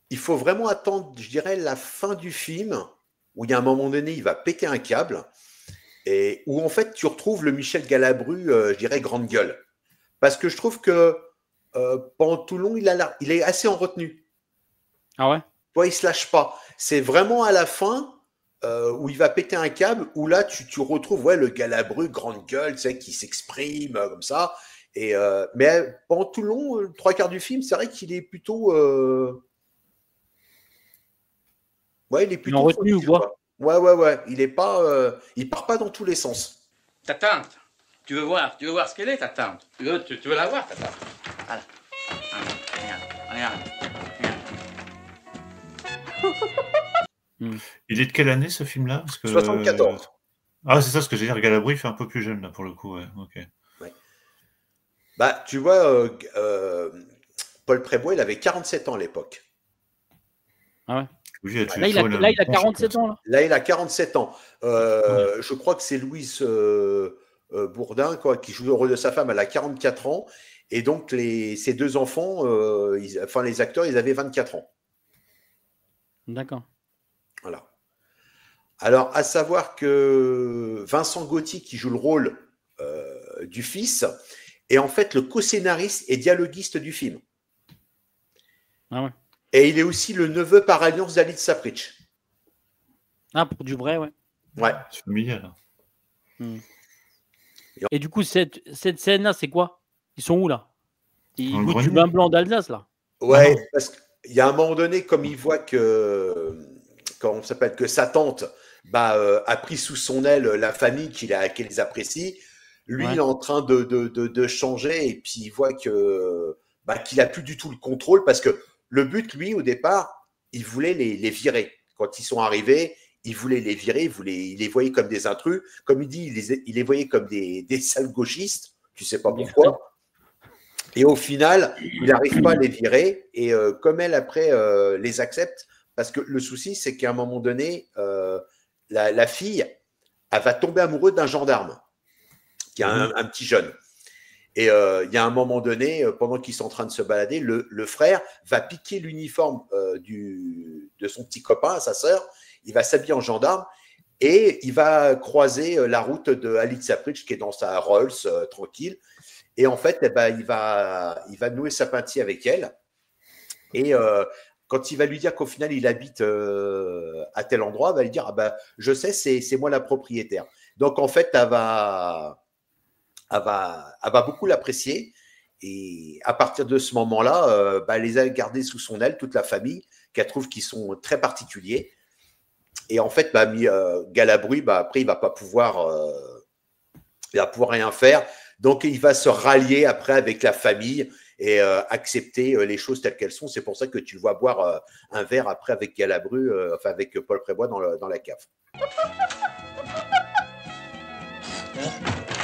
[SPEAKER 2] il faut vraiment attendre, je dirais, la fin du film, où il y a un moment donné, il va péter un câble, et où en fait, tu retrouves le Michel Galabru, je dirais, grande gueule. Parce que je trouve que pendant tout le long, il est assez en retenue.
[SPEAKER 1] Ah ouais?
[SPEAKER 2] Toi, il se lâche pas. C'est vraiment à la fin où il va péter un câble, où là, tu retrouves le Galabru, grande gueule, tu sais, qui s'exprime comme ça. Et, mais pendant tout le long, 3/4 du film, c'est vrai qu'il est plutôt... il est plutôt...
[SPEAKER 1] En retenue ou quoi?
[SPEAKER 2] Ouais. Il est pas... il part pas dans tous les sens.
[SPEAKER 8] Ta tante, tu veux voir ce qu'elle est, ta tante? Tu veux la voir, ta tante? Voilà. Regarde.
[SPEAKER 3] Il est de quelle année, ce film-là?
[SPEAKER 2] 74.
[SPEAKER 3] Ah, c'est ça ce que j'ai dit. Galabru, il fait un peu plus jeune, là, pour le coup. Ouais. Ok.
[SPEAKER 2] Ouais. Tu vois, Paul Prébois, il avait 47 ans à l'époque.
[SPEAKER 1] Ah ouais? Là, il a 47 ans.
[SPEAKER 2] Là, il a 47 ans. Je crois que c'est Louise Bourdin qui joue le rôle de sa femme. Elle a 44 ans. Et donc, ces deux enfants, les acteurs, ils avaient 24 ans.
[SPEAKER 1] D'accord.
[SPEAKER 2] Voilà. Alors, à savoir que Vincent Gauthier, qui joue le rôle du fils, est en fait le co-scénariste et dialoguiste du film.
[SPEAKER 1] Ah ouais.
[SPEAKER 2] Et il est aussi le neveu par alliance d'Alit Sapritch.
[SPEAKER 1] Ah, pour du vrai, ouais.
[SPEAKER 2] Ouais.
[SPEAKER 3] C'est familial.
[SPEAKER 1] Et du coup, cette scène-là, c'est quoi? Ils sont où, là? Ils
[SPEAKER 3] Dans le
[SPEAKER 1] goûtent du
[SPEAKER 3] grenier.
[SPEAKER 1] vin blanc d'Alsace, là?
[SPEAKER 2] Ouais, parce qu'il y a un moment donné, comme il voit que, comment ça s'appelle, que sa tante a pris sous son aile la famille qu'ils apprécient, lui, il est en train de changer et puis il voit que qu'il a plus du tout le contrôle parce que le but, lui, au départ, il voulait les virer. Quand ils sont arrivés, il voulait les virer, il les voyait comme des intrus. Comme il dit, il les voyait comme des sales gauchistes. Tu sais pas pourquoi. Et au final, il n'arrive pas à les virer. Et comme elle, après, les accepte, parce que le souci, c'est qu'à un moment donné, la fille, elle va tomber amoureuse d'un gendarme, qui a un petit jeune. Et il y a un moment donné, pendant qu'ils sont en train de se balader, le frère va piquer l'uniforme de son petit copain à sa sœur. Il va s'habiller en gendarme et il va croiser la route de Alit Sapritch qui est dans sa Rolls tranquille. Et en fait, il va nouer sa peinture avec elle. Et quand il va lui dire qu'au final, il habite à tel endroit, il va lui dire je sais, c'est moi la propriétaire. Donc en fait, elle va beaucoup l'apprécier. Et à partir de ce moment-là, elle les a gardés sous son aile, toute la famille, qu'elle trouve qu'ils sont très particuliers. Et en fait, Galabru, après, il va pas pouvoir rien faire. Donc, il va se rallier après avec la famille et accepter les choses telles qu'elles sont. C'est pour ça que tu le vois boire un verre après avec Galabru, avec Paul Prébois dans la cave.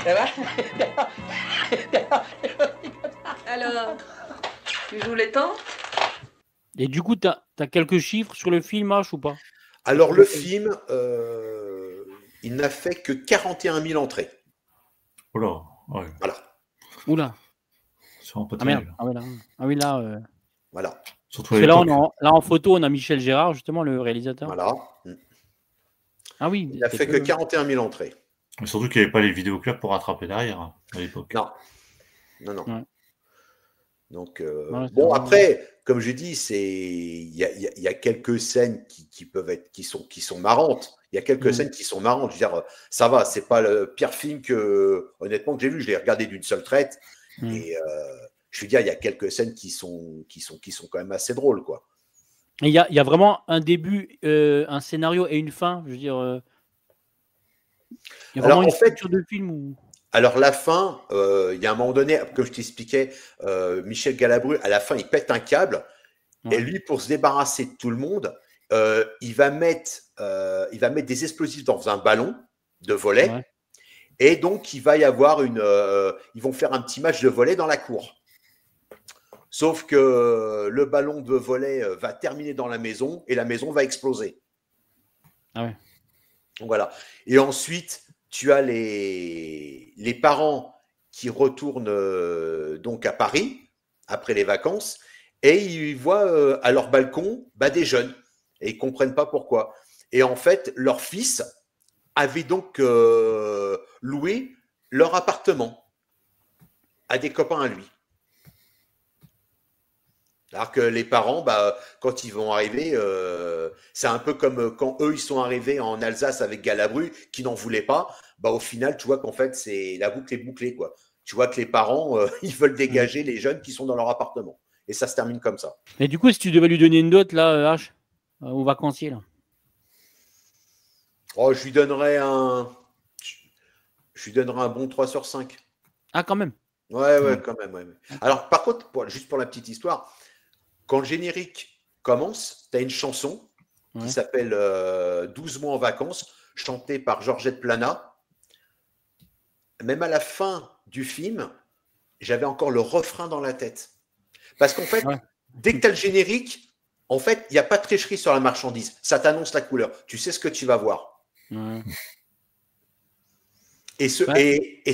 [SPEAKER 14] Ça va? Alors, tu joues les temps?
[SPEAKER 1] Et du coup, tu as quelques chiffres sur le film, H, ou pas?
[SPEAKER 2] Alors, le film, il n'a fait que 41 000 entrées.
[SPEAKER 3] Oula, ouais.
[SPEAKER 2] Voilà.
[SPEAKER 1] Oula.
[SPEAKER 3] C'est un peu
[SPEAKER 1] merde.
[SPEAKER 3] terrible.
[SPEAKER 1] Ah oui, là.
[SPEAKER 2] Voilà.
[SPEAKER 3] Surtout
[SPEAKER 1] là, en photo, on a Michel Gérard, justement, le réalisateur.
[SPEAKER 2] Voilà.
[SPEAKER 1] Ah oui.
[SPEAKER 2] Il n'a fait que 41 000 entrées.
[SPEAKER 3] Et surtout qu'il n'y avait pas les vidéoclubs pour rattraper derrière à l'époque.
[SPEAKER 2] Non.
[SPEAKER 1] Ouais.
[SPEAKER 2] Donc, après, comme je dis, il y a quelques scènes qui peuvent être, qui sont marrantes. Il y a quelques scènes qui sont marrantes. Je veux dire, ça va, c'est pas le pire film honnêtement, que j'ai vu. Je l'ai regardé d'une seule traite. Et je veux dire, il y a quelques scènes qui sont quand même assez drôles, quoi.
[SPEAKER 1] Il y a vraiment un début, un scénario et une fin. Je veux dire, il y a vraiment une structure de film où...
[SPEAKER 2] Alors, la fin, il y a un moment donné, comme je t'expliquais, Michel Galabru, à la fin, il pète un câble. Et lui, pour se débarrasser de tout le monde, il va mettre des explosifs dans un ballon de volley. Ouais. Et donc, il va y avoir ils vont faire un petit match de volley dans la cour. Sauf que le ballon de volley va terminer dans la maison et la maison va exploser.
[SPEAKER 1] Ah ouais.
[SPEAKER 2] Donc, voilà. Et ensuite, tu as les parents qui retournent donc à Paris après les vacances et ils voient à leur balcon des jeunes et ils ne comprennent pas pourquoi. Et en fait, leur fils avait donc loué leur appartement à des copains à lui. Alors que les parents, quand ils vont arriver, c'est un peu comme quand eux, ils sont arrivés en Alsace avec Galabru, qui n'en voulaient pas. Au final, tu vois qu'en fait, la boucle est bouclée, quoi. Tu vois que les parents, ils veulent dégager les jeunes qui sont dans leur appartement. Et ça se termine comme ça.
[SPEAKER 1] Et du coup, si tu devais lui donner une note, là, H, au vacancier, là.
[SPEAKER 2] Oh, je lui donnerais un bon 3 sur 5.
[SPEAKER 1] Ah, quand même.
[SPEAKER 2] Ouais, quand même. Ouais. Alors, par contre, juste pour la petite histoire, quand le générique commence, tu as une chanson qui s'appelle 12 mois en vacances, chantée par Georgette Plana. Même à la fin du film, j'avais encore le refrain dans la tête. Parce qu'en fait, dès que tu as le générique, En fait, il n'y a pas de tricherie sur la marchandise. Ça t'annonce la couleur. Tu sais ce que tu vas voir.
[SPEAKER 1] Ouais.
[SPEAKER 2] Et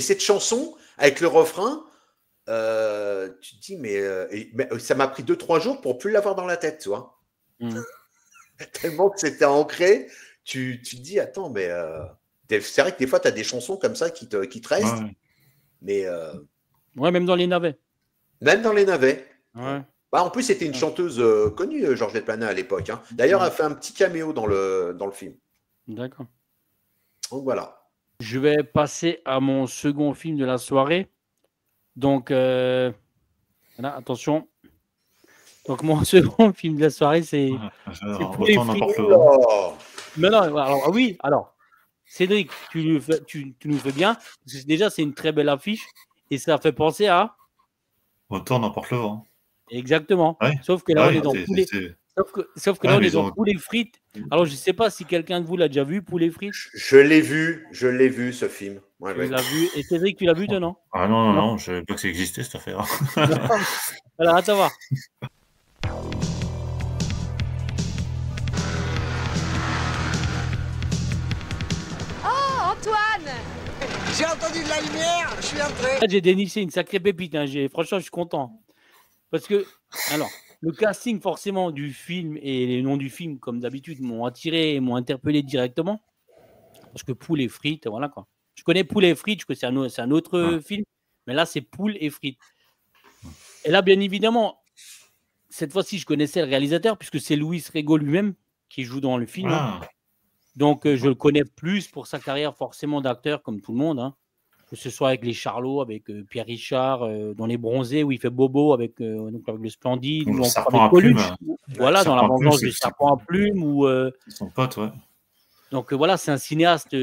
[SPEAKER 2] cette chanson, avec le refrain, tu te dis, mais ça m'a pris 2-3 jours pour plus l'avoir dans la tête, tu vois. Tellement que c'était ancré, tu te dis, attends, mais c'est vrai que des fois, tu as des chansons comme ça qui te restent.
[SPEAKER 3] Ouais.
[SPEAKER 2] Mais
[SPEAKER 1] Ouais, même dans les navets.
[SPEAKER 2] même dans les navets.
[SPEAKER 1] Ouais.
[SPEAKER 2] Bah, en plus, c'était une chanteuse connue, Georgette Plana, à l'époque. Hein. D'ailleurs, elle a fait un petit caméo dans le film.
[SPEAKER 1] D'accord.
[SPEAKER 2] Donc voilà.
[SPEAKER 1] Je vais passer à mon second film de la soirée. Donc, voilà, attention. Donc, mon second film de la soirée, c'est.
[SPEAKER 3] Autant n'importe le vent.
[SPEAKER 1] Mais non, alors, oui, alors, Cédric, tu nous fais bien. Parce que déjà, c'est une très belle affiche. Et ça fait penser à.
[SPEAKER 3] Autant n'importe le vent.
[SPEAKER 1] Exactement.
[SPEAKER 3] Ouais.
[SPEAKER 1] Sauf que là,
[SPEAKER 3] Ouais,
[SPEAKER 1] on est dans tous les. Sauf que là, on est dans poulet frites. Alors, je ne sais pas si quelqu'un de vous l'a déjà vu, poulet frites.
[SPEAKER 2] Je l'ai vu, ce film. Ouais,
[SPEAKER 1] Tu l'as vu. Et Cédric, tu l'as vu, toi, non?
[SPEAKER 3] Ah non, je ne savais pas que ça existait, cette affaire.
[SPEAKER 1] Alors, attends voir.
[SPEAKER 15] Oh, Antoine!
[SPEAKER 6] J'ai entendu de la lumière, je suis entré.
[SPEAKER 1] Là, j'ai déniché une sacrée pépite. Hein. Franchement, je suis content. Parce que, alors, le casting forcément du film et les noms du film, comme d'habitude, m'ont attiré et m'ont interpellé directement. Parce que Poules et frites, voilà quoi. Je connais Poules et frites, je connais c'est un autre film, mais là, c'est Poules et frites. Et là, bien évidemment, cette fois-ci, je connaissais le réalisateur, puisque c'est Luis Rego lui-même qui joue dans le film. Hein. Donc, je le connais plus pour sa carrière forcément d'acteur, comme tout le monde. Hein. Que ce soit avec les Charlots, avec Pierre Richard, dans Les Bronzés, où il fait Bobo avec le Splendide, ou avec Coluche. Voilà, dans La Vengeance du serpent à plume. Ou,
[SPEAKER 3] son pote, ouais.
[SPEAKER 1] Donc, voilà, c'est un cinéaste,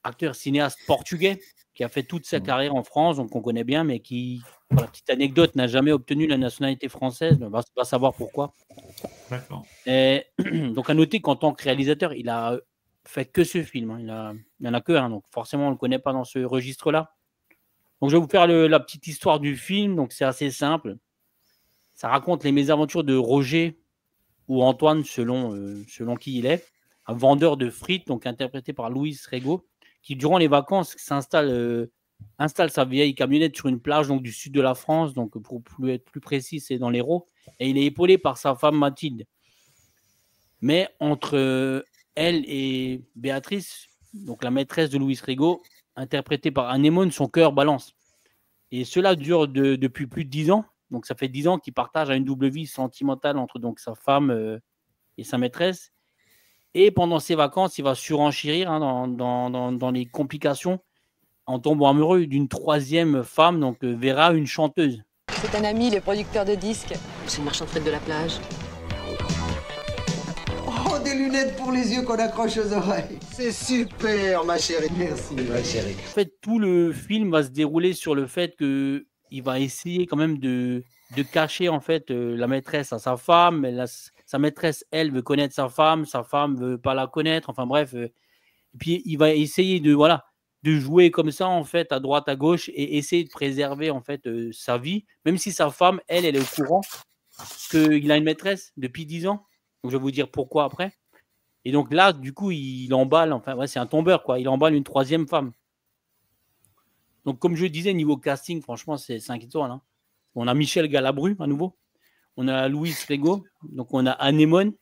[SPEAKER 1] acteur cinéaste portugais, qui a fait toute sa carrière en France, donc on connaît bien, mais qui, pour la petite anecdote, n'a jamais obtenu la nationalité française. On va savoir pourquoi.
[SPEAKER 3] D'accord.
[SPEAKER 1] Et, donc, à noter qu'en tant que réalisateur, il a fait que ce film. Hein. Il n'y en a que un, donc forcément, on ne le connaît pas dans ce registre-là. Donc, je vais vous faire la petite histoire du film. Donc, c'est assez simple. Ça raconte les mésaventures de Roger ou Antoine, selon qui il est, un vendeur de frites, donc interprété par Luis Rego, qui, durant les vacances, installe sa vieille camionnette sur une plage donc, du sud de la France. Donc, pour être plus précis, c'est dans l'Hérault. Et il est épaulé par sa femme Mathilde. Mais entre elle et Béatrice, donc la maîtresse de Luis Rego, interprétée par Anémone, son cœur balance. Et cela dure depuis plus de 10 ans. Donc ça fait 10 ans qu'il partage une double vie sentimentale entre donc, sa femme et sa maîtresse. Et pendant ses vacances, il va surenchérir dans les complications en tombant amoureux d'une troisième femme, donc Vera, une chanteuse.
[SPEAKER 15] C'est un ami, les producteurs de disques. C'est une marchande de la plage.
[SPEAKER 6] Oh, des lunettes pour les yeux qu'on accroche aux oreilles. C'est super, ma chérie. Merci, ma chérie.
[SPEAKER 1] En fait, tout le film va se dérouler sur le fait qu'il va essayer quand même de cacher en fait la maîtresse à sa femme. Mais sa maîtresse, elle, veut connaître sa femme veut pas la connaître. Enfin bref. Et puis, il va essayer de jouer comme ça en fait à droite, à gauche et essayer de préserver en fait sa vie. Même si sa femme, elle est au courant qu'il a une maîtresse depuis 10 ans. Donc, je vais vous dire pourquoi après. Et donc là, du coup, il emballe, c'est un tombeur, quoi. Il emballe une troisième femme. Donc, comme je disais, niveau casting, franchement, c'est 5 étoiles. Hein. On a Michel Galabru, à nouveau. On a Luis Rego. Donc, on a Anémone.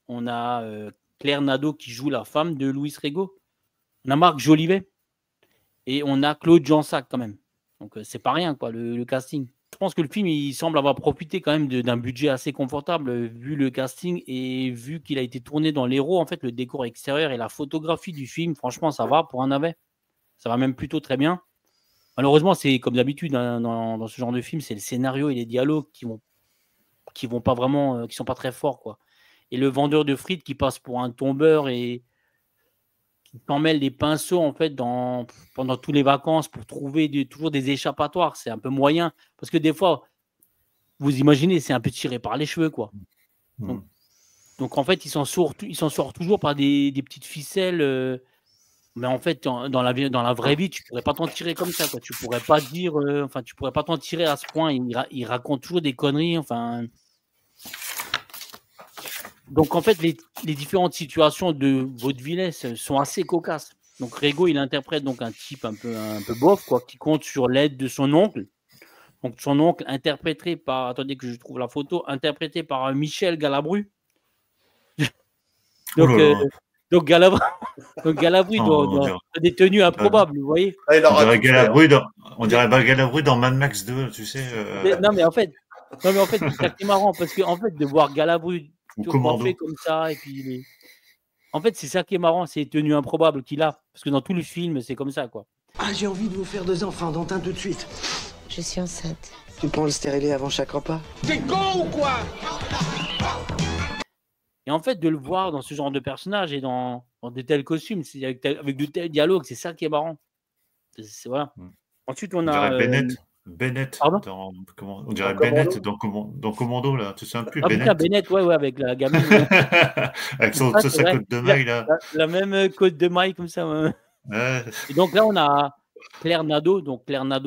[SPEAKER 1] On a Claire Nadeau qui joue la femme de Luis Rego. On a Marc Jolivet. Et on a Claude Jansac, quand même. Donc, c'est pas rien, quoi, le casting. Je pense que le film, il semble avoir profité quand même d'un budget assez confortable vu le casting et vu qu'il a été tourné dans l'Hérault. En fait, le décor extérieur et la photographie du film, franchement, ça va pour un navet. Ça va même plutôt très bien. Malheureusement, c'est comme d'habitude hein, dans ce genre de film, c'est le scénario et les dialogues qui vont pas vraiment, qui sont pas très forts, quoi. Et le vendeur de frites qui passe pour un tombeur et qui t'en mêle des pinceaux en fait pendant toutes les vacances pour trouver toujours des échappatoires. C'est un peu moyen parce que des fois, vous imaginez, c'est un peu tiré par les cheveux, quoi. Donc en fait, il s'en sort toujours par des petites ficelles. Mais en fait, dans la vraie vie, tu pourrais pas t'en tirer comme ça, quoi. Tu pourrais pas dire, tu pourrais pas t'en tirer à ce point. Il raconte toujours des conneries, enfin. Donc, en fait, les différentes situations de vaudevillais sont assez cocasses. Donc, Rego, il interprète donc un type un peu bof, quoi, qui compte sur l'aide de son oncle. Donc, son oncle, interprété par, attendez que je trouve la photo, interprété par Michel Galabru. Donc, donc Galabru dans des tenues improbables, vous voyez.
[SPEAKER 3] On dirait Galabru dans Mad Max 2, tu sais.
[SPEAKER 1] Non, mais en fait, c'est ça qui est marrant, parce que en fait, de voir Galabru fait comme ça, et puis en fait, c'est ça qui est marrant, c'est les tenues improbables qu'il a, parce que dans tout le film, c'est comme ça, quoi.
[SPEAKER 6] Ah, j'ai envie de vous faire 2 enfants, dont un tout de suite.
[SPEAKER 15] Je suis enceinte.
[SPEAKER 6] Tu prends le stérilet avant chaque repas? T'es con ou quoi?
[SPEAKER 1] Et en fait, de le voir dans ce genre de personnage et dans de tels costumes, avec de tels dialogues, c'est ça qui est marrant. Voilà. Ensuite, on a
[SPEAKER 3] Bennett.
[SPEAKER 1] Pardon,
[SPEAKER 3] on dirait Bennett dans Commando, là. Tu sais un peu,
[SPEAKER 1] Bennett. Putain, Bennett, ouais, avec la gamine.
[SPEAKER 3] Avec sa côte de maille, là.
[SPEAKER 1] La même côte de maille, comme ça. Ouais. Et donc là, on a Claire Nadeau,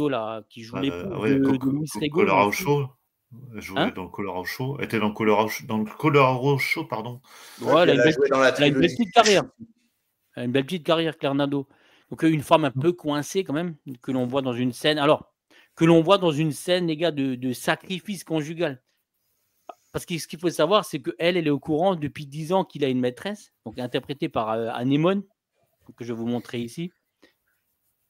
[SPEAKER 1] là, qui joue l'époux de Louis Rego.
[SPEAKER 3] Colorado Show. Jouait dans Colorado Show. Était dans Colorado Show, pardon.
[SPEAKER 1] Ouais, elle a une belle petite carrière. Elle a une belle petite carrière, Claire Nadeau. Donc, une femme un peu coincée, quand même, que l'on voit dans une scène. Alors, les gars, de sacrifice conjugal. Parce que ce qu'il faut savoir, c'est qu'elle est au courant depuis 10 ans qu'il a une maîtresse, donc interprétée par Anémone, que je vais vous montrer ici.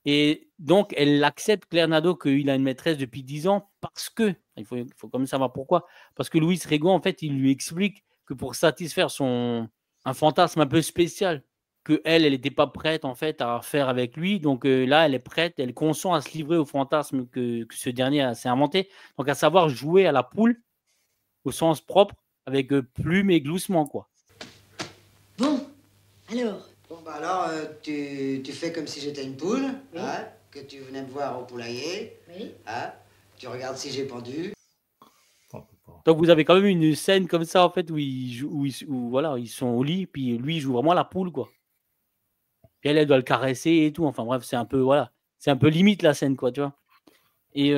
[SPEAKER 1] Et donc, elle accepte, Claire Nadeau, qu'il a une maîtresse depuis 10 ans parce que, il faut quand même savoir pourquoi, parce que Louis Rego, en fait, il lui explique que pour satisfaire un fantasme un peu spécial, qu'elle n'était pas prête, en fait, à faire avec lui. Donc là, elle est prête, elle consent à se livrer au fantasme que ce dernier s'est inventé. Donc, à savoir jouer à la poule, au sens propre, avec plume et gloussement, quoi.
[SPEAKER 16] Bon, alors...
[SPEAKER 17] Bon, bah alors, tu fais comme si j'étais une poule,
[SPEAKER 16] oui.
[SPEAKER 17] Hein, que tu venais me voir au poulailler.
[SPEAKER 16] Oui.
[SPEAKER 17] Hein, tu regardes si j'ai pendu.
[SPEAKER 1] Donc vous avez quand même une scène comme ça, en fait, où voilà, ils sont au lit, puis lui, il joue vraiment la poule, quoi. Puis elle doit le caresser et tout. Enfin bref, c'est un peu limite la scène, quoi, tu vois. Et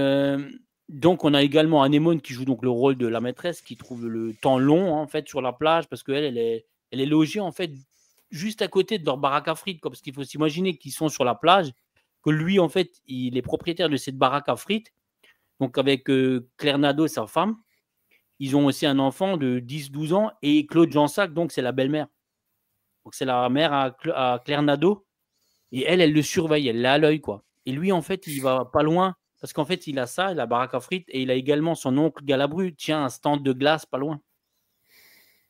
[SPEAKER 1] donc, on a également Anémone qui joue donc le rôle de la maîtresse, qui trouve le temps long, hein, en fait, sur la plage, parce qu'elle est logée, en fait, juste à côté de leur baraque à frites, quoi, parce qu'il faut s'imaginer qu'ils sont sur la plage, que lui, en fait, il est propriétaire de cette baraque à frites, donc avec Claire Nadeau, sa femme. Ils ont aussi un enfant de 10-12 ans, et Claude Jansac, donc c'est la belle-mère. Donc c'est la mère à Claire Nadeau, et elle le surveille, elle l'a à l'œil, quoi. Et lui, en fait, il va pas loin, parce qu'en fait, il a ça, la baraque à frites, et il a également son oncle Galabru, tient un stand de glace pas loin.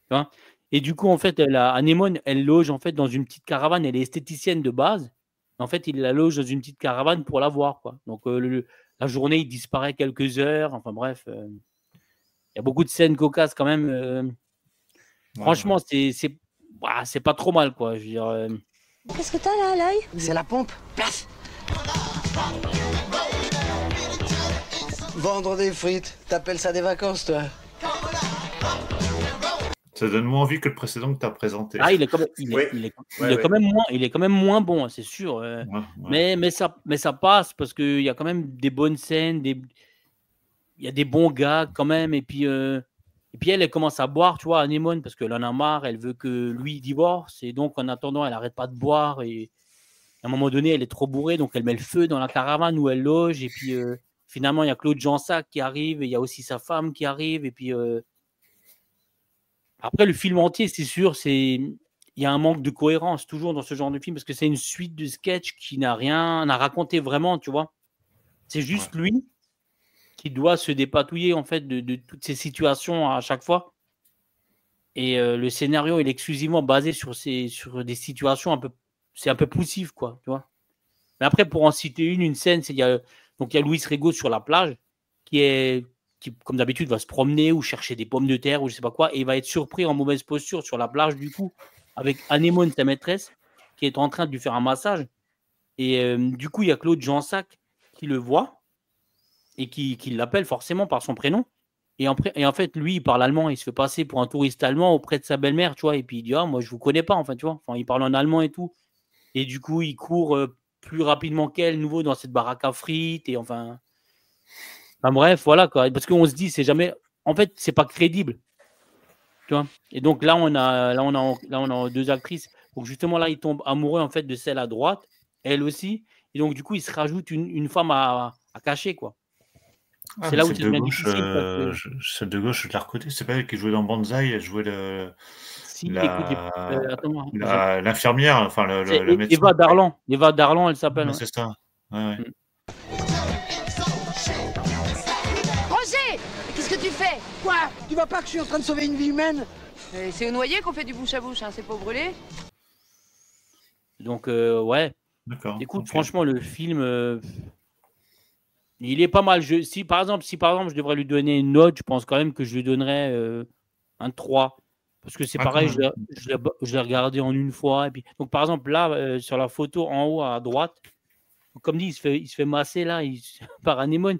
[SPEAKER 1] Tu vois. Et du coup, en fait, Anémone, elle loge en fait dans une petite caravane. Elle est esthéticienne de base. En fait, il la loge dans une petite caravane pour la voir, quoi. Donc, la journée, il disparaît quelques heures. Enfin, bref, il y a beaucoup de scènes cocasses quand même. Franchement, c'est pas trop mal, quoi. Je veux dire.
[SPEAKER 16] Qu'est-ce que t'as là à l'œil?
[SPEAKER 6] C'est la pompe. Place. Vendre des frites. T'appelles ça des vacances, toi?
[SPEAKER 3] Ça donne moins envie que le précédent que tu as présenté.
[SPEAKER 1] Ah, il est quand même moins bon, c'est sûr. Mais ça passe parce qu'il y a quand même des bonnes scènes, il y a des bons gars quand même. Et puis elle commence à boire, tu vois, Anémone, parce qu'elle en a marre, elle veut que lui divorce. Et donc, en attendant, elle n'arrête pas de boire. Et à un moment donné, elle est trop bourrée, donc elle met le feu dans la caravane où elle loge. Et puis finalement, il y a Claude Jansac qui arrive, et il y a aussi sa femme qui arrive. Et puis. Après, le film entier, c'est sûr, il y a un manque de cohérence toujours dans ce genre de film parce que c'est une suite de sketchs qui n'a rien à raconter vraiment, tu vois. C'est juste lui qui doit se dépatouiller en fait de toutes ces situations à chaque fois. Et le scénario, il est exclusivement basé sur des situations c'est un peu poussif, quoi, tu vois. Mais après, pour en citer une scène, il y a Louis Rego sur la plage qui, comme d'habitude, va se promener ou chercher des pommes de terre ou je sais pas quoi, et il va être surpris en mauvaise posture sur la plage, du coup, avec Anémone, sa maîtresse, qui est en train de lui faire un massage. Et du coup, il y a Claude Jansac qui le voit et qui l'appelle forcément par son prénom. Et en fait, lui, il parle allemand, il se fait passer pour un touriste allemand auprès de sa belle-mère, tu vois, et puis il dit « Ah, moi, je vous connais pas, enfin, tu vois. » Enfin, il parle en allemand et tout. Et du coup, il court plus rapidement qu'elle, nouveau, dans cette baraque à frites, et enfin... Enfin bref, voilà, quoi. Parce qu'on se dit, c'est jamais... En fait, c'est pas crédible. Tu vois. Et donc là, on a deux actrices. Donc justement, là, il tombe amoureux en fait de celle à droite, elle aussi. Et donc, du coup, il se rajoute une femme à cacher, quoi.
[SPEAKER 3] Ah,
[SPEAKER 1] C'est
[SPEAKER 3] mais
[SPEAKER 1] là où
[SPEAKER 3] celle
[SPEAKER 1] ça
[SPEAKER 3] de
[SPEAKER 1] devient
[SPEAKER 3] gauche,
[SPEAKER 1] difficile parce que
[SPEAKER 3] celle de gauche, je la reconnais. C'est pas elle qui jouait dans Banzai, elle jouait
[SPEAKER 1] si, écoute, attends,
[SPEAKER 3] l'infirmière, enfin
[SPEAKER 1] c'est
[SPEAKER 3] le médecin.
[SPEAKER 1] Eva Darlan. Eva Darlan, elle s'appelle.
[SPEAKER 3] Ouais,
[SPEAKER 1] Ouais.
[SPEAKER 3] c'est ça. Ouais.
[SPEAKER 16] Roger, qu'est-ce que tu fais?
[SPEAKER 6] Quoi? Tu vois pas que je suis en train de sauver une vie humaine?
[SPEAKER 15] C'est au noyer qu'on fait du bouche à bouche, hein, c'est pas au brûlé.
[SPEAKER 1] Donc, ouais.
[SPEAKER 3] D'accord.
[SPEAKER 1] Écoute,
[SPEAKER 3] Ok.
[SPEAKER 1] franchement, le film, il est pas mal. Si par exemple, je devrais lui donner une note, je pense quand même que je lui donnerais un 3. Parce que c'est
[SPEAKER 3] Ah, quand
[SPEAKER 1] pareil,
[SPEAKER 3] même.
[SPEAKER 1] je l'ai regardé en une fois. Et puis... Donc, par exemple, là, sur la photo en haut à droite, comme dit, il se fait masser là par Anémone.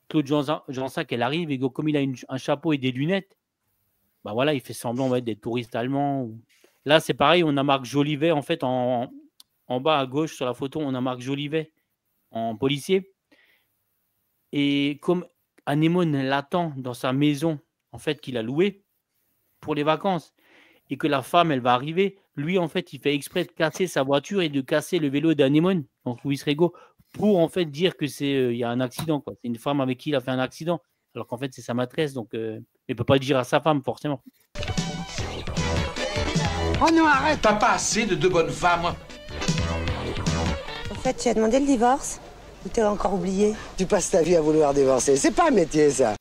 [SPEAKER 1] Claude Jansac, elle arrive et comme il a un chapeau et des lunettes, bah voilà, il fait semblant d'être touriste allemand. Là, c'est pareil, on a Marc Jolivet en fait en bas à gauche sur la photo, on a Marc Jolivet en policier. Et comme Anémone l'attend dans sa maison en fait qu'il a louée pour les vacances et que la femme elle va arriver, lui en fait il fait exprès de casser sa voiture et de casser le vélo d'Anémone, donc Louis Rego, pour en fait dire que il y a un accident, quoi. C'est une femme avec qui il a fait un accident, alors qu'en fait c'est sa maîtresse, donc il peut pas le dire à sa femme forcément.
[SPEAKER 6] Oh non, arrête!
[SPEAKER 8] T'as pas assez de deux bonnes femmes.
[SPEAKER 16] En fait, tu as demandé le divorce? Ou t'as encore oublié?
[SPEAKER 6] Tu passes ta vie à vouloir divorcer. C'est pas un métier, ça.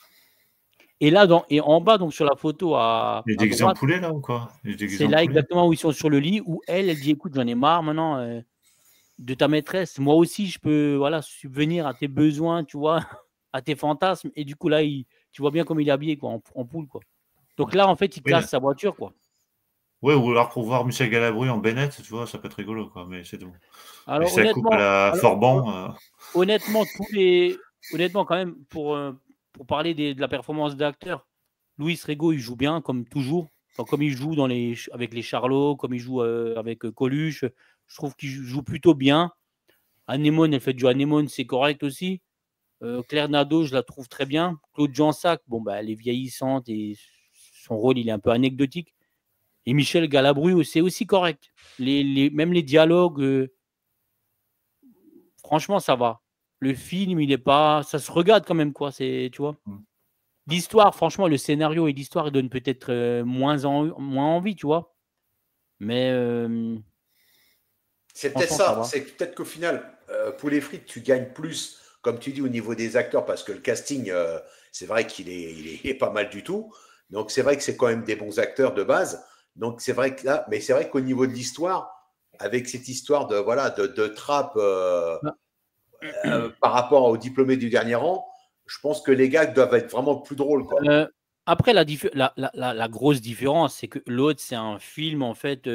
[SPEAKER 1] Et là, et en bas, donc sur la photo à
[SPEAKER 3] Il est déguisé en poulet là ou quoi?
[SPEAKER 1] C'est là exactement où ils sont sur le lit, où elle dit écoute, j'en ai marre maintenant de ta maîtresse. Moi aussi, je peux subvenir à tes besoins, tu vois, à tes fantasmes. Et du coup, là, tu vois bien comme il est habillé, quoi, en poule, quoi. Donc là, en fait, il casse sa voiture, quoi.
[SPEAKER 3] Ouais, ou alors pour voir Michel Galabru en Bennett, tu vois, ça peut être rigolo, quoi, mais c'est tout.
[SPEAKER 1] Alors,
[SPEAKER 3] mais ça coupe à la Forban.
[SPEAKER 1] Honnêtement, quand même, pour parler de la performance d'acteur, Louis Rego, il joue bien, comme toujours. Enfin, comme il joue avec les Charlots, comme il joue avec Coluche, je trouve qu'il joue plutôt bien. Anémone, elle fait du Anémone, c'est correct aussi. Claire Nadeau, je la trouve très bien. Claude Jansac, bon, bah, elle est vieillissante et son rôle, il est un peu anecdotique. Et Michel Galabru, c'est aussi correct. Même les dialogues, franchement, ça va. Le film, il est pas. Ça se regarde quand même, quoi. Tu vois. L'histoire, franchement, le scénario et l'histoire, ils donnent peut-être moins envie, tu vois. Mais.
[SPEAKER 2] C'est peut-être ça. C'est peut-être qu'au final, pour les frites, tu gagnes plus, comme tu dis, au niveau des acteurs, parce que le casting, c'est vrai qu'il est pas mal du tout. Donc, c'est vrai que c'est quand même des bons acteurs de base. Donc, c'est vrai que là, mais c'est vrai qu'au niveau de l'histoire, avec cette histoire de trappe par rapport aux diplômés du dernier rang, je pense que les gars doivent être vraiment plus drôles, quoi.
[SPEAKER 1] Après, la grosse différence, c'est que l'autre, c'est un film, en fait,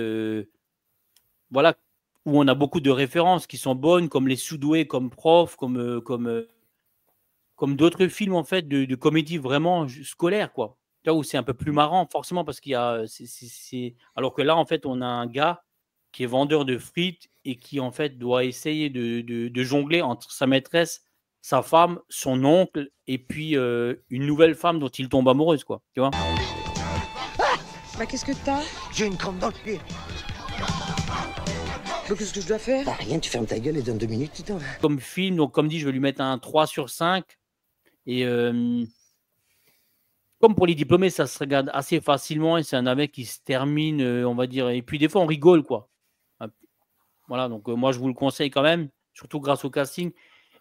[SPEAKER 1] voilà, où on a beaucoup de références qui sont bonnes, comme Les Soudoués, comme Prof, comme d'autres films, en fait, de comédie vraiment scolaire, quoi. Où c'est un peu plus marrant, forcément, parce qu'il y a. Alors que là, en fait, on a un gars qui est vendeur de frites et qui, en fait, doit essayer de jongler entre sa maîtresse, sa femme, son oncle, et puis une nouvelle femme dont il tombe amoureuse, quoi. Tu vois?
[SPEAKER 16] Bah, qu'est-ce que t'as?
[SPEAKER 6] J'ai une crampe dans le pied.
[SPEAKER 16] Qu'est-ce que je dois faire?
[SPEAKER 6] Bah, rien, tu fermes ta gueule et dans 2 minutes, tu t'en vas.
[SPEAKER 1] Comme film, donc, comme dit, je vais lui mettre un 3 sur 5. Et. Comme pour les diplômés, ça se regarde assez facilement et c'est un navet qui se termine, on va dire. Et puis des fois, on rigole, quoi. Voilà, donc moi, je vous le conseille quand même, surtout grâce au casting.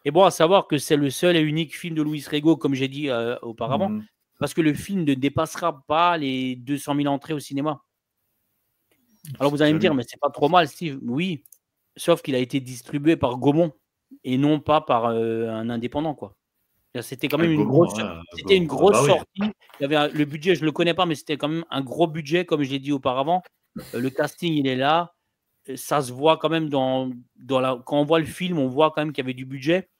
[SPEAKER 1] Et bon, à savoir que c'est le seul et unique film de Louis Rego, comme j'ai dit auparavant, parce que le film ne dépassera pas les 200 000 entrées au cinéma. Alors vous allez me dire, mais c'est pas trop mal, Steve. Oui, sauf qu'il a été distribué par Gaumont et non pas par un indépendant, quoi. C'était quand même une grosse sortie. Il y avait le budget, je ne le connais pas, mais c'était quand même un gros budget, comme je l'ai dit auparavant. Le casting, il est là. Ça se voit quand même quand on voit le film, on voit quand même qu'il y avait du budget.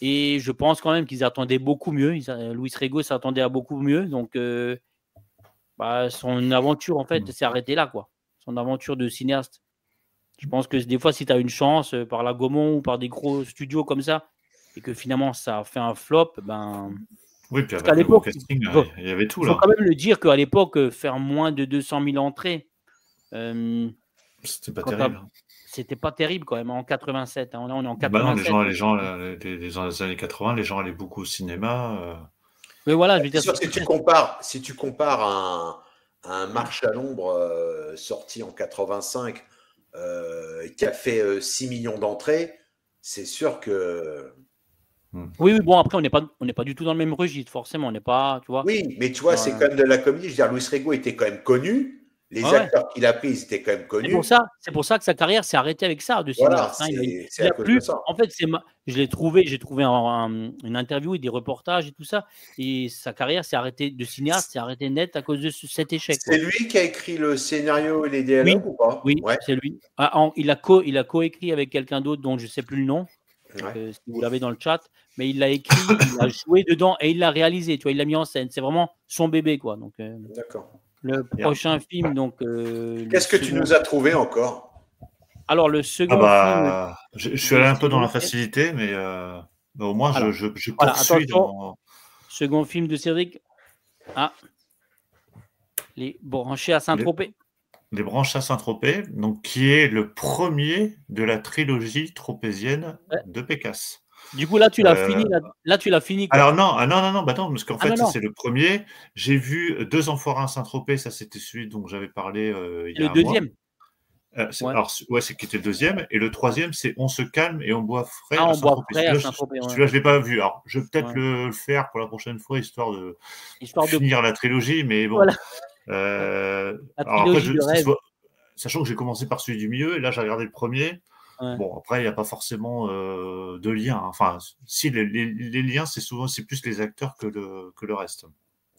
[SPEAKER 1] Et je pense quand même qu'ils attendaient beaucoup mieux. Louis Rego s'attendait à beaucoup mieux. Donc, son aventure, en fait, s'est arrêtée là, quoi. Son aventure de cinéaste. Je pense que des fois, si tu as une chance par la Gaumont ou par des gros studios comme ça, et que finalement ça a fait un flop,
[SPEAKER 3] Oui, puis
[SPEAKER 1] Parce qu'à
[SPEAKER 3] avec le gros
[SPEAKER 1] l'époque,
[SPEAKER 3] casting, il y avait tout
[SPEAKER 1] il faut
[SPEAKER 3] là.
[SPEAKER 1] quand même le dire qu'à l'époque, faire moins de 200 000 entrées,
[SPEAKER 3] C'était pas
[SPEAKER 1] quand
[SPEAKER 3] terrible.
[SPEAKER 1] c'était pas terrible quand même en 87. Là, on est en
[SPEAKER 3] Bah non,
[SPEAKER 1] 87.
[SPEAKER 3] dans les années 80, les gens allaient beaucoup au cinéma.
[SPEAKER 1] Mais voilà, je veux
[SPEAKER 2] C'est
[SPEAKER 1] dire,
[SPEAKER 2] sûr, si tu compares un Marche à l'ombre sorti en 85 qui a fait 6 millions d'entrées, c'est sûr que.
[SPEAKER 1] Oui, bon, après, on n'est pas du tout dans le même registre, forcément. On n'est pas, tu vois.
[SPEAKER 2] Oui, mais tu vois, c'est quand même de la comédie. Je veux dire, Luis Rego était quand même connu. Les acteurs qu'il a pris, ils étaient quand même connus.
[SPEAKER 1] C'est pour ça que sa carrière s'est arrêtée avec ça de
[SPEAKER 2] Voilà,
[SPEAKER 1] cinéaste.
[SPEAKER 2] c'est à cause de ça.
[SPEAKER 1] En fait, j'ai trouvé une interview et des reportages et tout ça. Et sa carrière s'est arrêtée de cinéaste, s'est arrêtée net à cause de cet échec.
[SPEAKER 2] C'est lui qui a écrit le scénario et les dialogues ou pas?
[SPEAKER 1] Oui, c'est lui. Il a coécrit avec quelqu'un d'autre dont je ne sais plus le nom. Donc, si vous l'avez dans le chat, mais il l'a écrit, il a joué dedans et il l'a réalisé. Tu vois, il l'a mis en scène. C'est vraiment son bébé, quoi. Donc,
[SPEAKER 2] d'accord.
[SPEAKER 1] Le prochain film, donc.
[SPEAKER 2] Qu'est-ce que tu nous as trouvé encore?
[SPEAKER 1] Alors, le second film.
[SPEAKER 3] Je suis allé un peu dans la facilité, mais au moins, je poursuis dans.
[SPEAKER 1] Second film de Cédric. Les branchés à Saint-Tropez.
[SPEAKER 3] Les branchés à Saint-Tropez, donc qui est le premier de la trilogie tropézienne de Pécasse.
[SPEAKER 1] Du coup, là, tu l'as fini. Là, tu l'as fini. Quoi.
[SPEAKER 3] Alors non, parce qu'en fait, c'est le premier. J'ai vu Deux Enfoirins à Saint-Tropez, ça c'était celui dont j'avais parlé il y a un mois.
[SPEAKER 1] Le deuxième.
[SPEAKER 3] Alors, c'est qui était le deuxième. Et le troisième, c'est On se calme et on boit frais
[SPEAKER 1] à
[SPEAKER 3] Saint-Tropez.
[SPEAKER 1] Saint-Tropez.
[SPEAKER 3] Celui-là, je ne l'ai pas vu. Alors, je vais peut-être le faire pour la prochaine fois, histoire de finir la trilogie. Mais bon.
[SPEAKER 1] Voilà.
[SPEAKER 3] La trilogie de rêve. Sachant que j'ai commencé par celui du milieu, et là, j'ai regardé le premier. Ouais. Bon, après, il n'y a pas forcément de lien. Enfin, si, les liens, c'est plus les acteurs que le reste.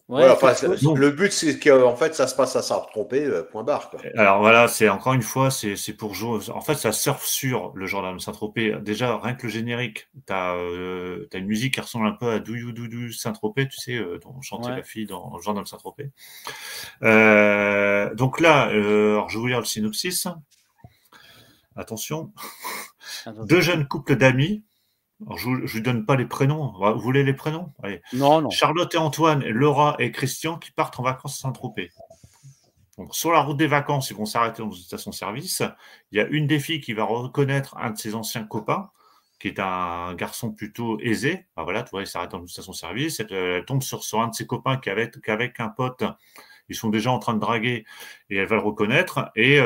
[SPEAKER 2] Ouais, enfin, le but, c'est qu'en fait, ça se passe à Saint-Tropez, point barre. Quoi.
[SPEAKER 3] Alors voilà, c'est encore une fois, c'est pour jouer. En fait, ça surfe sur le gendarme de Saint-Tropez. Déjà, rien que le générique, t'as une musique qui ressemble un peu à Douyou Doudou Saint-Tropez, tu sais, dont chantait la fille dans le gendarme de Saint-Tropez. Donc là, alors je vais vous lire le synopsis. Attention. Deux jeunes couples d'amis. Alors, je ne vous donne pas les prénoms. Vous voulez les prénoms? Allez.
[SPEAKER 1] Non.
[SPEAKER 3] Charlotte et Antoine, Laura et Christian qui partent en vacances à Saint-Tropez. Donc, sur la route des vacances, ils vont s'arrêter dans une station-service. Il y a une des filles qui va reconnaître un de ses anciens copains, qui est un garçon plutôt aisé. Ben voilà, tu vois, il s'arrête dans une station-service. Elle tombe sur un de ses copains qu'avec un pote, ils sont déjà en train de draguer et elle va le reconnaître. Et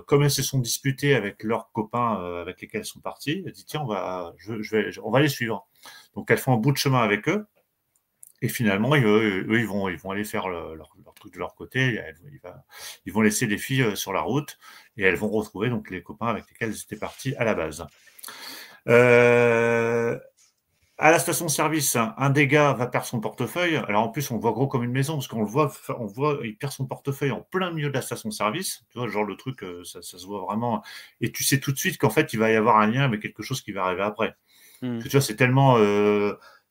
[SPEAKER 3] comme elles se sont disputées avec leurs copains avec lesquels elles sont parties, elle dit tiens, on va les suivre. Donc elles font un bout de chemin avec eux. Et finalement, eux, ils vont aller faire leur truc de leur côté. Ils vont laisser les filles sur la route et elles vont retrouver donc les copains avec lesquels elles étaient parties à la base. À la station-service, un des gars va perdre son portefeuille. Alors en plus, on le voit gros comme une maison parce qu'on le voit, il perd son portefeuille en plein milieu de la station-service. Tu vois, genre le truc, ça se voit vraiment. Et tu sais tout de suite qu'en fait, il va y avoir un lien avec quelque chose qui va arriver après. Tu vois, c'est tellement.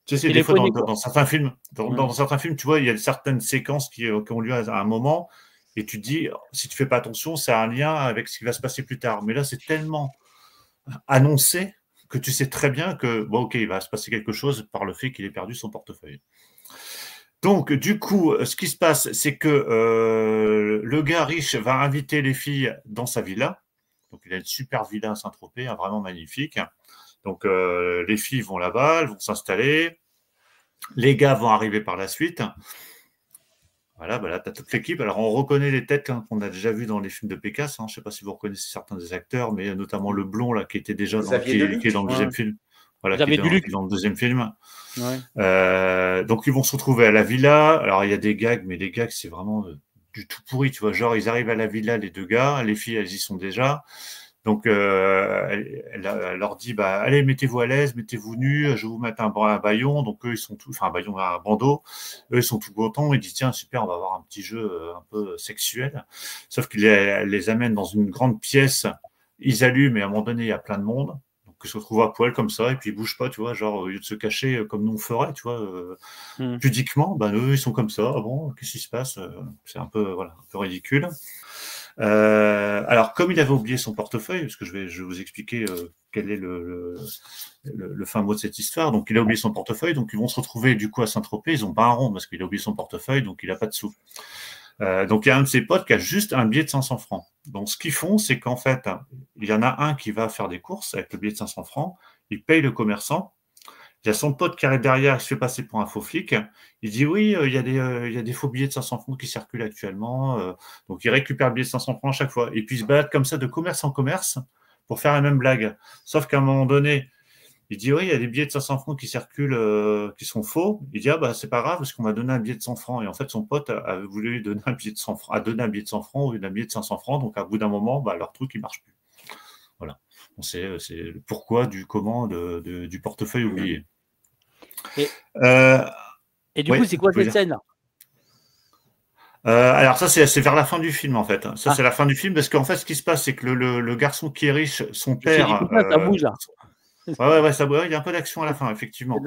[SPEAKER 3] Tu sais, des fois dans certains films, dans certains films, tu vois, il y a certaines séquences qui ont lieu à un moment, et tu te dis, si tu fais pas attention, ça a un lien avec ce qui va se passer plus tard. Mais là, c'est tellement annoncé que tu sais très bien que, bon, ok, il va se passer quelque chose par le fait qu'il ait perdu son portefeuille. Donc, du coup, ce qui se passe, c'est que le gars riche va inviter les filles dans sa villa. Donc, il a une super villa à Saint-Tropez, vraiment magnifique. Donc, les filles vont là-bas, elles vont s'installer. Les gars vont arriver par la suite. Voilà, bah là, tu as toute l'équipe. Alors, on reconnaît les têtes qu'on a déjà vues dans les films de Pécasse. Je ne sais pas si vous reconnaissez certains des acteurs, mais notamment le blond, là, qui était déjà qui est dans le deuxième film. Voilà, qui est dans le deuxième film. Ouais. Donc, ils vont se retrouver à la villa. Alors, il y a des gags, mais les gags, c'est vraiment du tout pourri. Tu vois, genre, ils arrivent à la villa, les deux gars. Les filles, elles y sont déjà. Donc, elle leur dit, bah, allez, mettez-vous à l'aise, mettez-vous nus, je vais vous mettre un baillon. Donc, eux, ils sont tous, enfin, un baillon, un bandeau. Eux, ils sont tout contents. Ils disent, tiens, super, on va avoir un petit jeu un peu sexuel. Sauf qu'ils les amènent dans une grande pièce. Ils allument, et à un moment donné, il y a plein de monde. Donc, ils se retrouvent à poil comme ça, et puis ils bougent pas, tu vois, genre, au lieu de se cacher comme nous on ferait, tu vois, pudiquement, ben, eux, ils sont comme ça. Ah bon, qu'est-ce qui se passe? C'est un peu, voilà, un peu ridicule. Alors, comme il avait oublié son portefeuille, parce que je vais vous expliquer quel est le fin mot de cette histoire. Donc, il a oublié son portefeuille, donc ils vont se retrouver du coup à Saint-Tropez. Ils n'ont pas un rond parce qu'il a oublié son portefeuille, donc il n'a pas de sous. Donc, il y a un de ses potes qui a juste un billet de 500 francs. Donc, ce qu'ils font, c'est qu'en fait, il y en a un qui va faire des courses avec le billet de 500 francs. Il paye le commerçant. Il y a son pote qui arrive derrière, il se fait passer pour un faux flic. Il dit oui, il y a des faux billets de 500 francs qui circulent actuellement. Donc, il récupère le billet de 500 francs à chaque fois. Et puis, il se balade comme ça de commerce en commerce pour faire la même blague. Sauf qu'à un moment donné, il dit oui, il y a des billets de 500 francs qui circulent, qui sont faux. Il dit ah bah c'est pas grave parce qu'on m'a donné un billet de 100 francs. Et en fait, son pote a voulu lui donner un billet de 100 francs, a donné un billet de 100 francs au lieu d'un billet de 500 francs. Donc, à bout d'un moment, bah, leur truc, il marche plus. Voilà. C'est le pourquoi du comment du portefeuille oublié.
[SPEAKER 1] Et du
[SPEAKER 3] oui,
[SPEAKER 1] coup, c'est quoi cette scène-là?
[SPEAKER 3] Alors ça, c'est vers la fin du film, en fait. Ça, c'est la fin du film, parce qu'en fait, ce qui se passe, c'est que le garçon qui est riche, son père...
[SPEAKER 1] ça bouge, là.
[SPEAKER 3] Ouais, ça bouge. Il y a un peu d'action à la fin, effectivement.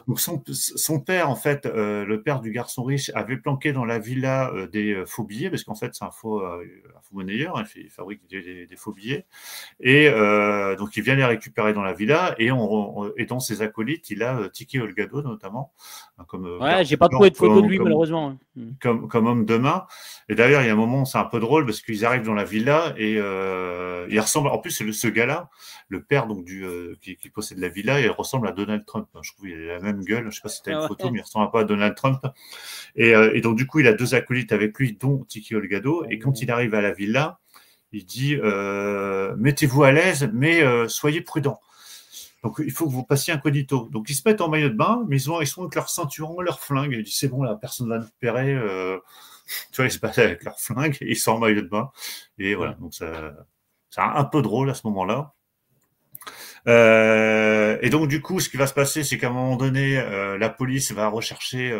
[SPEAKER 1] Donc,
[SPEAKER 3] son père, en fait, le père du garçon riche, avait planqué dans la villa des faux billets, parce qu'en fait, c'est un faux monnayeur, hein, il fabrique des faux billets. Et donc, il vient les récupérer dans la villa, et dans ses acolytes, il a Tiki Olgado, notamment.
[SPEAKER 1] Ouais, j'ai pas trouvé de photo de lui, malheureusement.
[SPEAKER 3] Comme homme de main. Et d'ailleurs, il y a un moment, c'est un peu drôle, parce qu'ils arrivent dans la villa, et il ressemble, en plus, ce gars-là, le père donc qui possède la villa, il ressemble à Donald Trump. Je trouve qu'il a la même gueule. Je sais pas si tu as une photo, mais il ressemble pas à Donald Trump. Et donc, du coup, il a 2 acolytes avec lui, dont Tiki Olgado. Et quand il arrive à la villa, il dit mettez-vous à l'aise, mais soyez prudents. Donc, il faut que vous passiez incognito. Donc, ils se mettent en maillot de bain, mais ils sont avec leur ceinturon, leur flingue. Il dit c'est bon, là, personne ne va nous repérer. Tu vois, ils se battent avec leur flingue et ils sont en maillot de bain. Et voilà, donc c'est un peu drôle à ce moment-là. Et donc, du coup, ce qui va se passer, c'est qu'à un moment donné, la police va rechercher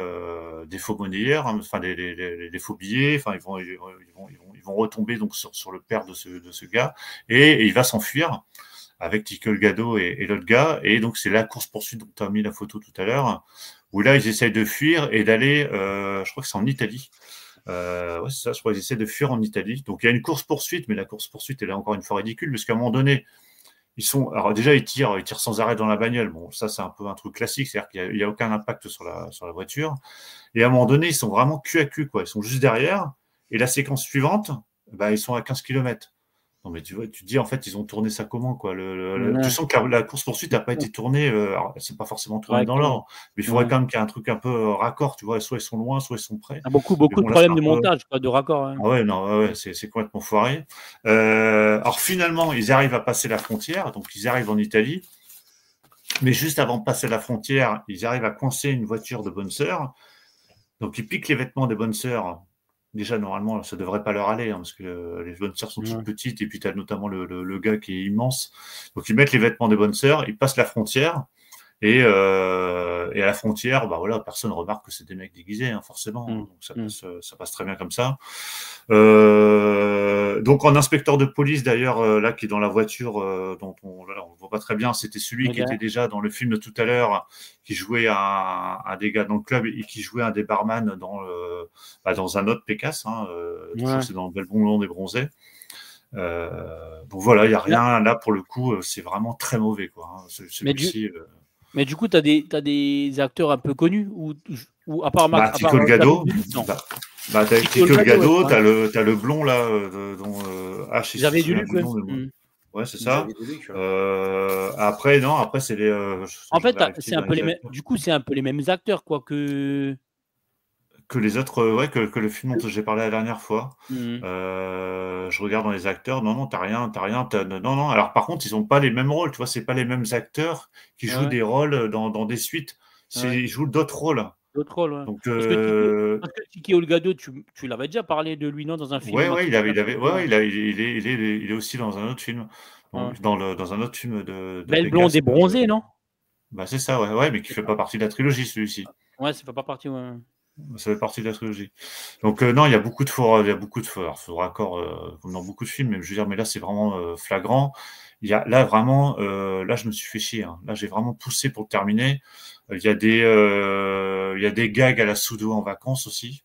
[SPEAKER 3] des faux monnayeurs, hein, enfin des faux billets. Enfin, ils vont retomber donc sur le père de ce gars, et il va s'enfuir avec Tiki Olgado et l'autre gars. Et donc, c'est la course-poursuite dont tu as mis la photo tout à l'heure, où là, ils essayent de fuir et d'aller, je crois que c'est en Italie. Ouais, c'est ça, je crois qu'ils essaient de fuir en Italie. Donc, il y a une course-poursuite, mais la course-poursuite, elle est encore une fois ridicule, parce qu'à un moment donné, alors déjà, ils tirent sans arrêt dans la bagnole. Bon, ça, c'est un peu un truc classique, c'est-à-dire qu'il n'y a aucun impact sur la voiture. Et à un moment donné, ils sont vraiment cul à cul, quoi. Ils sont juste derrière. Et la séquence suivante, bah, ils sont à 15 km. Non, mais tu vois, tu te dis, en fait, ils ont tourné ça comment, quoi. Tu sens que la course-poursuite n'a pas été tournée, alors, c'est pas forcément tourné dans l'ordre, mais il faudrait quand même qu'il y ait un truc un peu raccord, tu vois. Soit ils sont loin, soit ils sont près.
[SPEAKER 1] Beaucoup de problèmes de montage, quoi, de raccord. Hein.
[SPEAKER 3] Ah ouais, non, ouais, c'est complètement foiré. Alors finalement, ils arrivent à passer la frontière, donc ils arrivent en Italie, mais juste avant de passer la frontière, ils arrivent à coincer une voiture de bonne sœur. Donc ils piquent les vêtements des bonnes sœurs. Déjà, normalement, ça ne devrait pas leur aller, hein, parce que les bonnes sœurs sont toutes petites, et puis tu as notamment le gars qui est immense. Donc, ils mettent les vêtements des bonnes sœurs, ils passent la frontière, et à la frontière, bah voilà, personne ne remarque que c'est des mecs déguisés, hein, forcément. Donc, ça passe très bien comme ça. Donc, en inspecteur de police, d'ailleurs, là, qui est dans la voiture, dont on ne voit pas très bien, c'était celui qui était déjà dans le film de tout à l'heure, qui jouait un des gars dans le club et qui jouait un des barman dans un autre Pécasse. Hein, c'est dans Belbon Blond et Bronzé. Donc voilà, il n'y a rien là pour le coup, c'est vraiment très mauvais, quoi. Hein,
[SPEAKER 1] mais du coup, tu as des acteurs un peu connus ou à part
[SPEAKER 3] Tiki Olgado, t'as Tiki Olgado, t'as le blond là dont
[SPEAKER 1] j'avais du Luc,
[SPEAKER 3] ouais, c'est ça. Après c'est les.
[SPEAKER 1] En fait, c'est un peu les mêmes. Du coup, c'est un peu les mêmes acteurs, quoi, que
[SPEAKER 3] les autres, ouais, que le film dont j'ai parlé la dernière fois. Je regarde dans les acteurs, non, t'as rien. Non. Alors par contre, ils n'ont pas les mêmes rôles, tu vois, c'est pas les mêmes acteurs qui jouent des rôles dans des suites. Ils jouent d'autres rôles.
[SPEAKER 1] D'autres rôles, ouais.
[SPEAKER 3] Donc,
[SPEAKER 1] parce que Tiki Olgado, tu l'avais déjà parlé de lui, non, dans un film.
[SPEAKER 3] Ouais, il est aussi dans un autre film. Donc, dans un autre film de
[SPEAKER 1] Belle Blonde et Bronzé, non?
[SPEAKER 3] Bah c'est ça, ouais, mais qui fait pas partie de la trilogie, celui-ci.
[SPEAKER 1] Ouais, ça fait pas partie, ouais.
[SPEAKER 3] Ça fait partie de la trilogie. Donc non, il y a beaucoup de faux raccords comme dans beaucoup de films, mais je veux dire, mais là c'est vraiment flagrant. Il y a là vraiment, là je me suis fait chier. Hein. Là j'ai vraiment poussé pour le terminer. Il y a des gags à la Sudo en vacances aussi.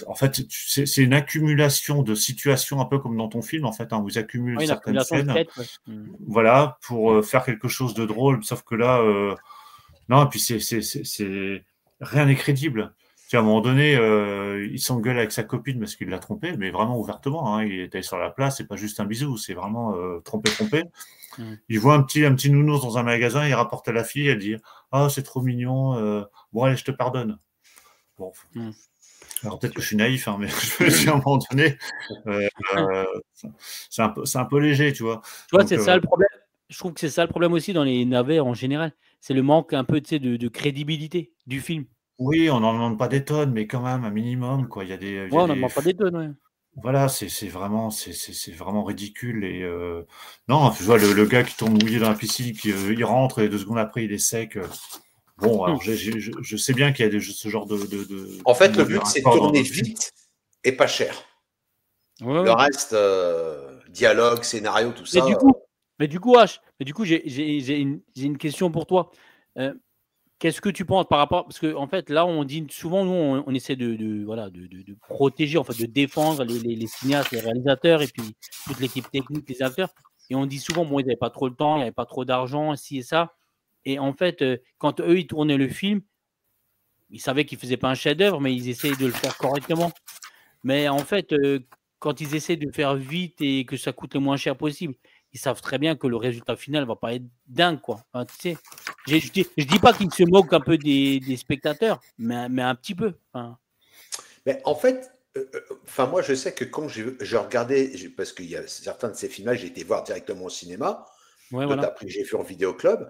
[SPEAKER 3] en fait, c'est une accumulation de situations un peu comme dans ton film, en fait, hein, vous accumulez certaines scènes, voilà, pour faire quelque chose de drôle, sauf que là, non, et puis rien n'est crédible. Tu sais, à un moment donné, il s'engueule avec sa copine parce qu'il l'a trompé, mais vraiment ouvertement, hein, il était sur la place, c'est pas juste un bisou, c'est vraiment trompé. Il voit un petit nounours dans un magasin, il rapporte à la fille, elle dit « Ah, c'est trop mignon, bon allez, je te pardonne. » Bon. Alors peut-être que je suis naïf, hein, mais je me dis à un moment donné, c'est un peu léger, tu vois.
[SPEAKER 1] Tu vois, c'est ça le problème. Je trouve que c'est ça le problème aussi dans les navets en général. C'est le manque un peu de crédibilité du film.
[SPEAKER 3] Oui, on n'en demande pas des tonnes, mais quand même un minimum, quoi. Il y a des.
[SPEAKER 1] On n'en demande pas des tonnes, ouais.
[SPEAKER 3] Voilà, c'est vraiment ridicule. Et non, je vois le gars qui tombe mouillé dans la piscine, il rentre et 2 secondes après il est sec. Bon, alors je sais bien qu'il y a ce genre de.
[SPEAKER 2] En fait, le but c'est de tourner vite et pas cher.
[SPEAKER 1] Ouais.
[SPEAKER 2] Le reste, dialogue, scénario, tout ça.
[SPEAKER 1] Mais du coup, H, j'ai une question pour toi. Qu'est-ce que tu penses par rapport, parce que en fait là on dit souvent, nous on essaie de protéger, en fait, de défendre les cinéastes, les réalisateurs et puis toute l'équipe technique, les acteurs, et on dit souvent bon, ils n'avaient pas trop le temps, il n'y avait pas trop d'argent, ci et ça, et en fait quand eux ils tournaient le film, ils savaient qu'ils faisaient pas un chef-d'œuvre, mais ils essayaient de le faire correctement. Mais en fait quand ils essaient de faire vite et que ça coûte le moins cher possible, ils savent très bien que le résultat final va pas être dingue, quoi. Enfin, tu sais, je dis pas qu'ils se moquent un peu des spectateurs, mais un petit peu. Enfin.
[SPEAKER 2] Mais en fait, moi je sais que quand je regardais, parce qu'il y a certains de ces films-là, j'ai été voir directement au cinéma, après j'ai vu en vidéoclub,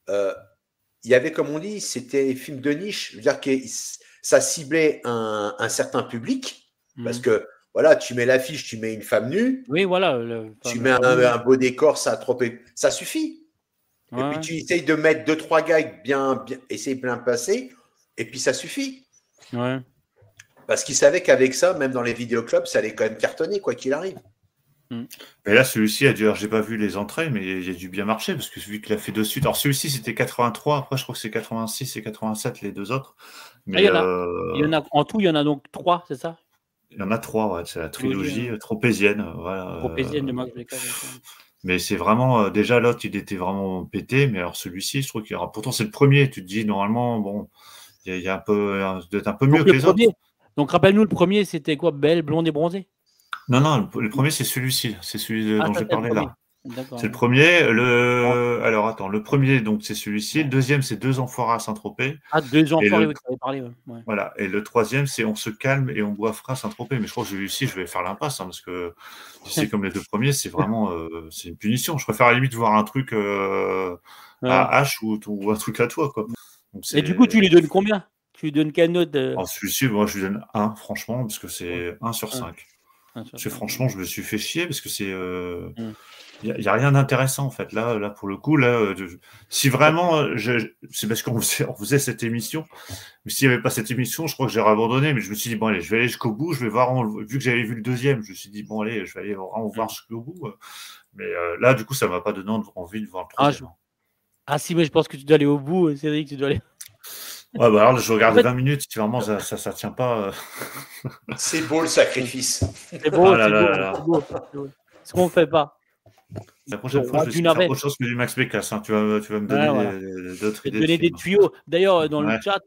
[SPEAKER 2] il y avait, comme on dit, c'était des films de niche, je veux dire que ça ciblait un certain public, parce que voilà, tu mets l'affiche, tu mets une femme nue.
[SPEAKER 1] Oui, voilà.
[SPEAKER 2] Tu mets un beau décor, ça suffit. Ouais. Et puis tu essayes de mettre 2-3 gags bien essayer de bien passer, et puis ça suffit.
[SPEAKER 1] Ouais.
[SPEAKER 2] Parce qu'ils savaient qu'avec ça, même dans les vidéoclubs, ça allait quand même cartonner, quoi qu'il arrive.
[SPEAKER 3] Mais là, celui-ci a dû, alors j'ai pas vu les entrées, mais il a dû bien marcher, parce que vu qu'il a fait 2 suites. Alors celui-ci, c'était 83, après je crois que c'est 86 et 87, les 2 autres. Mais
[SPEAKER 1] il y en a, en tout, il y en a donc 3, c'est ça?
[SPEAKER 3] Il y en a 3, ouais, c'est la trilogie tropézienne. Voilà,
[SPEAKER 1] tropézienne de Max Becker.
[SPEAKER 3] Mais c'est vraiment, déjà l'autre, il était vraiment pété, mais alors celui-ci, je trouve qu'il y aura. Pourtant, c'est le premier, tu te dis, normalement, bon, il y a un peu, d'être un peu mieux que les autres.
[SPEAKER 1] Donc, rappelle-nous, le premier, c'était quoi? Belle, blonde et bronzée?
[SPEAKER 3] Non, le premier, c'est celui-ci, c'est celui dont j'ai parlé là. C'est le
[SPEAKER 1] D'accord.
[SPEAKER 3] premier. Alors, attends, le premier, donc, c'est celui-ci. Le deuxième, c'est 2 enfoirats à Saint-Tropez.
[SPEAKER 1] Ah, 2 enfoirés, oui, tu avais parlé. Ouais.
[SPEAKER 3] Voilà. Et le troisième, c'est On se calme et on boit frais à Saint-Tropez. Mais je crois que celui-ci, je vais faire l'impasse, hein, parce que c'est comme les 2 premiers, c'est vraiment c'est une punition. Je préfère à la limite voir un truc à H ou un truc à toi, quoi. Donc,
[SPEAKER 1] et du coup, tu lui donnes combien? Tu lui donnes quelle note?
[SPEAKER 3] Celui-ci, moi, je lui donne 1, franchement, parce que c'est 1 sur 5. Parce que franchement, je me suis fait chier, parce que c'est. Il n'y a rien d'intéressant, en fait. Là, pour le coup, si vraiment, c'est parce qu'on faisait cette émission, mais s'il n'y avait pas cette émission, je crois que j'aurais abandonné, mais je me suis dit, bon, allez, je vais aller jusqu'au bout, je vais voir, vu que j'avais vu le deuxième, je me suis dit, bon, allez, je vais aller vraiment voir jusqu'au bout. Mais là, du coup, ça ne m'a pas donné envie de voir le troisième.
[SPEAKER 1] Si, mais je pense que tu dois aller au bout, Cédric, tu dois aller.
[SPEAKER 3] Ouais, bah alors, je regardais 20 minutes, si vraiment, ça tient pas.
[SPEAKER 2] C'est beau le sacrifice.
[SPEAKER 1] C'est beau, c'est beau. Ce qu'on ne fait pas.
[SPEAKER 3] La prochaine fois, je vais faire autre chose que du Max Becker. Hein. Tu vas me donner d'autres idées.
[SPEAKER 1] Donner des tuyaux. D'ailleurs, dans le chat,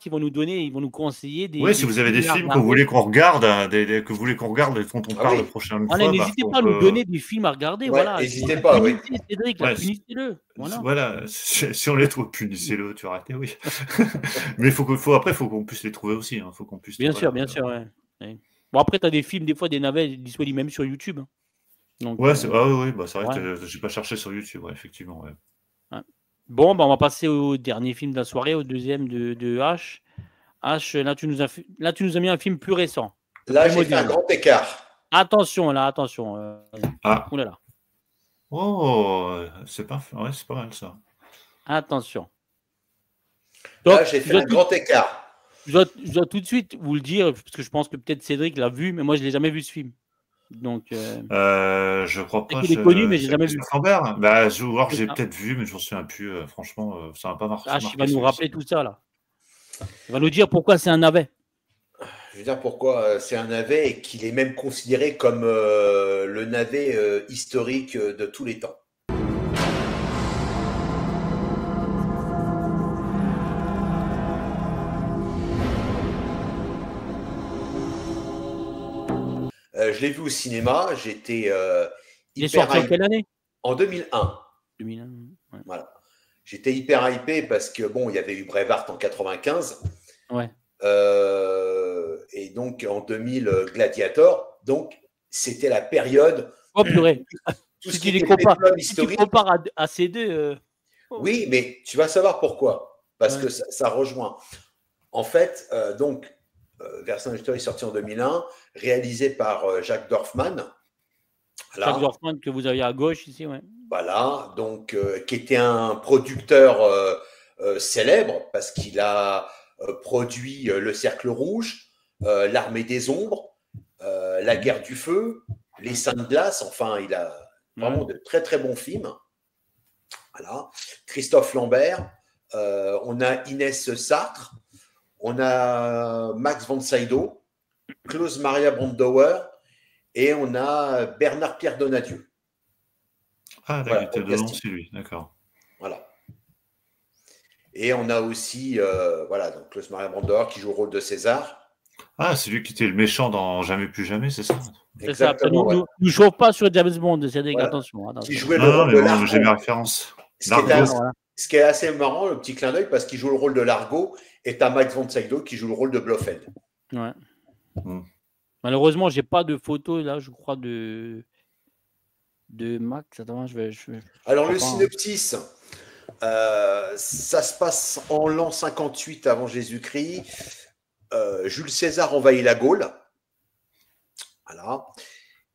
[SPEAKER 1] ils vont nous conseiller des.
[SPEAKER 3] Oui, si vous avez des films que vous voulez qu'on regarde, que vous voulez qu'on regarde et dont on parle la prochaine fois.
[SPEAKER 1] N'hésitez pas à nous donner des films à regarder. Voilà.
[SPEAKER 2] N'hésitez pas, oui.
[SPEAKER 1] Cédric, punissez-le.
[SPEAKER 3] Voilà. Si on les trouve, punissez-le, tu as arrêté, oui. Mais après, il faut qu'on puisse les trouver aussi. Faut qu'on puisse.
[SPEAKER 1] Bien sûr, ouais. Bon, après, tu as des films, des fois, des navets disponibles même sur YouTube. Donc,
[SPEAKER 3] ouais, c'est vrai que j'ai pas cherché sur YouTube, effectivement. Ouais.
[SPEAKER 1] Bon, on va passer au dernier film de la soirée, au deuxième de H. H, là, tu nous as mis un film plus récent.
[SPEAKER 2] Là, j'ai fait un grand écart.
[SPEAKER 1] Attention. Oulala.
[SPEAKER 3] Oh, c'est pas mal ça.
[SPEAKER 1] Attention.
[SPEAKER 2] Donc, là, j'ai fait un grand écart.
[SPEAKER 1] Je dois tout de suite vous le dire, parce que je pense que peut-être Cédric l'a vu, mais moi, je ne l'ai jamais vu ce film. Donc,
[SPEAKER 3] je crois pas.
[SPEAKER 1] Il est connu, mais j'ai jamais vu.
[SPEAKER 3] J'ai peut-être vu, mais je m'en souviens plus. Franchement, ça va pas marcher.
[SPEAKER 1] Il va nous rappeler tout ça là. Il va nous dire pourquoi c'est un navet.
[SPEAKER 2] veux dire pourquoi c'est un navet et qu'il est même considéré comme le navet historique de tous les temps. Je l'ai vu au cinéma, j'étais
[SPEAKER 1] Il est sorti en quelle année?
[SPEAKER 2] En 2001.
[SPEAKER 1] 2001, ouais.
[SPEAKER 2] Voilà. J'étais hyper hypé parce que bon, il y avait eu Braveheart en 95.
[SPEAKER 1] Ouais.
[SPEAKER 2] Et donc en 2000, Gladiator. Donc c'était la période.
[SPEAKER 1] Oh purée.
[SPEAKER 2] Tout
[SPEAKER 1] Si
[SPEAKER 2] ce
[SPEAKER 1] tu
[SPEAKER 2] qui
[SPEAKER 1] les
[SPEAKER 2] était
[SPEAKER 1] compares,
[SPEAKER 2] péplum
[SPEAKER 1] si tu
[SPEAKER 2] historique.
[SPEAKER 1] compares à ces deux.
[SPEAKER 2] Oui, mais tu vas savoir pourquoi. Parce
[SPEAKER 1] Ouais.
[SPEAKER 2] que ça rejoint. En fait, donc, Vercingétorix est sorti en 2001, réalisé par Jacques Dorfman. Voilà.
[SPEAKER 1] Jacques Dorfman que vous aviez à gauche ici, ouais.
[SPEAKER 2] Voilà, donc qui était un producteur célèbre parce qu'il a produit Le Cercle Rouge, L'Armée des Ombres, La Guerre du Feu, Les Saints de Glace. Enfin, il a vraiment de très très bons films. Voilà. Christophe Lambert, on a Inès Sartre, on a Max von Sydow, Klaus Maria Brandauer et on a Bernard-Pierre Donadieu.
[SPEAKER 3] Ah,
[SPEAKER 2] Voilà,
[SPEAKER 3] il était
[SPEAKER 2] pour
[SPEAKER 3] dedans,
[SPEAKER 2] casting.
[SPEAKER 3] c'est lui, d'accord.
[SPEAKER 2] Voilà. Et on a aussi, voilà, donc Klaus Maria Brandauer qui joue le rôle de César.
[SPEAKER 3] Ah, c'est lui qui était le méchant dans Jamais plus jamais, c'est ça?
[SPEAKER 1] C'est ça. Après,
[SPEAKER 2] Exactement, ouais.
[SPEAKER 1] nous chauffe pas sur James Bond, c'est
[SPEAKER 2] Voilà.
[SPEAKER 1] attention.
[SPEAKER 2] Qui jouait le
[SPEAKER 3] Non,
[SPEAKER 2] rôle
[SPEAKER 3] mais
[SPEAKER 2] de
[SPEAKER 3] bon,
[SPEAKER 2] Largo.
[SPEAKER 3] j'ai mes références.
[SPEAKER 2] Ce qui est assez marrant, le petit clin d'œil, parce qu'il joue le rôle de Largo et t'as Max von Sydow qui joue le rôle de Blofeld.
[SPEAKER 1] Ouais. Malheureusement, j'ai pas de photo là, je crois, de Max. Attends,
[SPEAKER 2] Alors, le synopsis, ça se passe en l'an 58 avant Jésus-Christ. Jules César envahit la Gaule. Voilà.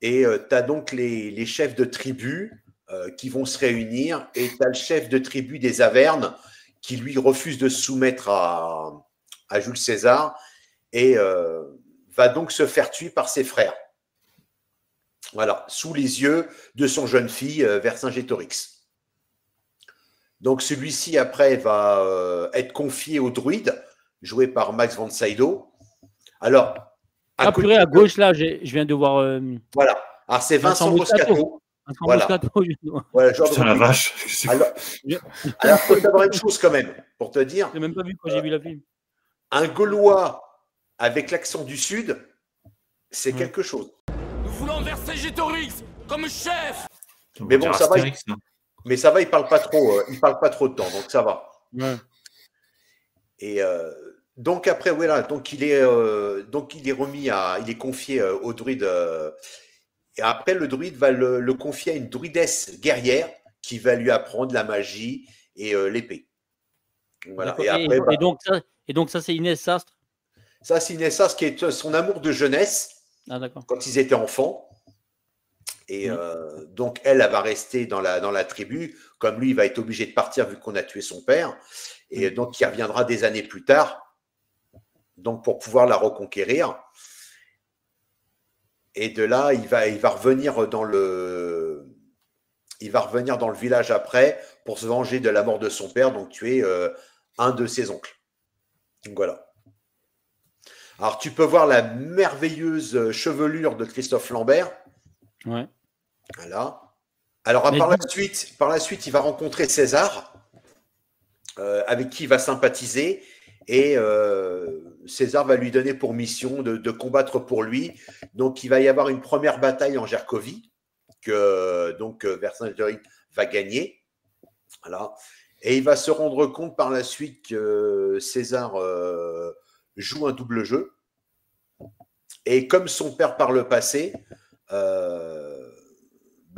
[SPEAKER 2] Et tu as donc les chefs de tribus qui vont se réunir. Et tu as le chef de tribu des Avernes qui, lui, refuse de se soumettre à Jules César et va donc se faire tuer par ses frères. Voilà, sous les yeux de son jeune fille, Vercingétorix. Donc celui-ci, après, va être confié au druide, joué par Max von Sydow. Alors,
[SPEAKER 1] à gauche, là, je viens de voir...
[SPEAKER 2] Voilà, alors c'est Vincent Moscato.
[SPEAKER 1] Voilà.
[SPEAKER 2] Voilà, genre
[SPEAKER 3] putain, la vache.
[SPEAKER 2] Alors, il faut savoir une chose quand même, pour te dire.
[SPEAKER 1] Je n'ai même pas vu quand j'ai vu la film.
[SPEAKER 2] Un Gaulois avec l'accent du Sud, c'est quelque chose.
[SPEAKER 18] Nous voulons Vercingétorix comme chef.
[SPEAKER 2] Mais bon, ça va. Mais ça va, il parle pas trop. Il parle pas trop de temps, donc ça va.
[SPEAKER 1] Ouais.
[SPEAKER 2] Et donc après, voilà, donc il est remis il est confié au druide. Et après, le druide va le confier à une druidesse guerrière qui va lui apprendre la magie et l'épée. Voilà. Et, après,
[SPEAKER 1] et donc ça, c'est Inès Sastre.
[SPEAKER 2] Ça, c'est Inès Sastre qui est son amour de jeunesse.
[SPEAKER 1] Ah, d'accord.
[SPEAKER 2] Quand ils étaient enfants. Et donc, elle va rester dans la tribu. Comme lui, il va être obligé de partir vu qu'on a tué son père. Et donc, il reviendra des années plus tard, donc pour pouvoir la reconquérir. Et de là, il va revenir dans le village après pour se venger de la mort de son père, donc tuer un de ses oncles. Donc voilà. Alors, tu peux voir la merveilleuse chevelure de Christophe Lambert.
[SPEAKER 1] Ouais.
[SPEAKER 2] Voilà. Alors, par la suite, il va rencontrer César, avec qui il va sympathiser. Et César va lui donner pour mission de combattre pour lui. Donc, il va y avoir une première bataille en Gergovie que Vercingétorix va gagner. Voilà. Et il va se rendre compte par la suite que César joue un double jeu. Et comme son père par le passé,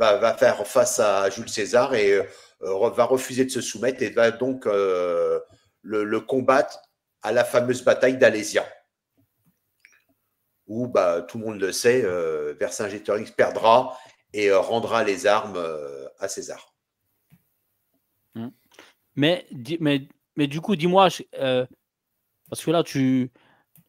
[SPEAKER 2] va faire face à Jules César et va refuser de se soumettre et va donc le combattre à la fameuse bataille d'Alésia, où tout le monde le sait, Vercingétorix perdra et rendra les armes à César.
[SPEAKER 1] Mais du coup, dis-moi, parce que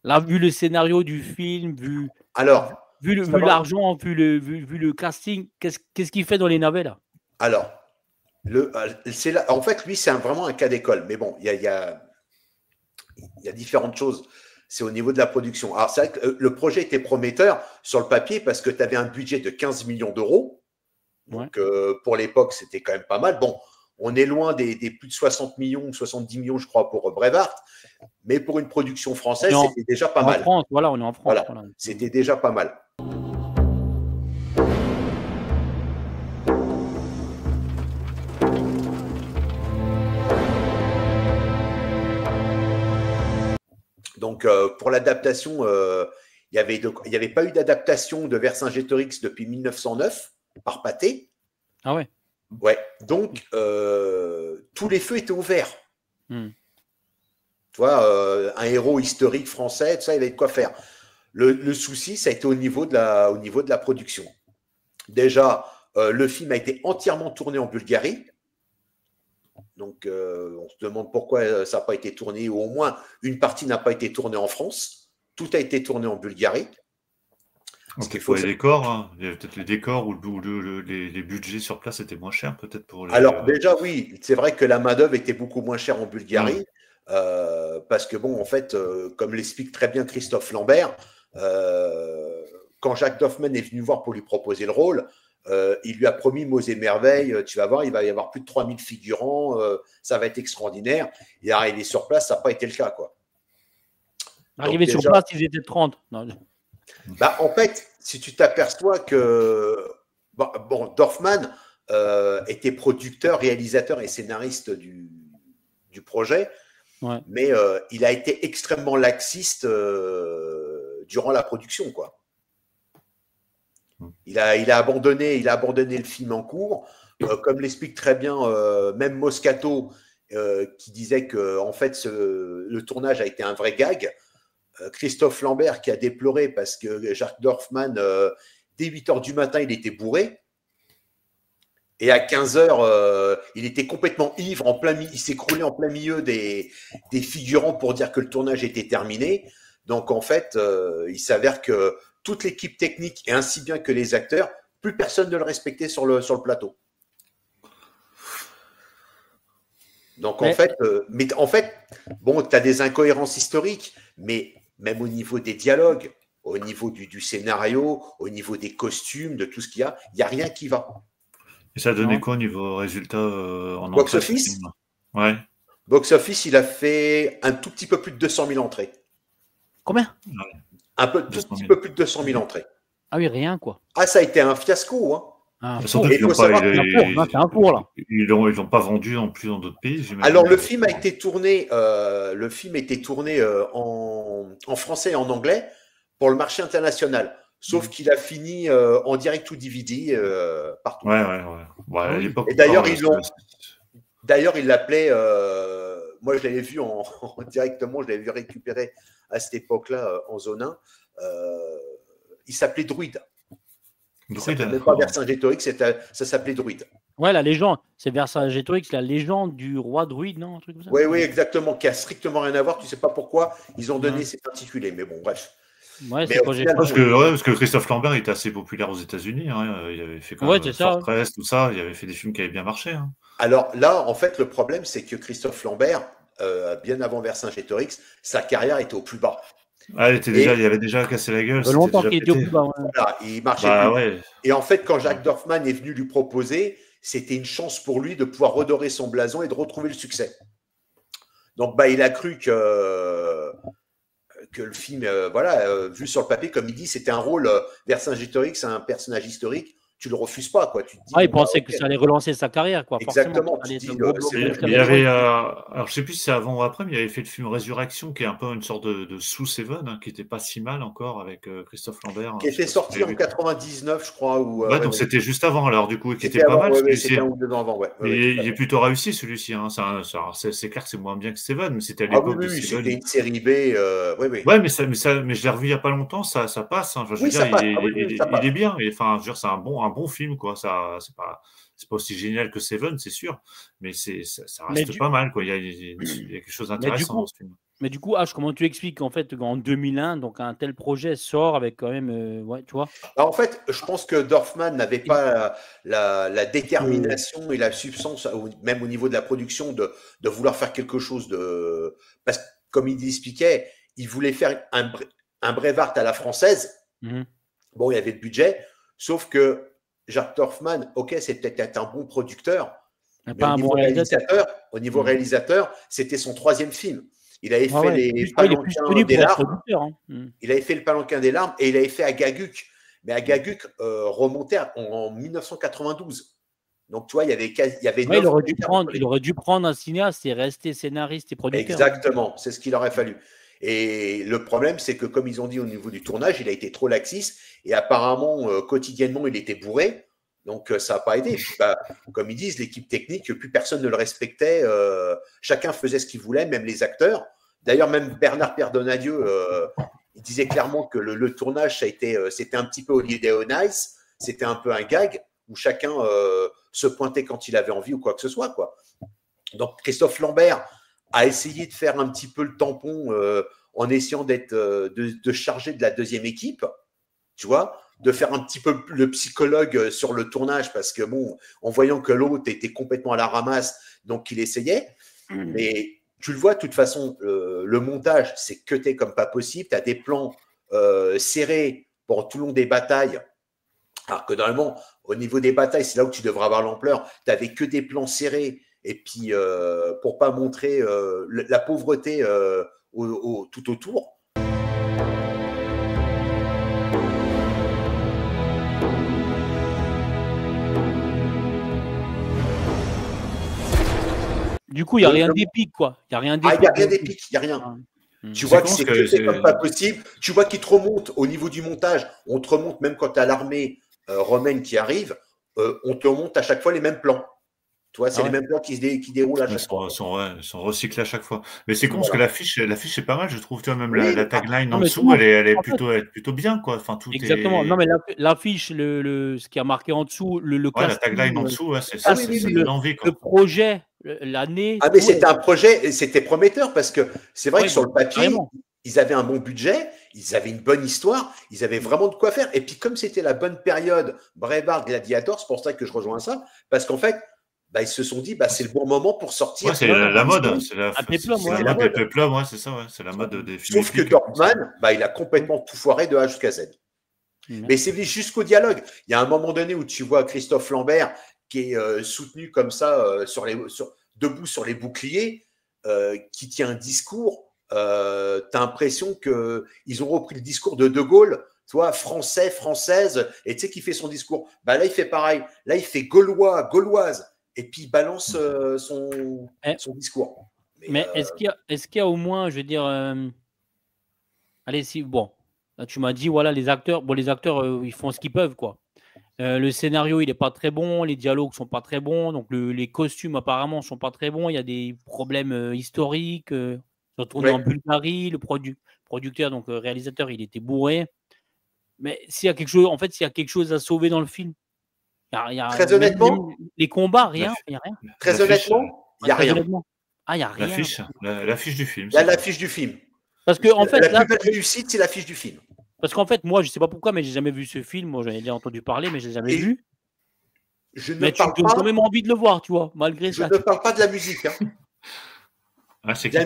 [SPEAKER 1] là, vu le scénario du film, vu l'argent, vu le casting, qu'est-ce qu'il fait dans les navets là?
[SPEAKER 2] Alors, en fait, lui, c'est vraiment un cas d'école. Mais bon, il y a différentes choses. c'est au niveau de la production. Alors, c'est vrai que le projet était prometteur sur le papier parce que tu avais un budget de 15 millions d'euros. Donc, pour l'époque, c'était quand même pas mal. Bon, on est loin des plus de 60 millions, 70 millions, je crois, pour Braveheart. Mais pour une production française, c'était déjà pas mal.
[SPEAKER 1] France, voilà, on est en France.
[SPEAKER 2] Voilà,
[SPEAKER 1] voilà.
[SPEAKER 2] c'était déjà pas mal. Donc, pour l'adaptation, il n'y avait pas eu d'adaptation de Vercingétorix depuis 1909 par Pathé.
[SPEAKER 1] Ah ouais.
[SPEAKER 2] Ouais. Donc, tous les feux étaient ouverts. Tu vois, un héros historique français, tout ça, il avait de quoi faire. Le souci, ça a été au niveau de la production. Déjà, le film a été entièrement tourné en Bulgarie. Donc, on se demande pourquoi ça n'a pas été tourné, ou au moins une partie n'a pas été tournée en France. Tout a été tourné en Bulgarie.
[SPEAKER 3] Il faut les décors. Hein. Il y avait peut-être les décors ou les budgets sur place étaient moins chers, peut-être pour les...
[SPEAKER 2] Alors, déjà, oui, c'est vrai que la main-d'œuvre était beaucoup moins chère en Bulgarie. Parce que, bon, en fait, comme l'explique très bien Christophe Lambert, quand Jacques Dorfman est venu voir pour lui proposer le rôle, il lui a promis mots et merveilles, tu vas voir, il va y avoir plus de 3000 figurants, ça va être extraordinaire. Il est arrivé sur place, ça n'a pas été le cas, quoi.
[SPEAKER 1] Arrivé sur place, ils étaient 30. Non.
[SPEAKER 2] Bah, en fait, si tu t'aperçois que bon, Dorfman était producteur, réalisateur et scénariste du projet, mais il a été extrêmement laxiste durant la production, quoi. Il a abandonné le film en cours, comme l'explique très bien même Moscato, qui disait que en fait le tournage a été un vrai gag. Christophe Lambert qui a déploré parce que Jacques Dorfman, dès 8h du matin, il était bourré. Et à 15h, il était complètement ivre, il s'écroulait en plein milieu des figurants pour dire que le tournage était terminé. Donc en fait, il s'avère que toute l'équipe technique, et ainsi bien que les acteurs, plus personne ne le respectait sur le plateau. Donc en fait, bon, tu as des incohérences historiques, mais même au niveau des dialogues, au niveau du scénario, au niveau des costumes, de tout ce qu'il y a rien qui va.
[SPEAKER 3] Et ça a donné quoi au niveau résultat en
[SPEAKER 2] box-office?
[SPEAKER 3] Ouais.
[SPEAKER 2] Box-office, il a fait un tout petit peu plus de 200 000 entrées.
[SPEAKER 1] Combien?
[SPEAKER 2] Un petit peu plus de 200 000 entrées.
[SPEAKER 1] Ah oui, rien, quoi.
[SPEAKER 2] Ah, ça a été un fiasco, hein.
[SPEAKER 3] Ils l'ont pas vendu non plus dans d'autres pays.
[SPEAKER 2] Alors le film a été tourné, en français et en anglais pour le marché international. Sauf qu'il a fini en direct ou DVD partout.
[SPEAKER 3] Ouais, à l'époque,
[SPEAKER 2] et d'ailleurs il l'appelait. Moi je l'avais vu directement, je l'avais vu récupérer à cette époque-là en zone 1. Il s'appelait Druide. Ça s'appelait pas Vercingétorix, ça s'appelait Druide.
[SPEAKER 1] Ouais, la légende. C'est Vercingétorix, la légende du roi druide, non, un truc comme ça.
[SPEAKER 2] Oui, exactement, qui a strictement rien à voir. Tu sais pas pourquoi ils ont donné cet intitulé, mais bon, bref.
[SPEAKER 1] Ouais,
[SPEAKER 3] parce que Christophe Lambert était assez populaire aux États-Unis. Hein. Il avait fait quand même Fortress, tout ça. Il avait fait des films qui avaient bien marché. Hein.
[SPEAKER 2] Alors là, en fait, le problème, c'est que Christophe Lambert, bien avant Vercingétorix, sa carrière était au plus bas.
[SPEAKER 3] Ah, il avait déjà cassé la gueule.
[SPEAKER 1] Longtemps qu'il était au plus bas.
[SPEAKER 2] Voilà, il marchait plus. Et en fait, quand Jacques Dorfman est venu lui proposer, c'était une chance pour lui de pouvoir redorer son blason et de retrouver le succès. Donc, il a cru que le film, vu sur le papier, comme il dit, c'était un rôle Vercingétorix, un personnage historique. Tu le refuses pas, quoi. Tu te dis,
[SPEAKER 1] il pensait que ça allait relancer sa carrière, quoi.
[SPEAKER 2] Exactement.
[SPEAKER 3] Il y avait, alors je sais plus si c'est avant ou après, mais il avait fait le film Résurrection, qui est un peu une sorte de sous-Seven, hein, qui était pas si mal encore avec Christophe Lambert.
[SPEAKER 2] Qui était sorti en 99, je crois.
[SPEAKER 3] Donc c'était juste avant, alors du coup, qui était pas mal.
[SPEAKER 2] C'était un ou deux ans avant,
[SPEAKER 3] il est plutôt réussi celui-ci. Hein. C'est clair que c'est moins bien que Seven, mais c'était à l'époque.
[SPEAKER 2] Oui, c'était une série B.
[SPEAKER 3] Ouais, mais je l'ai revu il y a pas longtemps, ça passe. Hein. Je veux dire, il est bien. Enfin, je veux dire, c'est un bon film, quoi. Ça, c'est pas aussi génial que Seven, c'est sûr, mais ça reste pas mal, quoi. Il y a quelque chose d'intéressant dans ce film.
[SPEAKER 1] Mais du coup, comment tu expliques qu'en fait, en 2001, donc un tel projet sort avec quand même, tu vois.
[SPEAKER 2] En fait, je pense que Dorfman n'avait pas la détermination et la substance, même au niveau de la production, de vouloir faire quelque chose de. Parce que, comme il expliquait, il voulait faire un Braveheart à la française. Bon, il y avait le budget, sauf que Jacques Dorfman, ok, c'est peut-être un bon producteur, mais
[SPEAKER 1] pas un bon réalisateur.
[SPEAKER 2] Au niveau réalisateur, c'était son 3e film. Il avait fait les
[SPEAKER 1] Palanquins
[SPEAKER 2] des larmes. Il avait fait le Palanquin des larmes et il avait fait Agaguk. Mais Agaguk remontait en 1992. Donc, tu vois, il y avait
[SPEAKER 1] il aurait dû prendre un cinéaste et rester scénariste et producteur.
[SPEAKER 2] Exactement, c'est ce qu'il aurait fallu. Et le problème, c'est que comme ils ont dit au niveau du tournage, il a été trop laxiste et apparemment, quotidiennement, il était bourré. Donc, ça n'a pas aidé. Puis, comme ils disent, l'équipe technique, plus personne ne le respectait. Chacun faisait ce qu'il voulait, même les acteurs. D'ailleurs, même Bernard Pierre Donadieu, il disait clairement que le tournage, c'était un petit peu Holiday on Ice. C'était un peu un gag où chacun se pointait quand il avait envie ou quoi que ce soit, quoi. Donc, Christophe Lambert a essayé de faire un petit peu le tampon en essayant de charger de la deuxième équipe, tu vois, de faire un petit peu le psychologue sur le tournage parce que, bon, en voyant que l'autre était complètement à la ramasse, donc il essayait. Mais tu le vois, de toute façon, le montage, c'est cuté comme pas possible. Tu as des plans serrés pendant tout le long des batailles. Alors que normalement, au niveau des batailles, c'est là où tu devrais avoir l'ampleur. Tu n'avais que des plans serrés. Et puis, pour pas montrer la pauvreté tout autour.
[SPEAKER 1] Du coup, il n'y a rien d'épique, quoi. Il n'y a rien d'épique.
[SPEAKER 2] Il n'y a rien d'épique, il n'y a rien. Tu vois que c'est comme pas possible. Tu vois qu'ils te remontent au niveau du montage. On te remonte, même quand tu as l'armée romaine qui arrive, on te remonte à chaque fois les mêmes plans. Tu vois, c'est les mêmes plans qui déroulent à chaque fois.
[SPEAKER 3] Ils sont recyclés à chaque fois. Mais c'est con parce que l'affiche est pas mal, je trouve. Tu vois, même la tagline en dessous, elle est plutôt bien, quoi. Enfin, tout
[SPEAKER 1] exactement. Non, mais l'affiche, ce qui a marqué en dessous, le
[SPEAKER 3] la tagline en dessous, c'est l'envie, quoi.
[SPEAKER 1] Le projet, l'année.
[SPEAKER 2] Ah, mais c'était un projet, c'était prometteur parce que c'est vrai que sur le papier, ils avaient un bon budget, ils avaient une bonne histoire, ils avaient vraiment de quoi faire. Et puis, comme c'était la bonne période, Braveheart, Gladiator, c'est pour ça que je rejoins ça, parce qu'en fait, ils se sont dit, c'est le bon moment pour sortir.
[SPEAKER 3] Ouais, c'est la mode. C'est la
[SPEAKER 1] mode.
[SPEAKER 3] C'est ça, c'est la mode des films.
[SPEAKER 2] Sauf que Dorfman, il a complètement tout foiré de A jusqu'à Z. Mais c'est jusqu'au dialogue. Il y a un moment donné où tu vois Christophe Lambert qui est soutenu comme ça, debout sur les boucliers, qui tient un discours. Tu as l'impression qu'ils ont repris le discours de De Gaulle, tu vois, français, française, et tu sais qui fait son discours. Là, il fait pareil. Là, il fait gaulois, gauloise. Et puis, il balance son discours.
[SPEAKER 1] Mais est-ce qu'il y a au moins, je veux dire... Allez, là, tu m'as dit, voilà, les acteurs, ils font ce qu'ils peuvent, quoi. Le scénario, il n'est pas très bon, les dialogues ne sont pas très bons, donc les costumes, apparemment, ne sont pas très bons. Il y a des problèmes historiques. Ils ont tourné en Bulgarie, le producteur, donc réalisateur, il était bourré. Mais s'il y a quelque chose à sauver dans le film,
[SPEAKER 2] très honnêtement,
[SPEAKER 1] les combats, rien.
[SPEAKER 2] Très honnêtement, il n'y a rien.
[SPEAKER 1] Il n'y a rien.
[SPEAKER 3] L'affiche du film.
[SPEAKER 2] Il y a l'affiche du film.
[SPEAKER 1] Parce que, en fait,
[SPEAKER 2] la plus belle réussite, c'est l'affiche du film.
[SPEAKER 1] Parce qu'en fait, moi, je ne sais pas pourquoi, mais j'ai jamais vu ce film. Moi, j'en ai déjà entendu parler, mais je ne l'ai jamais vu. Mais tu as quand même envie de le voir, tu vois, malgré ça.
[SPEAKER 2] Je ne parle pas de la musique.
[SPEAKER 3] C'est
[SPEAKER 2] de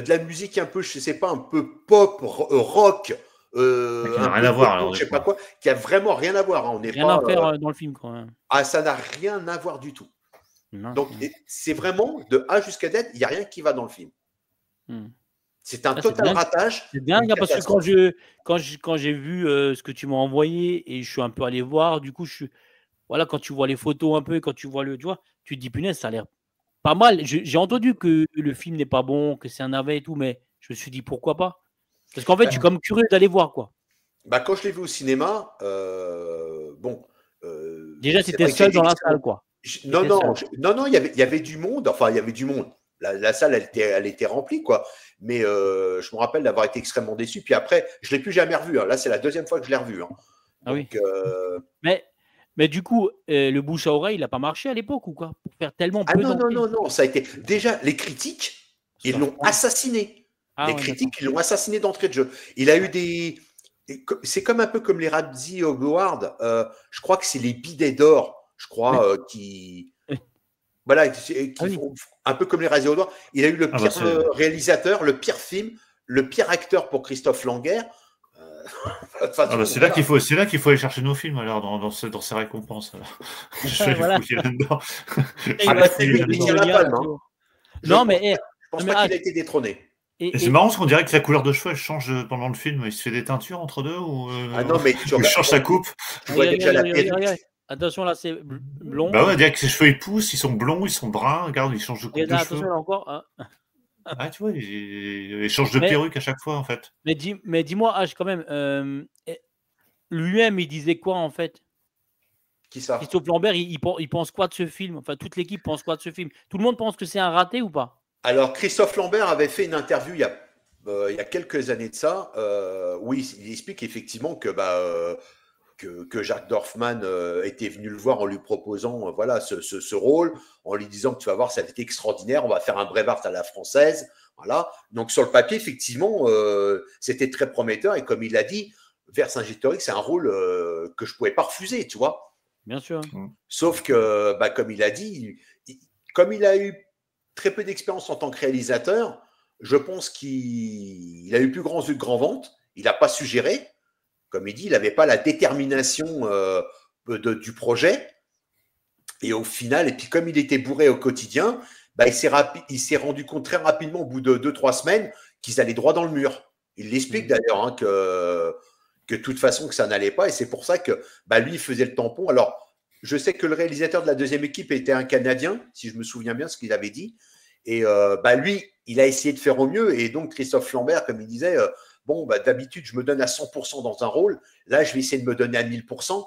[SPEAKER 2] la musique un peu, je sais pas, un peu pop, rock.
[SPEAKER 3] Qui n'a rien à voir,
[SPEAKER 2] je sais pas quoi, qui a vraiment rien à voir. On n'est
[SPEAKER 1] rien à faire dans le film, quand même.
[SPEAKER 2] Ça n'a rien à voir du tout. Donc, c'est vraiment de A jusqu'à Z, il n'y a rien qui va dans le film. C'est un total ratage.
[SPEAKER 1] C'est dingue, parce que quand j'ai vu ce que tu m'as envoyé et je suis un peu allé voir, du coup, voilà, quand tu vois les photos un peu, quand tu vois tu te dis, punaise, ça a l'air pas mal. J'ai entendu que le film n'est pas bon, que c'est un navet et tout, mais je me suis dit, pourquoi pas? Parce qu'en fait, je suis comme curieux d'aller voir, quoi.
[SPEAKER 2] Quand je l'ai vu au cinéma,
[SPEAKER 1] déjà, c'était seul dans la salle, quoi.
[SPEAKER 2] Non, il y avait du monde. Enfin, il y avait du monde. La salle, elle était remplie, quoi. Mais je me rappelle d'avoir été extrêmement déçu. Puis après, je ne l'ai plus jamais revu. Là, c'est la deuxième fois que je l'ai revu.
[SPEAKER 1] Donc, mais du coup, le bouche à oreille, il n'a pas marché à l'époque ou quoi? Pour faire tellement peu d'entrées.
[SPEAKER 2] Non. Ça a été... Déjà, les critiques, ils l'ont assassiné. Les critiques, ils l'ont assassiné d'entrée de jeu. Il a eu des... C'est comme un peu comme les Razzie Awards. Je crois que c'est les bidets d'or, qui... Voilà, font un peu comme les Réalisateurs. Il a eu le pire réalisateur, le pire film, le pire acteur pour Christophe Langer.
[SPEAKER 3] C'est là qu'il faut aller chercher nos films alors dans ces récompenses. Je vais fouiller là-dedans.
[SPEAKER 2] Non, mais je pense pas qu'il a été détrôné.
[SPEAKER 3] Et c'est marrant parce qu'on dirait que sa couleur de cheveux elle change pendant le film. Il se fait des teintures entre deux ou
[SPEAKER 2] non, mais
[SPEAKER 3] il change sa coupe.
[SPEAKER 1] Attention, là, c'est blond.
[SPEAKER 3] Bah ouais, on dirait que ses cheveux ils poussent, ils sont blonds, ils sont bruns. Regarde, il change de coupe de cheveux.
[SPEAKER 1] Attention, là encore.
[SPEAKER 3] Ah, tu vois, il change de perruque à chaque fois, en fait.
[SPEAKER 1] Mais dis-moi, H, quand même, lui-même, il disait quoi, en fait?
[SPEAKER 2] Qui ça?
[SPEAKER 1] Christophe Lambert, il pense quoi de ce film? Enfin, toute l'équipe pense quoi de ce film? Tout le monde pense que c'est un raté ou pas?
[SPEAKER 2] Alors, Christophe Lambert avait fait une interview il y a quelques années de ça, où il explique effectivement que Jacques Dorfman était venu le voir en lui proposant ce rôle, en lui disant que tu vas voir, ça va être extraordinaire, on va faire un Braveheart à la française. Voilà. Donc sur le papier, effectivement, c'était très prometteur. Et comme il l'a dit, Vercingétorix, c'est un rôle que je ne pouvais pas refuser, tu vois.
[SPEAKER 1] Bien sûr.
[SPEAKER 2] Sauf que, comme il a dit, comme il a eu très peu d'expérience en tant que réalisateur, je pense qu'il a eu plus grand yeux de grand ventre, il n'a pas su gérer. Comme il dit, il n'avait pas la détermination du projet. Et au final, et puis comme il était bourré au quotidien, il s'est rendu compte très rapidement, au bout de 2-3 semaines, qu'ils allaient droit dans le mur. Il l'explique d'ailleurs, que de toute façon, que ça n'allait pas. Et c'est pour ça que lui, il faisait le tampon. Alors, je sais que le réalisateur de la deuxième équipe était un Canadien, si je me souviens bien ce qu'il avait dit. Et lui, il a essayé de faire au mieux. Et donc, Christophe Lambert, comme il disait... d'habitude, je me donne à 100% dans un rôle. Là, je vais essayer de me donner à 1000%.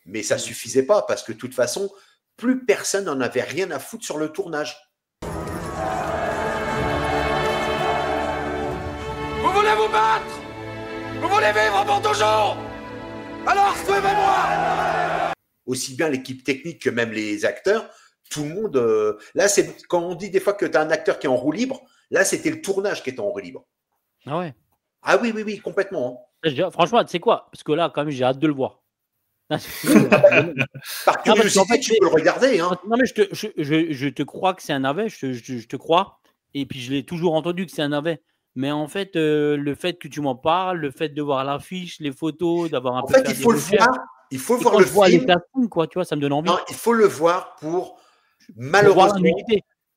[SPEAKER 2] Mais ça ne suffisait pas parce que de toute façon, plus personne n'en avait rien à foutre sur le tournage.
[SPEAKER 18] Vous voulez vous battre? Vous voulez vivre pour toujours? Alors, suivez-moi!
[SPEAKER 2] Aussi bien l'équipe technique que même les acteurs, tout le monde... Là, c'est quand on dit des fois que tu as un acteur qui est en roue libre, là, c'était le tournage qui était en roue libre.
[SPEAKER 1] Ah ouais.
[SPEAKER 2] Ah oui, complètement.
[SPEAKER 1] Franchement, tu sais quoi? Parce que là, quand même, j'ai hâte de le voir.
[SPEAKER 2] Par curiosité, tu peux le regarder. Hein.
[SPEAKER 1] Non, mais je te crois que c'est un navet, je te crois. Et puis, je l'ai toujours entendu que c'est un navet. Mais en fait, le fait que tu m'en parles, le fait de voir l'affiche, les photos, d'avoir un peu...
[SPEAKER 2] En fait, il faut le voir. Il faut voir le film.
[SPEAKER 1] Les castings, quoi, tu vois, ça me donne envie.
[SPEAKER 2] Non, il faut le voir pour, malheureusement,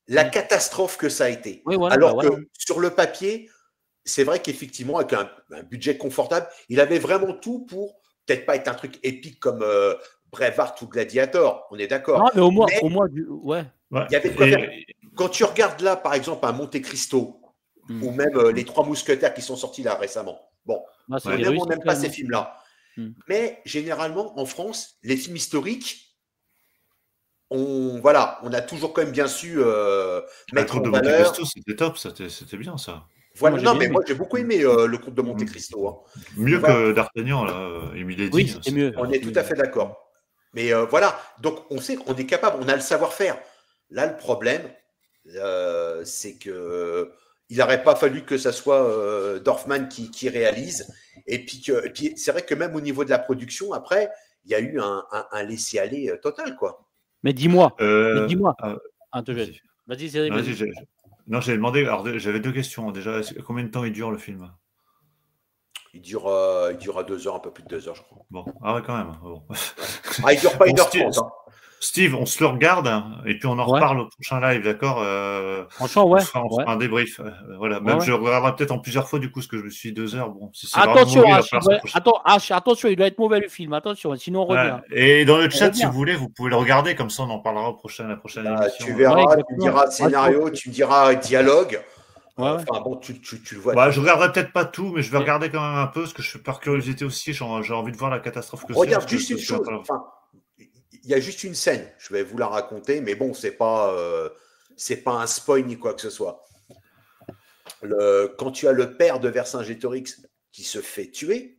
[SPEAKER 2] la catastrophe que ça a été.
[SPEAKER 1] Oui, voilà,
[SPEAKER 2] alors que sur le papier... C'est vrai qu'effectivement, avec un budget confortable, il avait vraiment tout pour peut-être pas être un truc épique comme Braveheart ou Gladiator, on est d'accord.
[SPEAKER 1] Non, mais au moins, ouais.
[SPEAKER 2] Il y avait de quoi faire. Quand tu regardes là, par exemple, un Monte Cristo, ou même les Trois Mousquetaires qui sont sortis là récemment. Bon, on n'aime pas ces films-là. Mais généralement, en France, les films historiques, on a toujours quand même bien su mettre en valeur.
[SPEAKER 3] C'était top, c'était bien ça.
[SPEAKER 2] Voilà, moi j'ai beaucoup aimé le Comte de Monte Cristo. Hein.
[SPEAKER 3] Mieux que D'Artagnan, là, Émile
[SPEAKER 1] oui, c'est mieux.
[SPEAKER 2] On est tout à fait d'accord. Mais voilà, donc on sait qu'on est capable, on a le savoir-faire. Là, le problème, c'est que il n'aurait pas fallu que ça soit Dorfman qui réalise. Et puis c'est vrai que même au niveau de la production, après, il y a eu un laisser-aller total, quoi.
[SPEAKER 1] Mais dis-moi. Vas-y, Cédric.
[SPEAKER 3] Non, j'avais demandé. Alors, j'avais deux questions. Déjà, combien de temps il dure le film?
[SPEAKER 2] Il dure à 2 heures, un peu plus de 2 heures, je crois.
[SPEAKER 3] Bon, ah ouais, quand même. Bon.
[SPEAKER 2] Ah, il dure pas 1h30. Hein.
[SPEAKER 3] Steve, on se le regarde et puis on en reparle au prochain live, d'accord?
[SPEAKER 1] Franchement, ouais.
[SPEAKER 3] On fera un débrief. Voilà. Même je regarderai peut-être en plusieurs fois du coup, ce que je me suis 2 heures. Bon, si
[SPEAKER 1] attention, attention, il doit être mauvais le film. Attention, sinon on revient.
[SPEAKER 3] Et dans le chat, si vous voulez, vous pouvez le regarder, comme ça on en parlera la prochaine émission.
[SPEAKER 2] Tu verras, tu me diras scénario, tu me diras dialogue. Enfin bon, tu le vois.
[SPEAKER 3] Ouais, je regarderai peut-être pas tout, mais je vais regarder quand même un peu, parce que je fais par curiosité aussi. J'ai envie de voir la catastrophe que c'est.
[SPEAKER 2] Regarde juste une chose. Il y a juste une scène, je vais vous la raconter, mais bon, c'est pas un spoil ni quoi que ce soit. Quand tu as le père de Vercingétorix qui se fait tuer,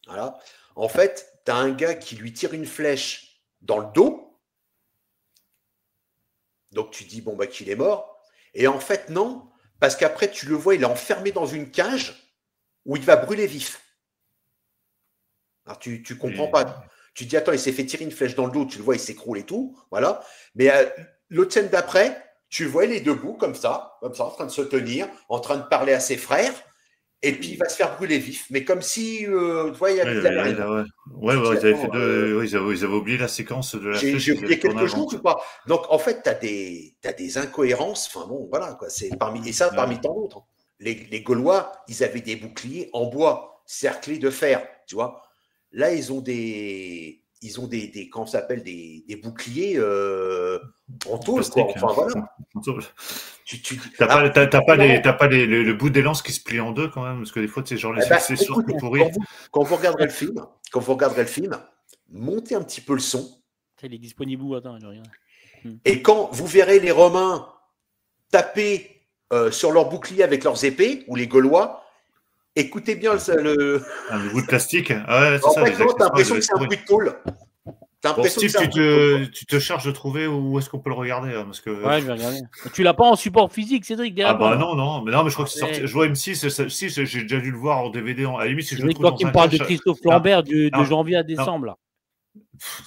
[SPEAKER 2] voilà, en fait, tu as un gars qui lui tire une flèche dans le dos, donc tu dis bon qu'il est mort, et en fait non, parce qu'après tu le vois, il est enfermé dans une cage où il va brûler vif. Alors tu comprends pas. tu te dis, attends, il s'est fait tirer une flèche dans le dos, tu le vois, il s'écroule et tout. Voilà. Mais l'autre scène d'après, tu le vois, il est debout, comme ça, en train de se tenir, en train de parler à ses frères. Et puis, il va se faire brûler vif. Mais comme si, tu vois, il y avait rien.
[SPEAKER 3] Ils avaient oublié la séquence de la flèche.
[SPEAKER 2] J'ai oublié quelque chose ou pas? Donc, en fait, tu as des incohérences. Enfin, bon, voilà, quoi. Parmi tant d'autres. Les Gaulois, ils avaient des boucliers en bois, cerclés de fer, tu vois. Là, ils ont des comment ça s'appelle, des boucliers en tôle, quoi. Enfin, voilà.
[SPEAKER 3] T'as pas le bout des lances qui se plient en deux quand même, parce que des fois, c'est genre les successeurs qui pourrissent.
[SPEAKER 2] Quand vous regarderez le film, montez un petit peu le son.
[SPEAKER 1] Il est disponible où? Attends, je regarde.
[SPEAKER 2] Et quand vous verrez les Romains taper sur leurs boucliers avec leurs épées, ou les Gaulois, écoutez bien le
[SPEAKER 3] bout de plastique. Ah ouais,
[SPEAKER 2] en fait, tu as l'impression que c'est un bruit de tôle.
[SPEAKER 3] Steve, tu te charges de trouver où est-ce qu'on peut le regarder, hein, parce que...
[SPEAKER 1] Ouais, je vais regarder. Tu l'as pas en support physique, Cédric,
[SPEAKER 3] derrière? Ah bah non, mais je crois que c'est sorti. Je vois M6, si j'ai déjà dû le voir en DVD. À la limite, si je le trouve
[SPEAKER 1] toi qui me parles de Christophe Lambert de janvier à décembre, là.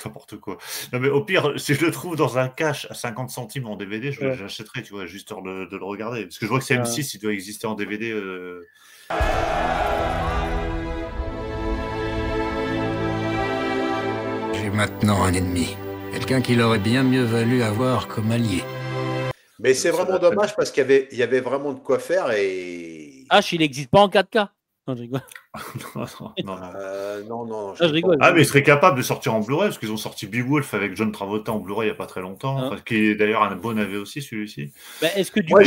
[SPEAKER 3] N'importe quoi. Non, mais au pire, si je le trouve dans un cache à 50 centimes en DVD, j'achèterai, tu vois, juste de le regarder. Parce que je vois que c'est M6, il doit exister en DVD.
[SPEAKER 19] J'ai maintenant un ennemi. Quelqu'un qu'il aurait bien mieux valu avoir comme allié.
[SPEAKER 2] Mais c'est vraiment dommage parce qu'il y avait vraiment de quoi faire et...
[SPEAKER 1] H, il n'existe pas en 4K. Non, je rigole.
[SPEAKER 2] non.
[SPEAKER 1] Je rigole.
[SPEAKER 3] Ah, mais ils seraient capables de sortir en Blu-ray, parce qu'ils ont sorti Beowulf avec John Travolta en Blu-ray il n'y a pas très longtemps, qui est d'ailleurs un bon AV aussi, celui-ci.
[SPEAKER 1] Ben, est-ce que du coup,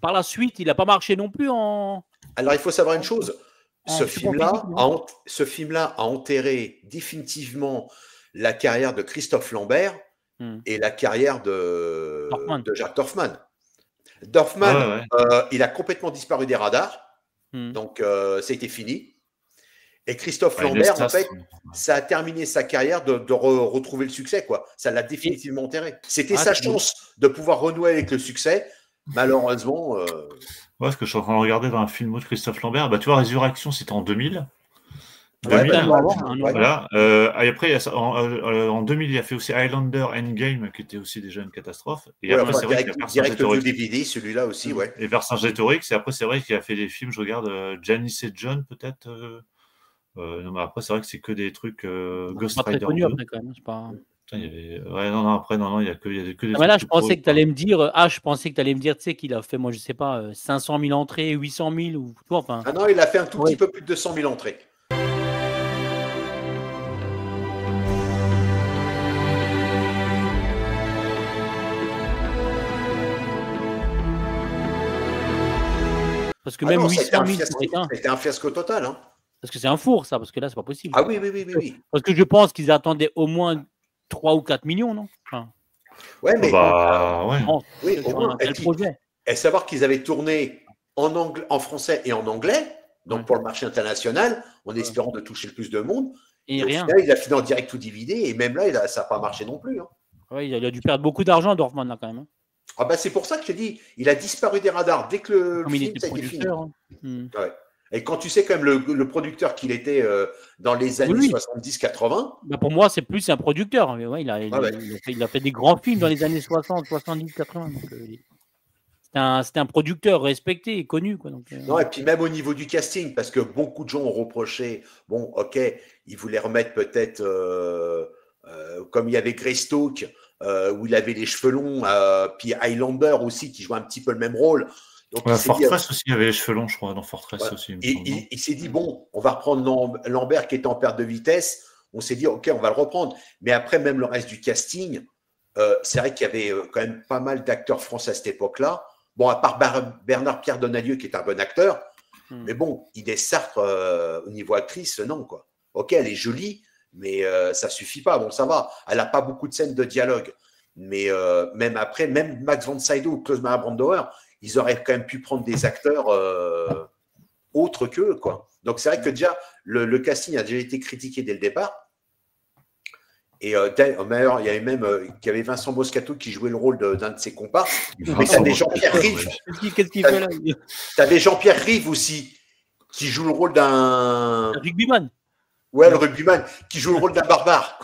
[SPEAKER 1] par la suite, il n'a pas marché non plus en...
[SPEAKER 2] Alors, il faut savoir une chose. Ce film-là a enterré définitivement la carrière de Christophe Lambert et la carrière de Jacques Dorfman. Dorfman, il a complètement disparu des radars. Donc, ça a été fini. Et Christophe Lambert, en fait, ça a terminé sa carrière de retrouver le succès, quoi. Ça l'a définitivement enterré. C'était sa chance de pouvoir renouer avec le succès. Malheureusement...
[SPEAKER 3] Ouais, ce que je suis en train de regarder dans un film de Christophe Lambert, bah, tu vois, Résurrection, c'était en 2000. Voilà. Et après, en 2000, il a fait aussi Highlander Endgame, qui était aussi déjà une catastrophe. Et après, c'est vrai qu'il a
[SPEAKER 2] direct au DVD, celui-là aussi, ouais.
[SPEAKER 3] Et Vercingétorix. Et après, c'est vrai qu'il a fait des films, je regarde Janice et John, peut-être. Non, mais après, c'est vrai que c'est que des trucs Ghost Rider.
[SPEAKER 1] Pas très connu après, quand même. C'est pas...
[SPEAKER 3] Il y avait... il y a que des
[SPEAKER 1] mais là, je pensais que tu allais me dire, tu sais, qu'il a fait, moi, je sais pas, 500 000 entrées, 800 000 ou tout, enfin.
[SPEAKER 2] Ah non, il a fait un tout petit peu plus de 200 000 entrées.
[SPEAKER 1] Parce que même 800 000,
[SPEAKER 2] c'était un fiasco total, hein.
[SPEAKER 1] Parce que c'est un four, ça, parce que là, c'est pas possible.
[SPEAKER 2] Ah oui.
[SPEAKER 1] Parce que je pense qu'ils attendaient au moins 3 ou 4 millions, non? Enfin,
[SPEAKER 2] ouais, mais
[SPEAKER 1] oui,
[SPEAKER 2] au moins, et savoir qu'ils avaient tourné en français et en anglais, donc pour le marché international, en espérant de toucher le plus de monde.
[SPEAKER 1] Et rien.
[SPEAKER 2] Là, il a fini en direct ou DVD, et même là, ça n'a pas marché non plus. Hein.
[SPEAKER 1] Ouais, il a dû perdre beaucoup d'argent, Dorfman, là, quand même. Hein.
[SPEAKER 2] Ah bah, c'est pour ça que je te dis, il a disparu des radars dès que le film a été fini.
[SPEAKER 1] Hein.
[SPEAKER 2] Ouais. Et quand tu sais quand même le producteur qu'il était dans les années 70-80.
[SPEAKER 1] Bah pour moi, c'est plus un producteur. Ouais, il a fait des grands films dans les années 60, 70, 80. C'était un producteur respecté et connu. Quoi, donc,
[SPEAKER 2] Non, et puis même au niveau du casting, parce que beaucoup de gens ont reproché, bon, ok, ils voulaient remettre peut-être, comme il y avait Greystoke, où il avait les cheveux longs, puis Highlander aussi, qui jouait un petit peu le même rôle.
[SPEAKER 3] Donc, Fortress aussi, il y avait les cheveux longs, je crois, dans Fortress aussi.
[SPEAKER 2] Il s'est dit, bon, on va reprendre Lambert qui était en perte de vitesse. On s'est dit, ok, on va le reprendre. Mais après, même le reste du casting, c'est vrai qu'il y avait quand même pas mal d'acteurs français à cette époque-là. Bon, à part Bernard-Pierre Donadieu, qui est un bon acteur. Mais bon, Inès Sartre, au niveau actrice, non, quoi. Ok, elle est jolie, mais ça suffit pas. Bon, ça va. Elle n'a pas beaucoup de scènes de dialogue. Mais même après, même Max von Sydow ou Klaus Maria Brandauer, ils auraient quand même pu prendre des acteurs autres qu'eux, quoi. Donc, c'est vrai que déjà, le casting a déjà été critiqué dès le départ. Et d'ailleurs, il y avait même qu'il y avait Vincent Moscato qui jouait le rôle d'un de ses comparses. Mais tu avais Jean-Pierre Rive.
[SPEAKER 1] Qu'est-ce qu'il fait là?
[SPEAKER 2] Tu avais Jean-Pierre Rive aussi, qui joue le rôle d'un
[SPEAKER 1] rugbyman.
[SPEAKER 2] Ouais, le rugbyman qui joue le rôle d'un barbare.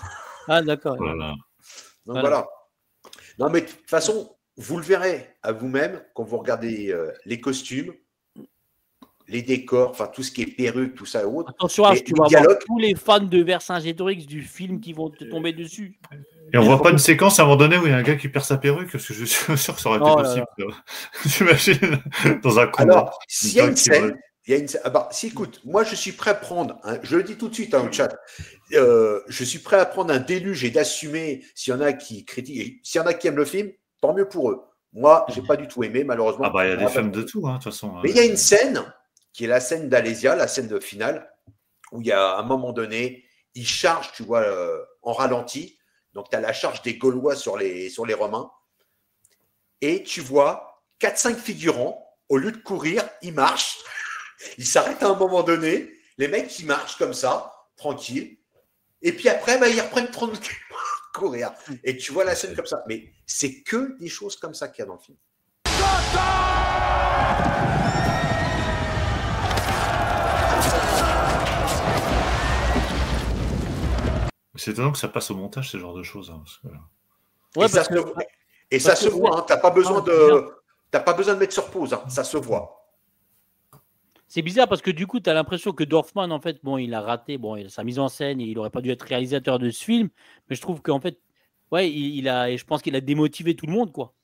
[SPEAKER 1] Ah, d'accord.
[SPEAKER 3] Voilà.
[SPEAKER 2] Donc voilà. Non, mais de toute façon, vous le verrez à vous-même quand vous regardez les costumes, les décors, enfin tout ce qui est perruque, tout ça et autres.
[SPEAKER 1] Attention, tu vas avoir tous les fans de Vercingétorix du film qui vont te tomber dessus.
[SPEAKER 3] Et on voit pas une séquence à un moment donné où il y a un gars qui perd sa perruque, parce que je suis sûr que ça aurait été possible. J'imagine, dans un combat.
[SPEAKER 2] Alors, s'il y a une scène, si écoute, moi je suis prêt à prendre, je le dis tout de suite au chat, je suis prêt à prendre un déluge et d'assumer s'il y en a qui critiquent, s'il y en a qui aiment le film, tant mieux pour eux. Moi, j'ai pas du tout aimé, malheureusement.
[SPEAKER 3] Ah bah il y a des fans de tout, de toute façon.
[SPEAKER 2] Mais il y a une scène qui est la scène d'Alésia, la scène de finale, où il y a un moment donné, il charge, tu vois, en ralenti. Donc, tu as la charge des Gaulois sur les Romains. Et tu vois 4-5 figurants, au lieu de courir, ils marchent. Ils s'arrêtent à un moment donné. Les mecs, ils marchent comme ça, tranquille. Et puis après, ils reprennent 30 courir. Et tu vois la scène comme ça. Mais c'est que des choses comme ça qu'il y a dans le film.
[SPEAKER 3] C'est étonnant que ça passe au montage, ce genre de choses. Parce que...
[SPEAKER 2] Ouais, ça se voit. Hein, tu n'as pas besoin de mettre sur pause. Hein, ça se voit.
[SPEAKER 1] C'est bizarre parce que du coup, tu as l'impression que Dorfman, en fait, bon, il a raté sa mise en scène et il n'aurait pas dû être réalisateur de ce film. Mais je trouve qu'en fait, ouais, je pense qu'il a démotivé tout le monde, quoi.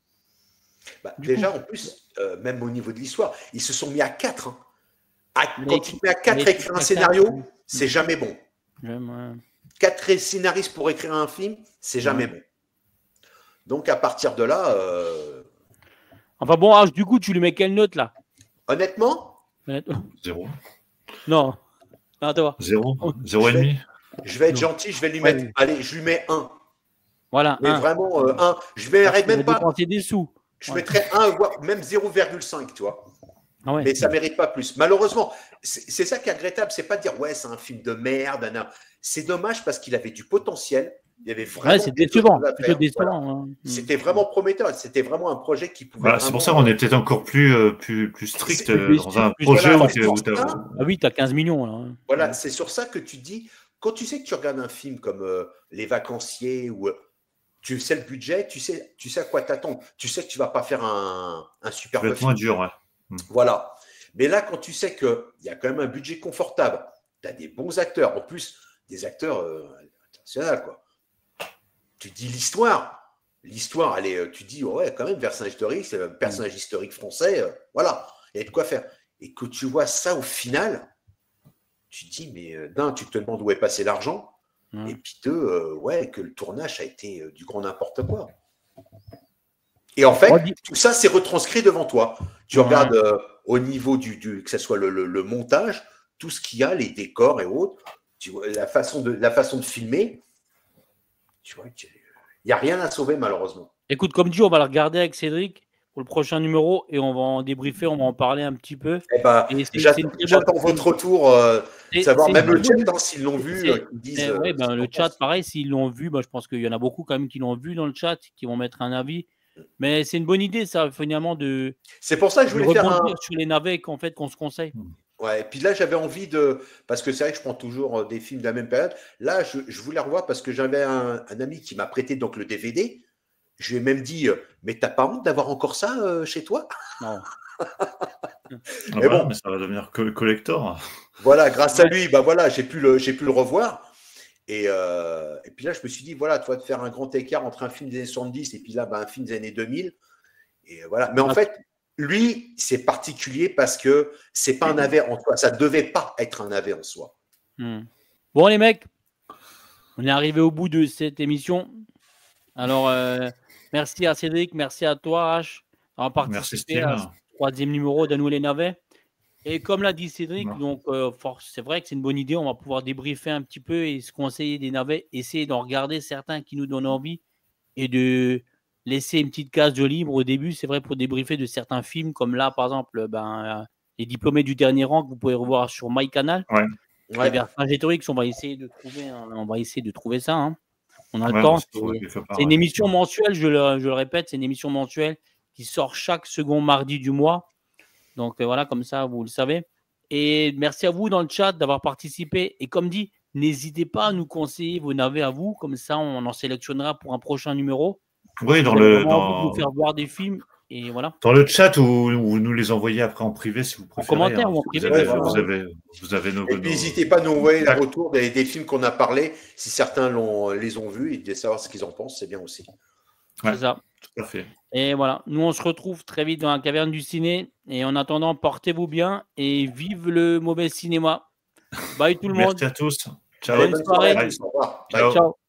[SPEAKER 2] Déjà, en plus, même au niveau de l'histoire, ils se sont mis à 4. Hein. Quand tu te mets à 4 à écrire un scénario, c'est jamais bon. 4 scénaristes pour écrire un film, c'est jamais bon. Donc, à partir de là...
[SPEAKER 1] Enfin bon, du coup, tu lui mets quelle note, là?
[SPEAKER 2] Honnêtement
[SPEAKER 3] 0.
[SPEAKER 1] Non. Attends.
[SPEAKER 3] 0. 0,5.
[SPEAKER 2] Je vais être gentil, je vais lui mettre... Allez, je lui mets 1.
[SPEAKER 1] Voilà.
[SPEAKER 2] Mais vraiment, 1. Je ne verrai même pas...
[SPEAKER 1] des sous.
[SPEAKER 2] Je mettrais 1, voire même 0,5, tu vois.
[SPEAKER 1] Ah ouais.
[SPEAKER 2] Mais ça ne mérite pas plus. Malheureusement, c'est ça qui est regrettable. C'est pas de dire, ouais, c'est un film de merde. C'est dommage parce qu'il avait du potentiel. Il y avait vraiment.
[SPEAKER 1] C'est décevant. Voilà.
[SPEAKER 2] C'était vraiment prometteur. C'était vraiment un projet qui pouvait.
[SPEAKER 3] C'est pour ça qu'on est peut-être encore plus strict dans un projet où tu as.
[SPEAKER 1] Ah oui, tu as 15 millions. Là.
[SPEAKER 2] Voilà, c'est sur ça que tu dis, quand tu sais que tu regardes un film comme Les Vacanciers ou. Tu sais le budget, tu sais à quoi t'attendre. Tu sais que tu ne vas pas faire un super film.
[SPEAKER 3] Moins dur, ouais.
[SPEAKER 2] Voilà. Mais là, quand tu sais qu'il y a quand même un budget confortable, tu as des bons acteurs, en plus, des acteurs internationaux, quoi. Tu dis l'histoire, elle est, tu dis, ouais, quand même, Vercingétorix, c'est un personnage historique français, voilà, il y a de quoi faire. Et que tu vois ça au final, tu te dis, mais d'un, tu te demandes où est passé l'argent, et puis deux, ouais, que le tournage a été du grand n'importe quoi. Et en fait, tout ça, c'est retranscrit devant toi. Tu regardes au niveau que ce soit le montage, tout ce qu'il y a, les décors et autres, tu vois, la façon de filmer, tu vois, il n'y a rien à sauver, malheureusement.
[SPEAKER 1] Écoute, comme dit, on va le regarder avec Cédric pour le prochain numéro et on va en débriefer, on va en parler un petit peu.
[SPEAKER 2] J'attends votre retour, savoir même le chat, s'ils l'ont vu.
[SPEAKER 1] Le chat, pareil, s'ils l'ont vu, je pense qu'il y en a beaucoup quand même qui l'ont vu dans le chat, qui vont mettre un avis. Mais c'est une bonne idée, ça, finalement, de.
[SPEAKER 2] C'est pour ça que je voulais faire
[SPEAKER 1] sur les navets qu'on se conseille.
[SPEAKER 2] Ouais, et puis là, j'avais envie parce que c'est vrai que je prends toujours des films de la même période. Là, je voulais revoir parce que j'avais un ami qui m'a prêté donc le DVD. Je lui ai même dit, mais t'as pas honte d'avoir encore ça chez toi?
[SPEAKER 1] Non.
[SPEAKER 3] Mais bon, mais ça va devenir collector.
[SPEAKER 2] Voilà, grâce à lui, voilà, j'ai pu le revoir. Et puis là, je me suis dit, voilà, tu vas te faire un grand écart entre un film des années 70 et puis là, un film des années 2000. Et voilà. Mais en fait, lui, c'est particulier parce que c'est pas un navet en soi. Ça ne devait pas être un navet en soi.
[SPEAKER 1] Bon, les mecs, on est arrivé au bout de cette émission. Alors, merci à Cédric, merci à toi, H, d'avoir participé à ce 3e numéro d'Anou les navets. Et comme l'a dit Cédric, donc c'est vrai que c'est une bonne idée. On va pouvoir débriefer un petit peu et se conseiller des navets, essayer d'en regarder certains qui nous donnent envie et de laisser une petite case de libre au début. C'est vrai pour débriefer de certains films, comme là, par exemple, Les Diplômés du dernier rang que vous pouvez revoir sur MyCanal.
[SPEAKER 2] Ouais.
[SPEAKER 1] Vercingétorix, on va essayer de trouver ça. Hein. On a le temps. C'est une émission mensuelle, je le répète, c'est une émission mensuelle qui sort chaque second mardi du mois. Donc voilà, comme ça, vous le savez. Et merci à vous dans le chat d'avoir participé. Et comme dit, N'hésitez pas à nous conseiller vos navets à vous, comme ça on en sélectionnera pour un prochain numéro.
[SPEAKER 3] Oui,
[SPEAKER 1] Vous avez vraiment envie de nous faire voir des films et voilà.
[SPEAKER 3] Dans le chat ou vous nous les envoyez après en privé si vous préférez.
[SPEAKER 1] En commentaire
[SPEAKER 3] hein,
[SPEAKER 1] ou en
[SPEAKER 3] si
[SPEAKER 1] privé.
[SPEAKER 3] vous avez nos.
[SPEAKER 2] Et puis n'hésitez pas à nous envoyer le retour des films qu'on a parlé. Si certains les ont vus et de savoir ce qu'ils en pensent, c'est bien aussi.
[SPEAKER 1] C'est ça.
[SPEAKER 3] Tout à fait.
[SPEAKER 1] Et voilà, nous on se retrouve très vite dans la caverne du ciné. Et en attendant, portez-vous bien et vive le mauvais cinéma. Bye tout le monde.
[SPEAKER 3] Merci à tous. Ciao.
[SPEAKER 1] Bonne soirée.
[SPEAKER 2] Au revoir.
[SPEAKER 3] Ciao.
[SPEAKER 1] Ciao.